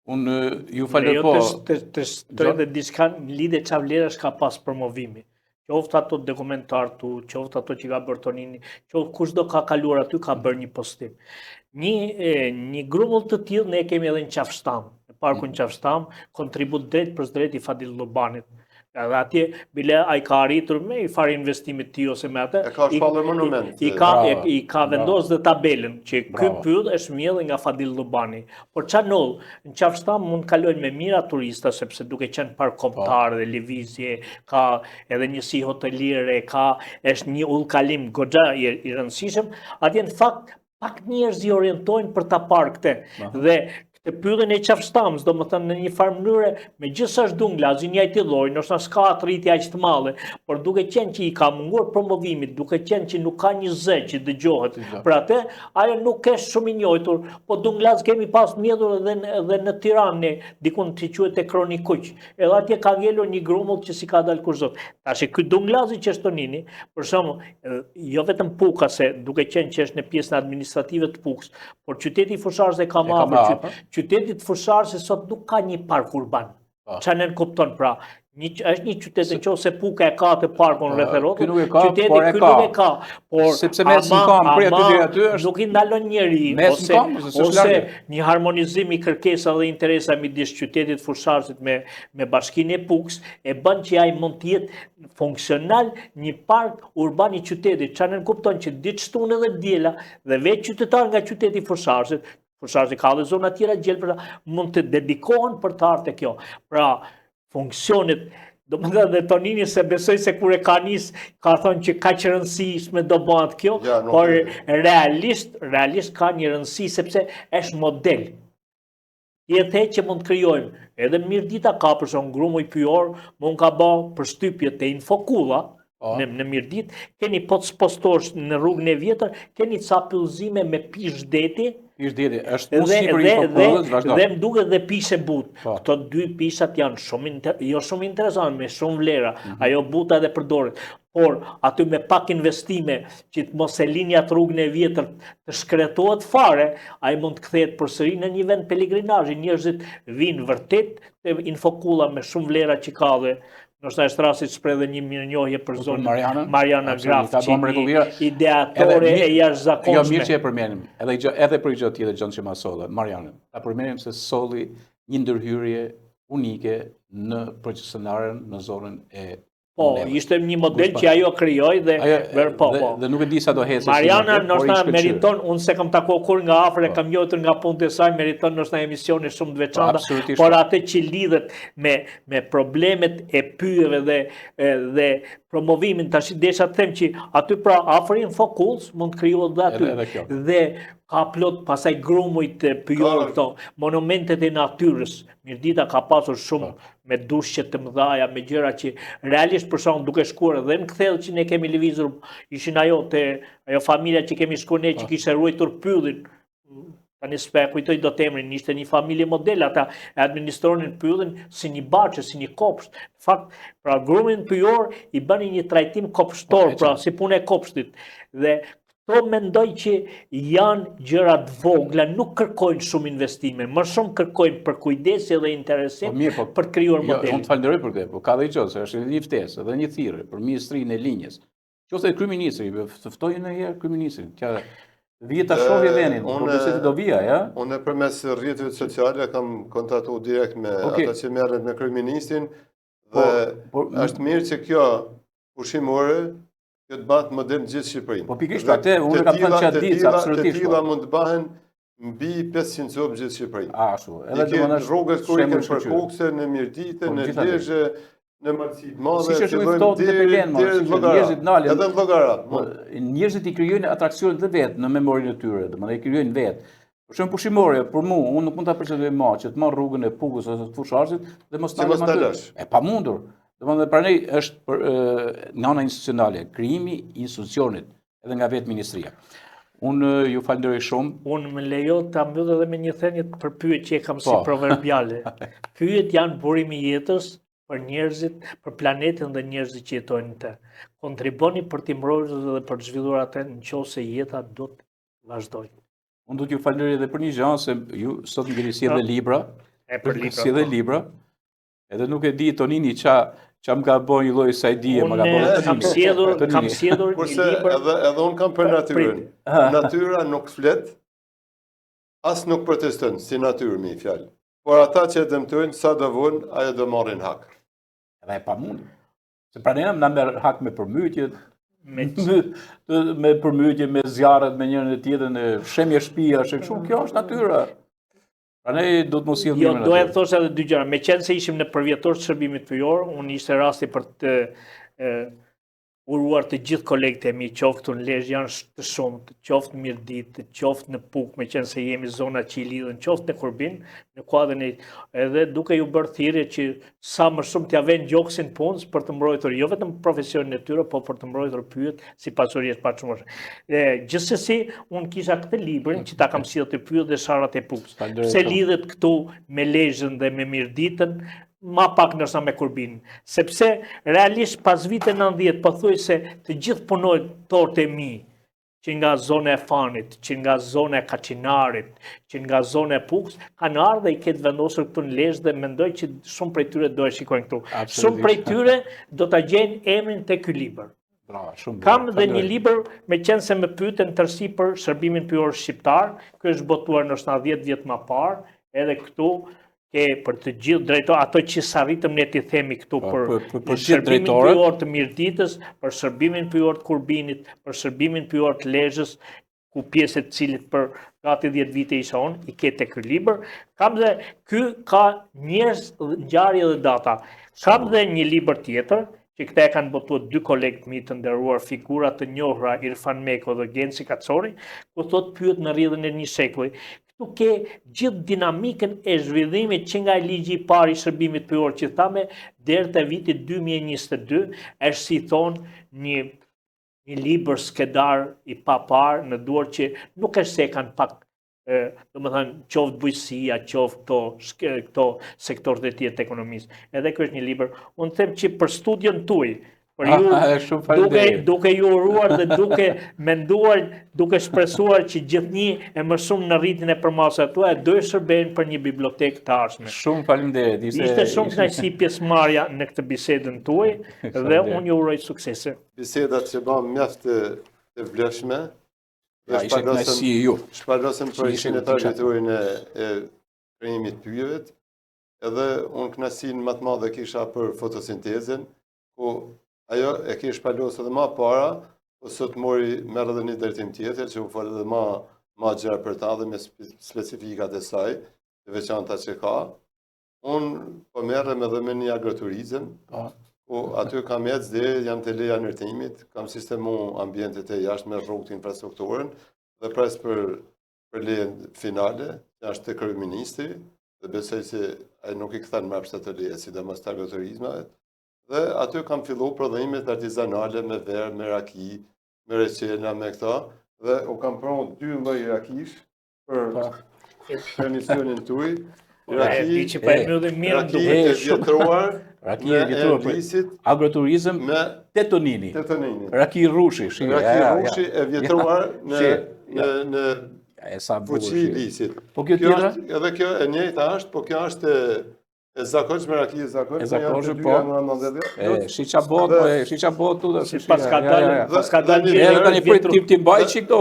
Unë ju falë po. Të shtoj dhe diçka në lidhje çfarë vlerash ka pas promovimi. Qoftë ato dokumentartu, qoftë ato që ka bërë Tonini, qoftë kushdo ka kaluar aty ka bërë një postim. Një grumull të tillë ne kemi edhe në Qafstam, në parkun Qafstam, kontribut drejt për drejt i Fadil Llobanit. Edhe atje, bile a i ka arritur me i farë investimit ti ose me atë, e ka shpallur monument. I ka vendos dhe tabelën, që ky pyll është mjellë nga Fadil Llobani. Por qa nëllë, në Qafstam mund kalojnë me mira turista, sepse duke qenë park kombëtar dhe lëvizje, ka edhe njësi hotelire, është një ullkalim goxha i rëndësishëm, atje në fakt, pak njerëz i orientojnë për ta parë këte. Dhe të pyllën e Qafstamës, do më thënë në një farë mënyre, me gjithë është Dunglazi një ajti lloj, nështë s'ka atë rritje aq të madhe, por duke qenë që i ka munguar promovimit, duke qenë që nuk ka një zë që dëgjohet për atë, ajo nuk është shumë i njohur, po Dunglaz kemi pas mjedhur edhe në Tiranë, dikun që quhet e Kronikuq. Edhe atje ka ngelur një grumull që si ka dalë kurzot. Tash ky Dunglazi që është Tonini, për shembull, jo vetëm Puka se duke qenë që është në pjesën administrative të Pukës, por qyteti Fusharës e ka marrë. Qytetit Fusharës sot nuk ka një park urban. Qa në kupton pra? është një qytet në qovë se Puka e ka të parkun rreth e rrotës. Qyteti ky nuk e ka. Sepse mes në kam, prej aty deri aty është nuk i ndalon njeri ose një harmonizim i kërkesa dhe interesa midis qytetit Fusharësit me bashkinë e Pukës e bën që ai mund të jetë funksional një park urban i qytetit. Qa në kupton që ditë shtunë edhe diela dhe vetë qytetar nga qyteti Fusharësit, Fusharësit ka dhe zona tjera gjelbra, mund të dedikohen për të ardhur te kjo. Pra, funksionet, do më dhe Tonini se besoj se kur e ka nis, ka thonë që ka që rëndësishme do bëhat kjo, por realisht ka një rëndësi sepse është model. Jetë që mund të krijojmë, edhe Mirdita ka për shumë grumu i pyjor, mund ka bë për shtypjet e Infokulla, në Mirdit, keni postorsh në rrugën e vjetër, keni ca pyllëzime me pish deti, Ish deti, është mos Shqipëri popullës, vazhdo. Dhe më duket dhe pisë e butë. Po. Këto dy pisat janë jo shumë interesant, me shumë vlera. Ajo buta edhe përdoret. Por aty me pak investime që të mos e linja të rrugën e vjetër të shkretohet fare, ai mund të kthehet përsëri në një vend pelegrinazhi. Njerëzit vinë vërtet te Infokulla me shumë vlera që ka dhe nështë është rasti të shpreh dhe një mirënjohje për zonën Mariana Graf, që ideatore e jashtëzakonshme. Jo, mirë që e përmenim, edhe për gjë tjetër Gjon Çemasolla, Marianën. Ta përmenim se solli një ndërhyrje unike në procesionaren në zonën e Po, ishte një model që ajo krijoi dhe dhe nuk e di sa do hecë. Mariana ndoshta meriton, unë se kam takuar kur nga afër, kam njohur nga punët e saj, meriton ndoshta emisione shumë të veçanta, por atë që lidhet me problemet e pyjeve dhe promovimin, tash desha të them që aty pra afër Infokullës mund të krijohet dhe aty. Dhe ka plot pasaj grumujt pyjor këto, monumentet e natyrës. Mirdita ka pasur shumë me dushqe të mëdhaja, me gjëra që realisht për shkak duke shkuar edhe në Kthell që ne kemi lëvizur, ishin ajo familja që kemi shkuar ne që kishte ruajtur pyllin. Tani s'pe kujtoj dot emrin, ishte një familje model, ata e administronin pyllin si një baçë, si një kopsht. Në fakt, pra grumin pyjor i bëni një trajtim kopshtor, pra si punë e kopshtit. Dhe këto mendoj që janë gjëra të vogla, nuk kërkojnë shumë investime, më shumë kërkojnë për kujdesi dhe interesim për krijuar model. Unë të falenderoj për këtë, por ka dhe i qëse, është një ftesë dhe një thirrje për ministrinë e linjës. Qoftë kryeministri, të ftojnë në herë kryeministrin, që vijë ta shohë vendin, por besoj se do vija, ja? Unë përmes rrjeteve sociale kam kontaktuar direkt me ata që merren me kryeministrin dhe është mirë që kjo pushimore kjo të bëhet model në gjithë Shqipërinë. Po pikërisht atë unë kam thënë çfarë ditë absolutisht. Të tilla mund të bëhen mbi 500 copë në gjithë Shqipërinë. Ashtu. Edhe domethënë rrugët kur i kanë për Kokse, në Mirdite, në Lezhë, në Malësi të Madhe, njerëzit nalën. Edhe në Llogara. Njerëzit i krijojnë atraksione të vet në memorinë e tyre, domethënë i krijojnë vet. Për shembull pushimore, për mua, unë nuk mund ta përcaktojë më që të marr rrugën e Pukës ose të Fusharzit dhe mos ta lësh. E pamundur. Domethënë pranë është nga ana institucionale, krijimi i institucionit edhe nga vetë ministria. Unë ju falenderoj shumë. Unë më lejo ta mbyll edhe me një thënie për pyetje që e kam si proverbiale. Pyet janë burimi i jetës për njerëzit, për planetin dhe njerëzit që jetojnë të. Kontriboni për t'i mbrojtur dhe për të zhvilluar atë nëse jeta do të vazhdojë. Unë do t'ju falenderoj edhe për një gjë, se ju sot më keni sjellë libra. Sjellë libra. Edhe nuk e di Tonini qa më ka bën një lloj sajdie, më ka bën. Kam sjellur një libër. Edhe unë kam për natyrën. Natyra nuk flet, as nuk proteston si natyrë me fjalë. Por ata që e dëmtojnë sa do vonë, ajo do marrin hak. Edhe e pamundur. Se pranë na merr hak me përmytjet, me përmytje, me zjarret me njërin e tjetrën, shemje shtëpia, kështu, kjo është natyra. Pranë do të mos sjell mirë. Jo, do të thosh edhe dy gjëra. Meqense ishim në përvjetor të shërbimit pyjor, unë ishte rasti për të uruar të gjithë kolegët e mi, qoftë në Lezhë janë të shumtë, qoftë në Mirdit, qoftë në Puk, meqense jemi zona që i lidhen, qoftë në Kurbin, në kuadrin edhe duke ju bërë thirrje që sa më shumë t'ia vënë gjoksin punës për të mbrojtur jo vetëm profesionin e tyre, por për të mbrojtur pyjet si pasuri e pachumshme. Gjithsesi, unë kisha këtë librin që ta kam sjellë të pyet dhe Sharrat e Pukës. Pse lidhet këtu me Lezhën dhe me Mirditën? Ma pak nërsa me Kurbin, sepse realisht pas vite 90 pëthuj se të gjithë punojtorët e mi, që nga zone e Fanit, që nga zone e Kaçinarit, që nga zone e Pukës, kanë ardhur dhe i ketë vendosur këtu në Lezhë dhe mendoj që shumë prej tyre do e shikojnë këtu. Shumë prej tyre do ta gjejnë emrin te ky libër. Kam dhe një libër me qenë se më pyeten tërësi për shërbimin pyjor shqiptar, ky është botuar ndoshta 10 vjet më parë, edhe këtu për të gjithë drejtor, ato që s'arritëm ne t'i themi këtu për shërbimin pyjor të Mirditës, për shërbimin pyjor të Kurbinit, për shërbimin pyjor të Lezhës, ku pjesë të cilit për gati 10 vite isha unë, i ke tek ky libër. Kam dhe ky ka njerëz, ngjarje dhe data. Kam dhe një libër tjetër, që këta e kanë botuar dy kolegët mi të nderuar, figura të njohura, Irfan Meko dhe Genci Kacori, ku thot pyet në rrjedhën e një shekulli. Këtu ke gjithë dinamikën e zhvillimit që nga ligji i parë i shërbimit pyjor që thame deri te viti 2022, është si thonë një libër skedar i papar në duar që nuk është se kanë pak do më thënë, qoftë bujësia, qoftë këto sektorët e tjerë të ekonomisë. Edhe kjo është një libër. Unë them që për studion tuaj, për ju, duke ju uruar dhe duke menduar, duke shpresuar që gjithnjë e më shumë në rritin e përmasave tuaja, do e shërbejnë për një bibliotekë të ardhshme. Shumë faleminderit. Ishte shumë kënaqësi pjesëmarrja në këtë bisedën tuaj dhe unë ju uroj suksese. Bisedat që bëm mjaft të vlefshme. Ja, ishte kënaqësi ju. Shpalosëm për shëndetërurin e krijimit të pyjeve. Edhe unë kënaqësinë më të madhe kisha për fotosintezën, ku ajo e ke shpalosur edhe më para, po sot merr edhe një drejtim tjetër që u fol edhe më gjëra për ta dhe me specifikat e saj, të veçanta që ka. Unë po merrem edhe me një agroturizëm, ku aty kam ecë dhe jam të leja ndërtimit, kam sistemu ambientet e jashtme, rrugët, infrastrukturën, dhe pres për lejen finale, që është të kryeministri, dhe besoj se ai nuk i kthen mbrapsht të leje, sidomos të agroturizmave. Dhe aty kam fillu prodhimet artizanale me verë, me raki, me reqena, me këta, dhe u kam pronë 2 lloj rakish për misionin tuaj. Raki e vjetruar, me erdisit, agroturizëm me tetonini. Raki rrushi. Raki rrushi e vjetruar në fuqi lisit. Po kjo tjetra? Edhe kjo e njëjta është, po kjo është e zakonshme, raki e zakonshme, po. Shiqa bot tu. Pas ka dalë edhe tani prit ti mbaj çik këto.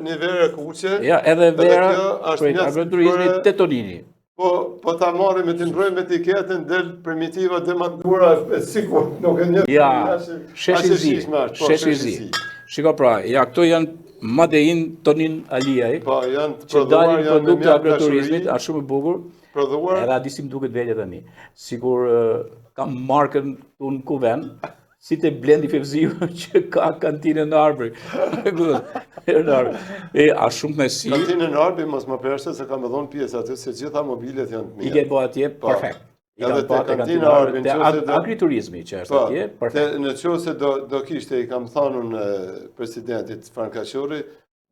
Një verë e kuqe. Ja, edhe vera për agroturizmi tetonini. Po ta marrim e të ndrojmë etiketën del primitiva demanduara sigurt nuk e njeh. Ja, sheshi. Shiko pra, ja këto janë Madein Tonin Aliaj. Po, janë të prodhuar janë produkte agroturizmit, është shumë e bukur. Prodhuar. Edhe adisim duket vete tani. Sigur kam markën unë kuven, si të Blendi Fevziu që ka kantinën në Arbri. A shumë me si. Kantinën në Arbri mos më përshë se kam edhe pjesë aty se gjitha mobilet janë të mia. I ke bo atje, perfekt. Edhe te kantina Arbri, agriturizmi që është atje, perfekt. Në qoftë se do kishte, i kam thënë presidentit Frankashuri,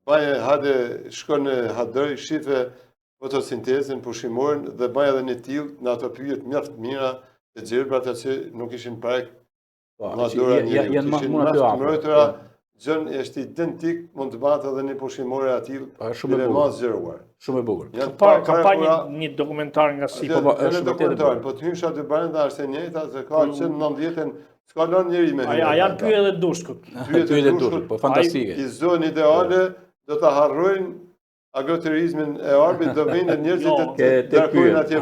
baje hade shkon në Hadroj, shife fotosintezën, pushimorën dhe baje edhe një tillë në ato pyjet mjaft mira të gjelbrat që nuk ishin prek nga dora njëri, ishin mjaft mbrojtura, gjën është identik, mund të batë edhe një pushimore atil dhe ma zgjeruar. Shumë e bukur. Ka pa një dokumentar nga si. Në dokumentar, po të hysha të brenda është e njëjta, se ka që në 90-ën s'ka lënë njëri me A janë pyet edhe dushkut. Pyet edhe dushkut, po fantastike. I zonë ideale do ta harrojnë agroturizmin e Arbrit, do vinë njerëzit të dërkojnë atje.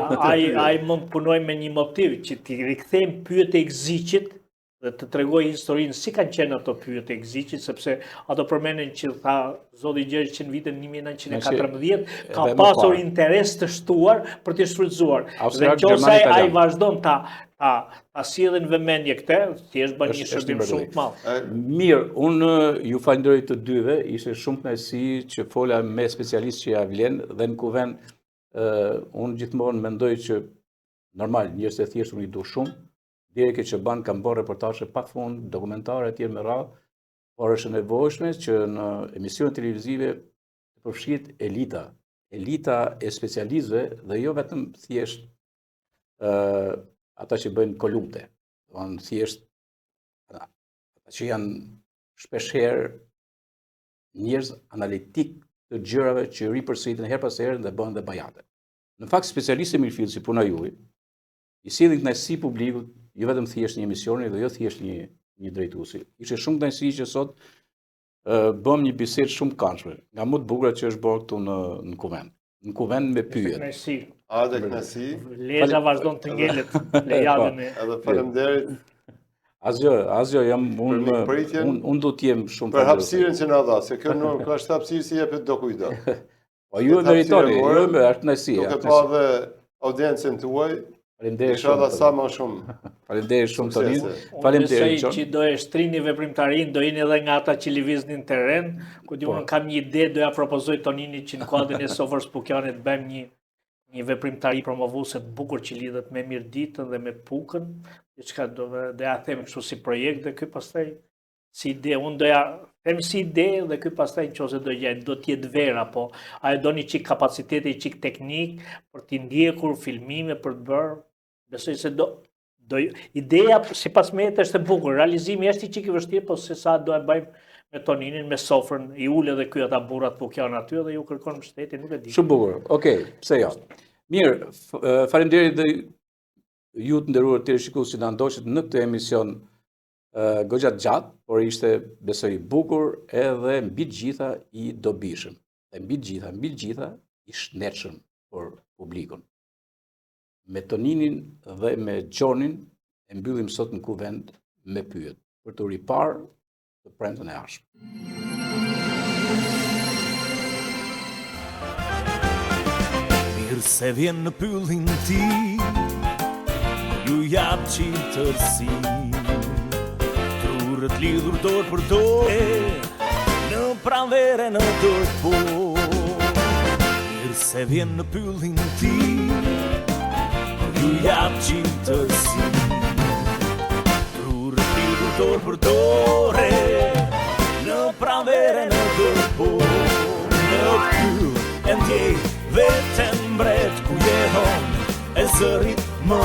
Ai mund të punojë me një motiv që t'i rikthejmë pyet e Gziqit dhe të tregoj historinë si kanë qenë ato pyet e Gziqit, sepse ato përmenden që tha zoti Gjergj që në vitin 1914 ka pasur interes të shtuar për të shfrytzuar. Dhe nëse ai vazhdon ta sjellin vëmendje këtë, thjesht bën një shërbim shumë të madh. Mirë, unë ju falenderoj të dyve, ishte shumë kënaqësi që fola me specialistë që ja vlen dhe në kuvent unë gjithmonë mendoj që normal njerëz të thjeshtur i du shumë. Direke që banë kam bërë reportashe pa fund, dokumentare e tjerë me radhë, por është nevojshme që në emisionet televizive të përfshihet elita e specialistëve dhe jo vetëm thjesht ata që bëjnë kolumte, thjesht ata që janë shpeshherë njerëz analitik të gjërave që ripërsëritën her pas here dhe bëhen dhe bajate. Në fakt specialistë mirëfillt si puna juaj, i sillin kënaqësi publikut, jo vetëm thjesht një emisioni dhe jo thjesht një drejtuesi. Ishte shumë kënaqësi që sot bëm një bisedë shumë këndshme, nga më të bukura që është bërë këtu në kuvent. Në kuvent me pyetje. Kënaqësi. Leza vazhdon të ngelet lejadën e. Edhe faleminderit. Asgjë, unë do të jem shumë për hapësirën që na dha, se kjo nuk është hapësirë si jepet do kujdo. Po ju e meritoni, ju e kënaqësi. Duke pa dhe audiencën tuaj. Inshallah sa më shumë. Faleminderit shumë Tonin. Faleminderit që do e shtrini veprimtarin, do jeni edhe nga ata që lëviznin terren, ku unë kam një ide, do ja propozoj Toninit që në kuadrin e Sofrës Pukjanit bëjmë një veprimtari promovuese të bukur që lidhet me Mirditën dhe me Pukën, diçka do ja them kështu si projekt dhe ky pastaj si ide, unë doja them si ide dhe ky pastaj nëse do t'jetë vera, po a e do një qik kapaciteti, qik teknik për t'i ndjekur filmime për të bërë, besoj se ideja sipas meje është e bukur, realizimi është i qik i vështirë, po se sa do e bëjmë me Toninin, me Sofrën, i ule dhe ky ata burrat po janë aty dhe ju kërkon mbështetje, nuk e di. Shumë bukur. Okej, pse jo. Mirë, faleminderit dhe ju të nderuar të shikues që na ndoqët në këtë emision goxha gjatë, por ishte besoj i bukur edhe mbi të gjitha i dobishëm. Dhe mbi të gjitha i shnetshëm për publikun. Me Toninin dhe me Gjonin e mbyllim sot në kuvend me pyet për të riparë të premtën e ardhshme. Mirë se vjen në pyllin ti, ju jap qitërsi, trurët lidhur dorë për dorë, në pranvere në dorë po. Mirë se vjen në pyllin ti, ju jap qitërsi, trurët lidhur dorë për dorë, në pranvere në dorë po. Në pyll e ndjej vetëm mbret ku jehon, e zërit më